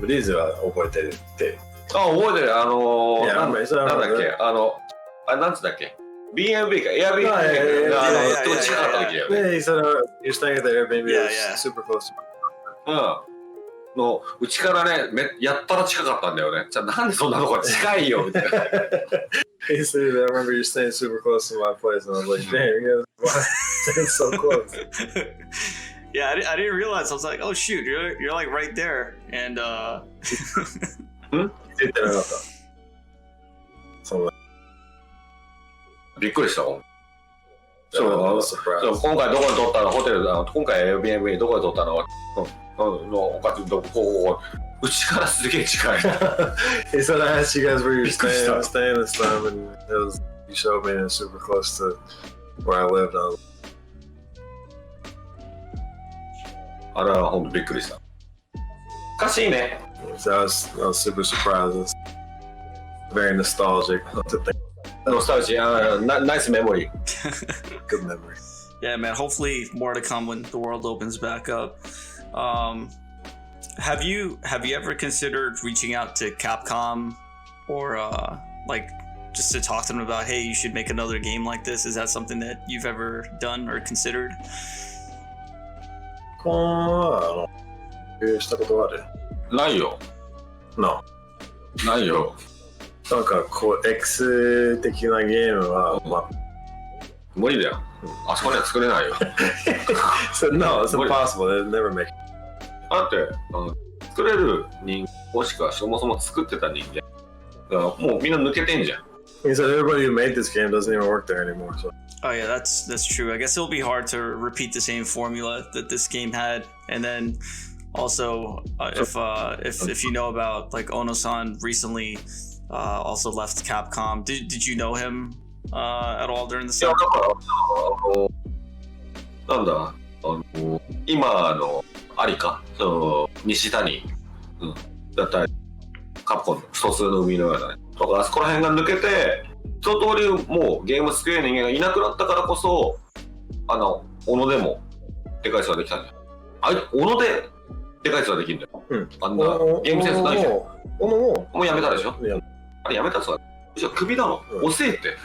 リーズは覚えてるって。覚えてる。なんだっけ、なんつうんだっけ、B&B か、Airbnb か、どっちかった時だよね。Yeah, he said you're staying at the Airbnb. It's super close. のうちからね、やったら近かったんだよね。じゃあなんでそんなとこ近いよみたいな。He said, "I remember you're staying super close to my place," and I was like, "Damn, you guys, it's so close." Yeah, I didn't realize. I was like, "Oh shoot, you're like right there." And 言ってなかった。そんな。びっくりしたもん。そう、今回どこで撮ったの？ホテルだ。今回 Airbnb どこで撮ったの？の他どこうちからすげえ近い。He said I asked you guys where you're staying this time, and you showed me, and it's super close to where I lived. あれは本当びっくりした。おかしいね。So I was super surprised. It's very nostalgic to think. Nostalgia, nice memory. Good memory. Yeah, man. Hopefully, more to come when the world opens back up. Have you ever considered reaching out to Capcom, or like just to talk to them about, hey, you should make another game like this? Is that something that you've ever done or considered? したことある？ないよ。No. ないよ。なんかこう X 的なゲームは、無理だよ。あそこには作れないよ。So no, it's impossible. They'll never make it. だって作れる人間もしくはそもそも作ってた人間だからもうみんな抜けてんじゃん。He said everybody who made this game doesn't even work there anymore. So. Oh yeah, that's true. I guess it'll be hard to repeat the same formula that this game had. And then also, if you know about, like, Ono-san recently also left Capcom. Did you know him at all during the summer? なんだ今のアリか西谷、だったりカプコンの疎通の海のようなねとかあそこら辺が抜けて一通りもうゲーム作れる人間がいなくなったからこそ小野でもでかい人ができたんじゃん。小野ででかい人ができるんだよ、あんなゲームセンスないじゃん。もうやめたでしょ。あれやめたさクビだもん、遅えって、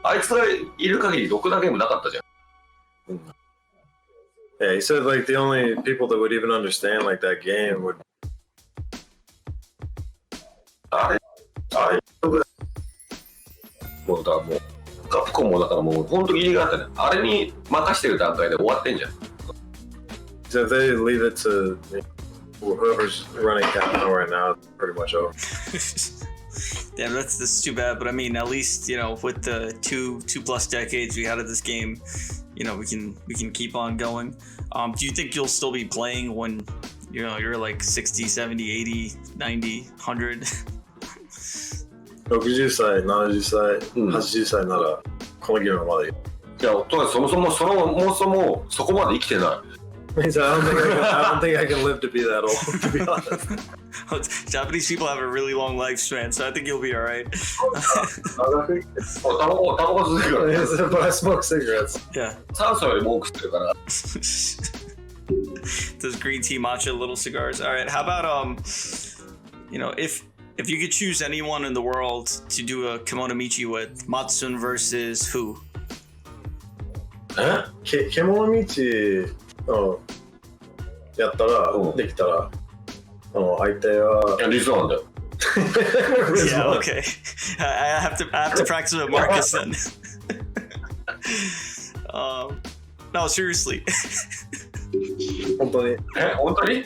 あいつがいる限りろくなゲームなかったじゃん。Yeah, he said like the only people that would even understand like that game would. あれもうだからもうカプコンもだからもう本当に入りがあったね。あれに任してる段階で終わってんじゃん。So if they leave it to whoever's running Capcom right now, it's pretty much over. Damn, that's too bad. But I mean, at least with the two plus decades we had of this game, we can keep on going. Do you think you'll still be playing when you're like 60, 70, 80, 90, 100? 60歳、70歳、80歳ならこのゲームはまだいい。いや、とにかくそもそもそこまで生きてない。Means I don't think I can live to be that old, to be honest. Japanese people have a really long lifespan, so I think you'll be all right. タバコ吸ってるから。But I smoke cigarettes. Yeah. 酸素よりも多く吸ってるから。Those green tea matcha little cigars. All right. How about if you could choose anyone in the world to do a Kimonomichi with, Mattsun versus who? 獣道やったら、できたら、相手は。いや、リゾなんだよ。Yeah, okay. I have to practice with Marcus then. No, seriously. 本当に。本当に？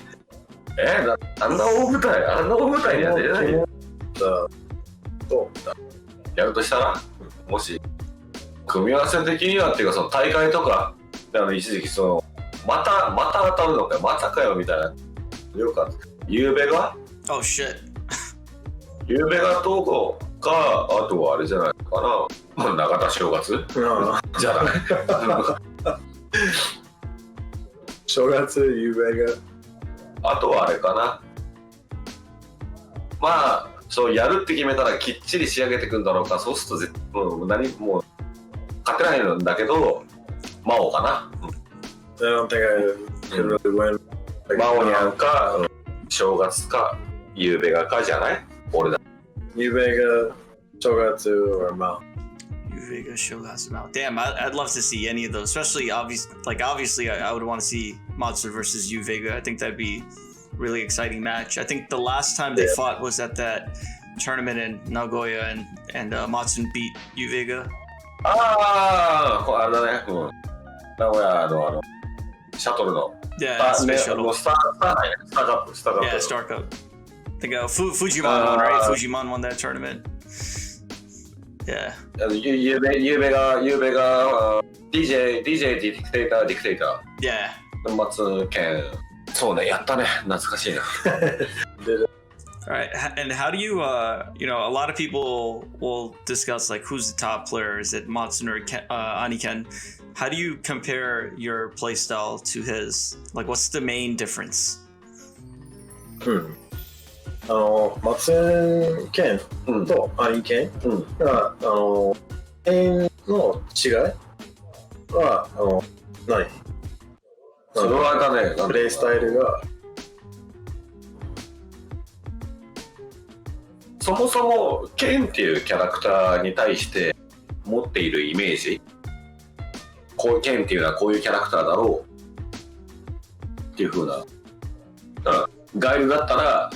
あんな大舞台には出れないよ。やるとしたら、もし組み合わせ的にはっていうか、その大会とか一時期また当たるのかよ、またかよみたいな。よかった。ゆうべが Oh shit. ゆうべが東郷か、あとはあれじゃないかな。永田正月じゃない。正月、ゆうべが。あとはあれかな。まあ、そうやるって決めたらきっちり仕上げていくんだろうか。そうするともう勝てないんだけど、魔王かな。I don't think I could really win. 魔王にゃんか、正月か、ゆうべがかじゃない俺だ。ゆうべが、正月 or 魔王。Vega Shogatsu Mao. Damn, I'd love to see any of those. Especially obviously, I would want to see Mattsun versus Yu Vega. I think that'd be a really exciting match. I think the last time they fought was at that tournament in Nagoya, and Mattsun beat Yu Vega. あれだね。名古屋のシャトルの。Yeah, space shuttle. スターカップ。Yeah, Star Cup. I think Fujimon won, right? Fujimon won that tournament. Yeah. ゆうべが DJ ディクテーター。Yeah. 松健。そうね、やったね。懐かしいな。All right, and how do you, a lot of people will discuss like who's the top player, is it Mattsun or Aniken? How do you compare your playstyle to his? Like, what's the main difference? マツンケンとアニケンが、円の違いは、何？それはだね、プレイスタイルが。そもそもケンっていうキャラクターに対して持っているイメージ、ケンっていうのはこういうキャラクターだろうっていう風な。だからガイルだったら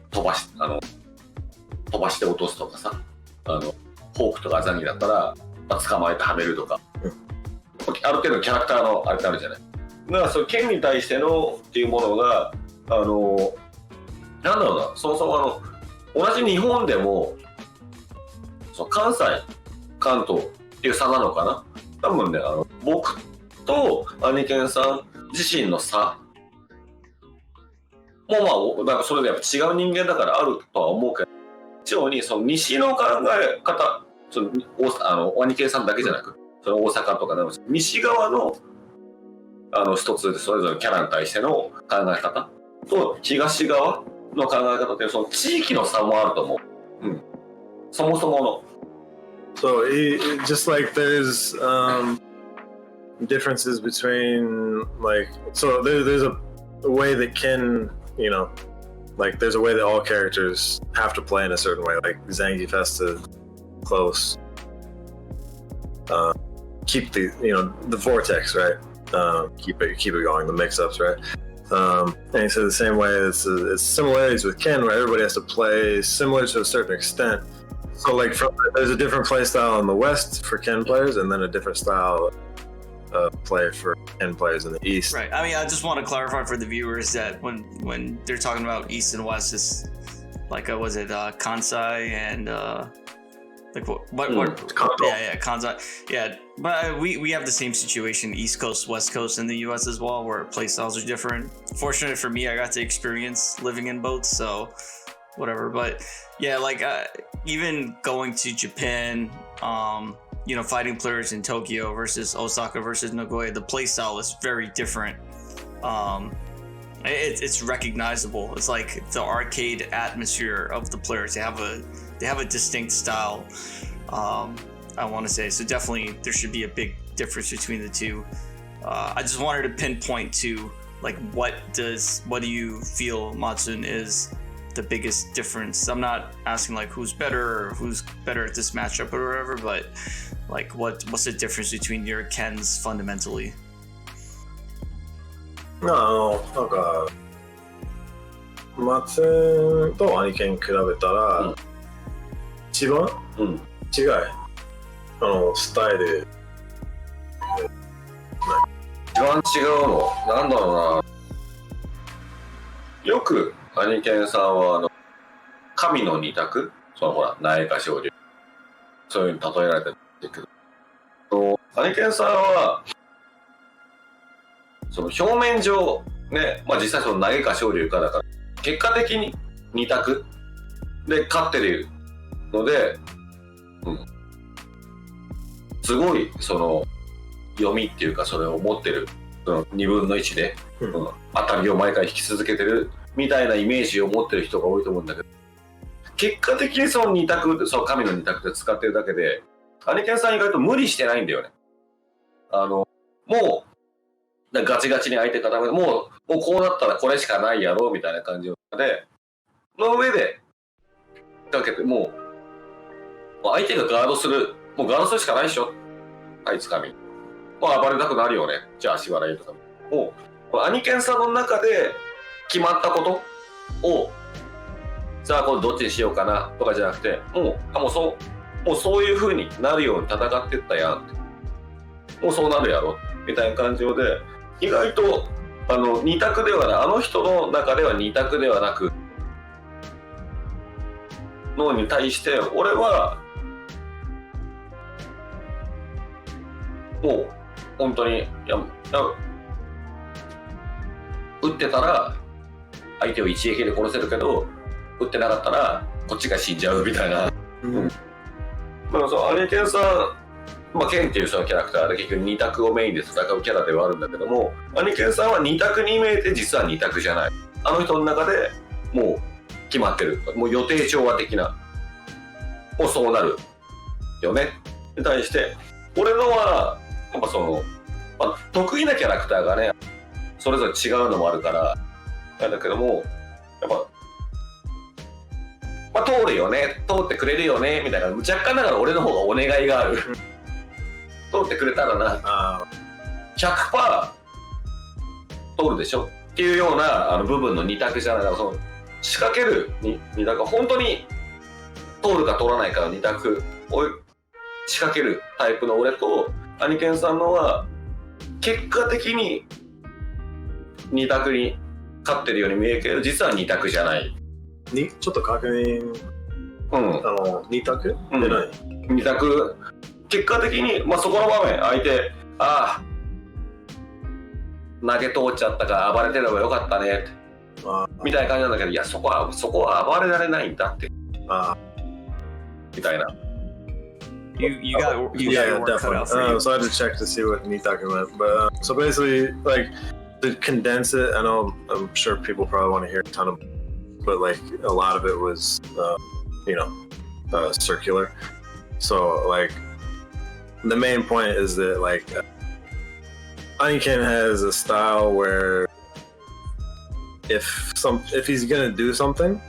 飛ばして落とすとかさ、フォークとかザニーだったら、捕まえてはめるとか、ある程度キャラクターのあれってあるじゃない。だからその剣に対してのっていうものがなんだろうな、そもそも同じ日本でも関西関東っていう差なのかな。多分ね、僕とアニケンさん自身の差もなんかそれでやっぱ違う人間だからあるとは思うけど、一応にその西の考え方、アニケンさんだけじゃなく、その大阪とかでも西側の一つでそれぞれキャラに対しての考え方と東側の考え方っていうその地域の差もあると思う。そもそもの。So just like there's differences between so there's a way that can like there's a way that all characters have to play in a certain way. Like Zangief has to close, keep the vortex right. Keep it going. The mix-ups right. And he said the same way it's similarities with Ken, where everybody has to play similar to a certain extent. So like there's a different play style in the West for Ken players, and then a different style play for Ken players in the East. Right. I mean, I just want to clarify for the viewers that when they're talking about East and West, like was it Kansai and like what Kanto. yeah Kansai, yeah, but we have the same situation, East Coast, West Coast in the US as well, where play styles are different. Fortunate for me, I got to experience living in both, so whatever. But yeah, like even going to Japan, you know, fighting players in Tokyo versus Osaka versus Nagoya, the play style is very different. It's recognizable. It's like the arcade atmosphere of the players. They have a distinct style. I want to say, so definitely there should be a big difference between the two. I just wanted to pinpoint to like what do you feel, Mattsun, is the biggest difference? I'm not asking like who's better or who's better at this matchup or whatever, but like what's the difference between your Kens fundamentally? なんか松と兄貴に比べたら、一番、違いスタイル一番違うのなんだろうな。よく兄貴さんは神の二択、そのほら苗か昇竜、そういうふうに例えられてるんだけど、兄貴さんはその表面上ね、まあ実際その投げか昇竜かだから結果的に二択で勝ってるので、すごいその読みっていうかそれを持ってる、その2分の1で、当たりを毎回引き続けてるみたいなイメージを持ってる人が多いと思うんだけど、結果的にその二択、その神の二択で使ってるだけで、兄貴さん意外と無理してないんだよね。もうガチガチに相手固めて、もうこうなったらこれしかないやろうみたいな感じで、の上でかけて、もう相手がガードする、もうガードするしかないでしょ。はい、つかみ。まあ暴れたくなるよね。じゃあ足払いとか。もう兄貴さんの中で決まったことを、じゃあこれどっちにしようかなとかじゃなくて、もうそういう風になるように戦ってったやんって。もうそうなるやろみたいな感じで、意外と二択ではない、あの人の中では二択ではなくのに対して、俺はもう本当に打ってたら相手を一撃で殺せるけど、打ってなかったらこっちが死んじゃうみたいな。だからそう兄貴さん、まあ、ケンっていうそのキャラクターで結局二択をメインで戦うキャラではあるんだけども、兄貴さんは二択に見えて実は二択じゃない。あの人の中でもう決まってる、もう予定調和的な、もうそうなるよねに対して、俺のはやっぱその、まあ、得意なキャラクターがねそれぞれ違うのもあるからなんだけども、やっぱ、まあ、通るよね、通ってくれるよねみたいな、若干だから俺の方がお願いがある。通ってくれたらな 100% 通るでしょっていうような部分の二択じゃない。だからその仕掛ける二択、本当に通るか通らないかの二択を仕掛けるタイプの俺と、兄貴さんのは結果的に二択に勝ってるように見えるけど実は二択じゃない。ちょっと確認、二択って何？二択、結果的に、まあ、そこの場面相手投げ通っちゃったから暴れてればよかったねってみたいな感じなんだけど、いやそこは暴れられないんだってみたいな。You got yeah, your work cut out for definitely. you. So I had to check to see what Nitaku meant. But so basically, like, to condense it, I know I'm sure people probably want to hear a ton of, but like a lot of it was, circular. So like, the main point is that like, Aniken has a style where if he's gonna do something,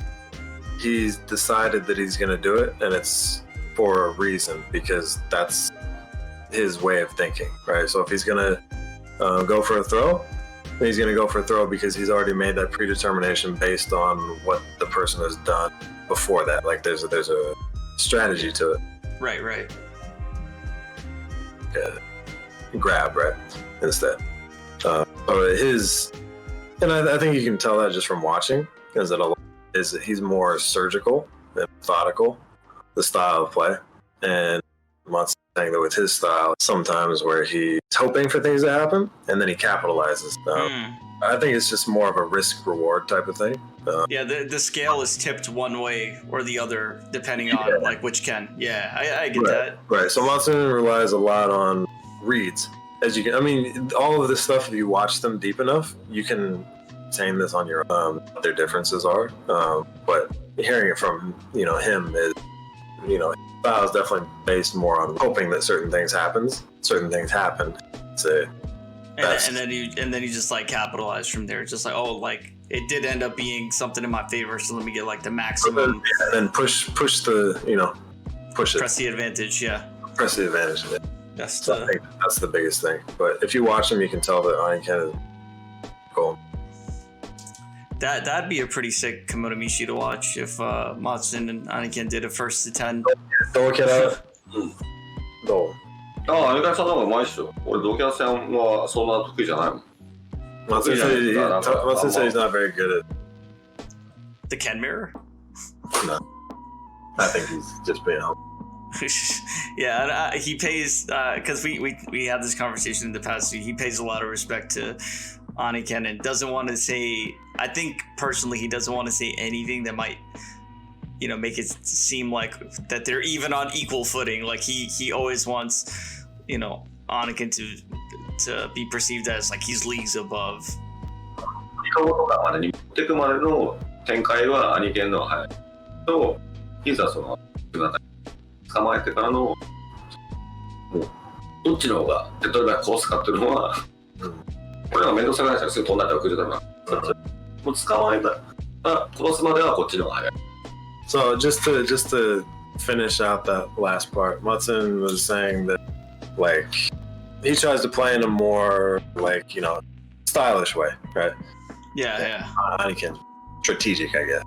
he's decided that he's gonna do it, and it's for a reason, because that's his way of thinking, right? So if he's gonna go for a throw, he's gonna go for a throw because he's already made that predetermination based on what the person has done before that. Like there's a strategy to it. Right. Yeah. Grab, right? Instead. And I think you can tell that just from watching, because is he's more surgical and methodical, the style of play. And Mattsun saying that with his style, sometimes where he's hoping for things to happen and then he capitalizes. I think it's just more of a risk reward type of thing. Yeah, the scale is tipped one way or the other depending on like which Ken. Yeah, I get that. Right. So Mattsun relies a lot on reads. As you can, I mean, all of this stuff, if you watch them deep enough, you can tame this on your own. What their differences are. But hearing it from, him is, style is definitely based more on hoping that certain things happen. So and then you just like capitalize from there. Just like, oh, like it did end up being something in my favor, so let me get like the maximum. And then push the, push it. Press the advantage, yeah. Press the advantage. Yeah. I think that's the biggest thing. But if you watch them, you can tell that Aniken is cool. That'd be a pretty sick Komodo Mishi to watch if Mattsun and Aniken did a first to 10. 同キャラどうああ、アメリカさんの方がうまいっしょ。俺、同キャラ戦はそんな得意じゃないもん。Mattsun said he's not very good at the Ken mirror? No. I think he's just being humble. Yeah, and, he pays, because we had this conversation in the past, he pays a lot of respect to Aniken and doesn't want to say, I think personally he doesn't want to say anything that might, make it seem like that they're even on equal footing. Like he always wants, Aniken to be perceived as like he's leagues above. とかまでに持っていくまでの展開はアニケンのは早いと、いざ捕まえてからのもうどっちの方が手っ取り早く殺すかっていうのは、これは面倒くさくないですよ。すぐ飛んだって送るからもう捕まえたら殺すまではこっちの方が早い。So just to finish out that last part, Mattsun was saying that like he tries to play in a more like stylish way, right? Yeah. Aniken, strategic, I guess.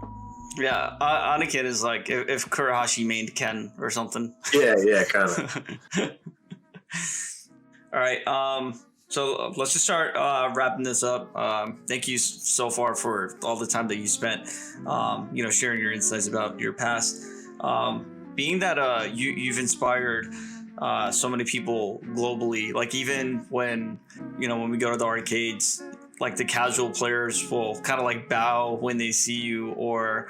Yeah, Aniken is like if Kurahashi mained Ken or something. Yeah, kind of. All right, so let's just start wrapping this up. Thank you so far for all the time that you spent, sharing your insights about your past. Being that you've inspired so many people globally, like even when we go to the arcades, like the casual players will kind of like bow when they see you, or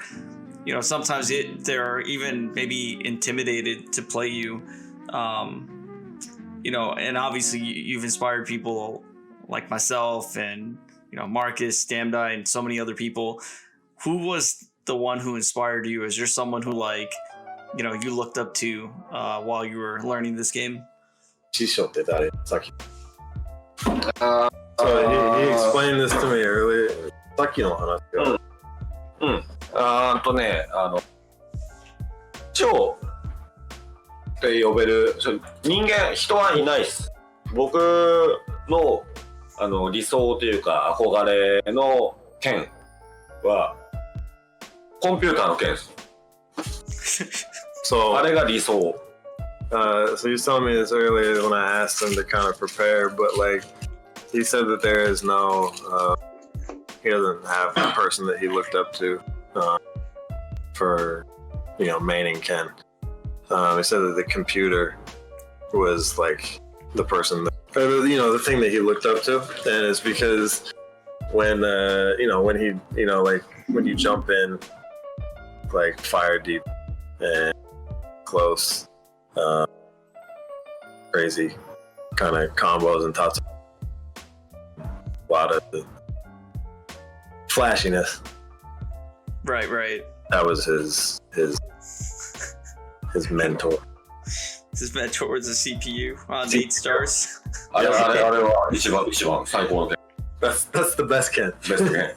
sometimes they're even maybe intimidated to play you. And obviously you've inspired people like myself and Marcus, Damdai, and so many other people. Who was the one who inspired you? Is there someone who like you looked up to while you were learning this game? So he explained this to me earlier. さっきの話が。超って呼べる人はいないです。僕の理想というか憧れの剣はコンピューターの剣です。あれが理想。So you told me this earlier when I asked him to kind of prepare, but like he said that there is no, he doesn't have a person that he looked up to for, maining Ken. He said that the computer was like the person, the thing that he looked up to, and it's because when when you jump in, like fire deep and close, crazy kind of combos and tots. A lot of flashiness. Right. That was his mentor. His mentor was a CPU on 8 stars. あれは一番最高の剣。That's the best Ken. Best Ken.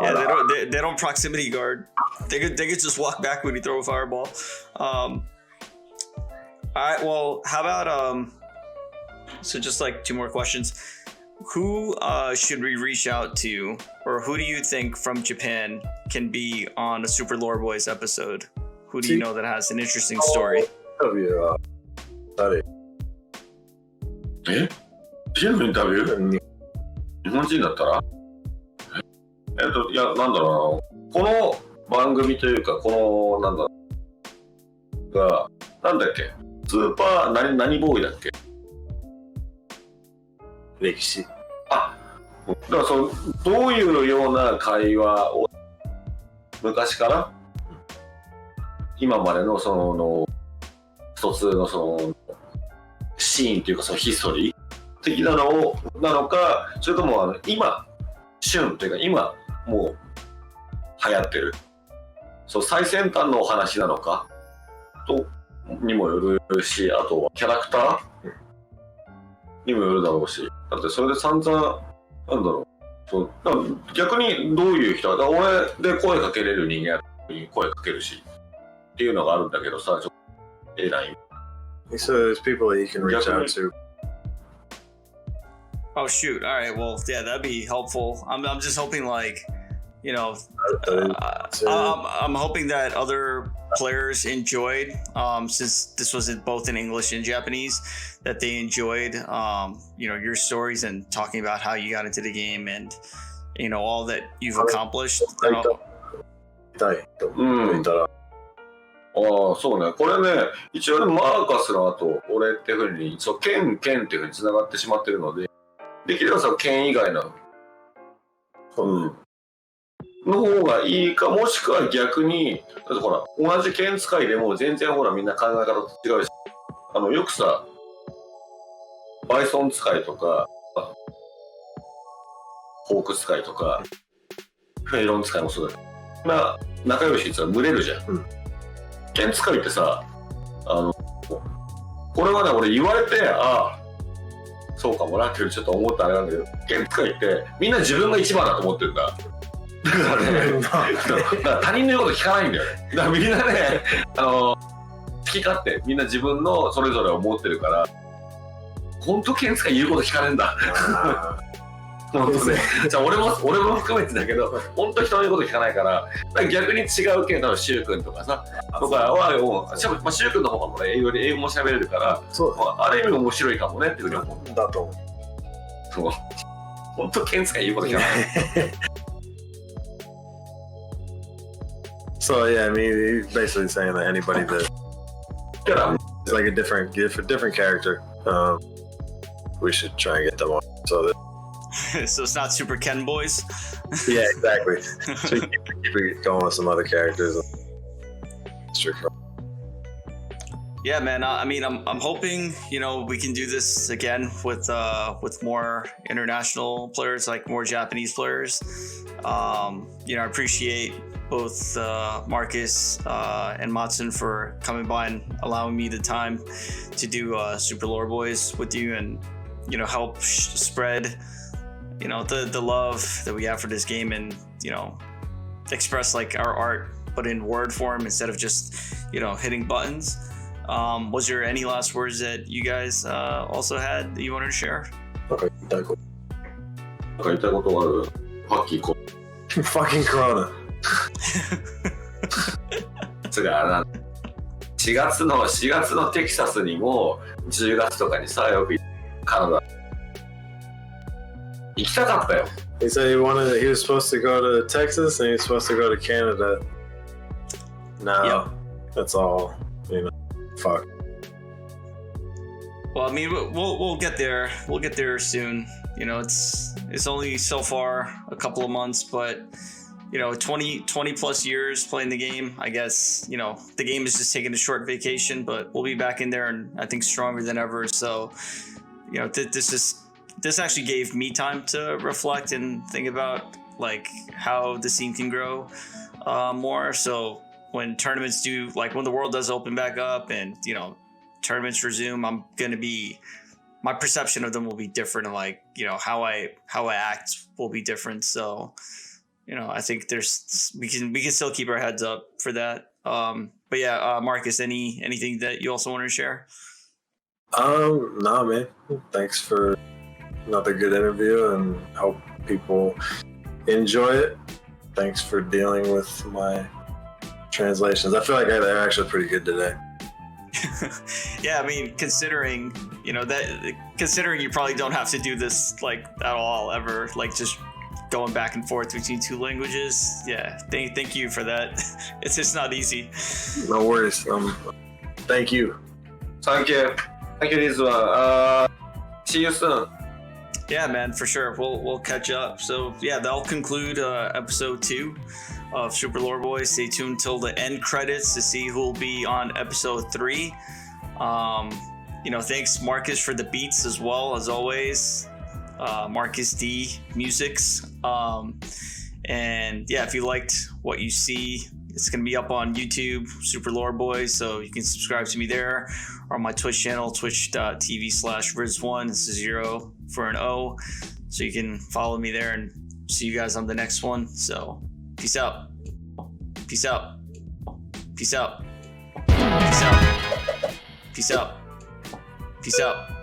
Yeah, they don't proximity guard. They could just walk back when you throw a fireball. All right. Well, how about so just like 2 more questions. Who should we reach out to, or who do you think from Japan can be on a Super Lore Boys episode? Who do you know that has an interesting story? いや、なんだろうな。この番組というか、この、なんだろう。が、なんだっけ。スーパー、何ボーイだっけ。歴史。あ、だからどういうような会話を、昔から今までの一つのシーンというかヒストリー的なのか、それとも今旬というか今もう流行ってる最先端のお話なのかとにもよるし、あとはキャラクターにもよるだろうし、だってそれで散々なんだろう、だから逆にどういう人だ、俺で声かけれる人間に声かけるしっていうのがあるんだけどさ、ちょっと偉い。So there's people that you can reach out to. Oh shoot! All right, well, yeah, that'd be helpful. I'm just hoping, like, you know, I'm hoping that other players enjoyed, since this was both in English and Japanese, that they enjoyed, you know, your stories and talking about how you got into the game and, you know, all that you've accomplished. ああ、そうね。これね、一応ね、マーカスの後、俺っていうふうに、剣っていうふうに繋がってしまってるので、できれば剣以外の、の方がいいか、もしくは逆に、だってほら、同じ剣使いでも全然ほらみんな考え方と違うし、よくさ、バイソン使いとか、ホーク使いとか、フェイロン使いもそうだけど、仲良しって言ったら群れるじゃん。剣使いってさ、これはね、俺言われて、ああ、そうかもなってちょっと思ったあれなんだけど、剣使いってみんな自分が一番だと思ってるんだ。だからね、だから他人の言うこと聞かないんだよね。だからみんなね、好き勝手、みんな自分のそれぞれを持ってるから、本当剣使い言うこと聞かねえんだ。本当ね、じゃあ俺も含めてだけど、本当人の言うこと聞かないから、逆に違う剣、多分シュウ君とかさ、とかはもう、シュウ君の方が英語も喋れるから、ある意味面白いかもねっていうふうに思う。だと思う。そう。本当剣使い言うこと聞かない。So yeah, I mean, he's basically saying that anybody that is like a different character, we should try and get them on. So it's not Super Ken boys. Yeah, exactly. So you keep going with some other characters. Yeah, man. I mean, I'm hoping, you know, we can do this again with more international players, like more Japanese players. You know, I appreciate both Marcus and Mattsun for coming by and allowing me the time to do Super Lore Boys with you, and you know, help spread, you know, the love that we have for this game, and you know, express like our art but in word form instead of just, you know, hitting buttons. Was there any last words that you guys also had that you wanted to share? Fucking Corona. つが4月のテキサスにも10月とかにさ、よくカナダ行きたかったよ。He said he was supposed to go to Texas and he was supposed to go to Canada. No, yeah. That's all, you know. Fuck. Well, I mean, we'll get there. We'll get there soon. You know, it's only so far a couple of months, but you know, 20 plus years playing the game. I guess, you know, the game is just taking a short vacation, but we'll be back in there, and I think stronger than ever. So, you know, this actually gave me time to reflect and think about like how the scene can grow more. So when tournaments when the world does open back up and, you know, tournaments resume, my perception of them will be different, and like, you know, how I act will be different. So, you know, I think we can still keep our heads up for that. But yeah, Marcus, anything that you also wanted to share? Nah, man. Thanks for another good interview, and hope people enjoy it. Thanks for dealing with my translations. I feel like they're actually pretty good today. Yeah, I mean, considering you probably don't have to do this like at all ever, like just going back and forth between two languages. Yeah, thank you for that. It's just not easy. No worries. Thank you. Thank you. Thank you, Rizwan. See you soon. Yeah, man, for sure. We'll catch up. So yeah, that'll conclude episode 2 of Super Lore Boys. Stay tuned till the end credits to see who will be on episode 3. Thanks Marcus for the beats as well as always. Marcus D Musics. And yeah, if you liked what you see, it's gonna be up on YouTube, Super Lore Boys, so you can subscribe to me there, or on my Twitch channel, twitch.tv/Riz1. It's a 0 for an O, so you can follow me there and see you guys on the next one. So peace out. Peace out. Peace out. Peace out. Peace out. Peace out.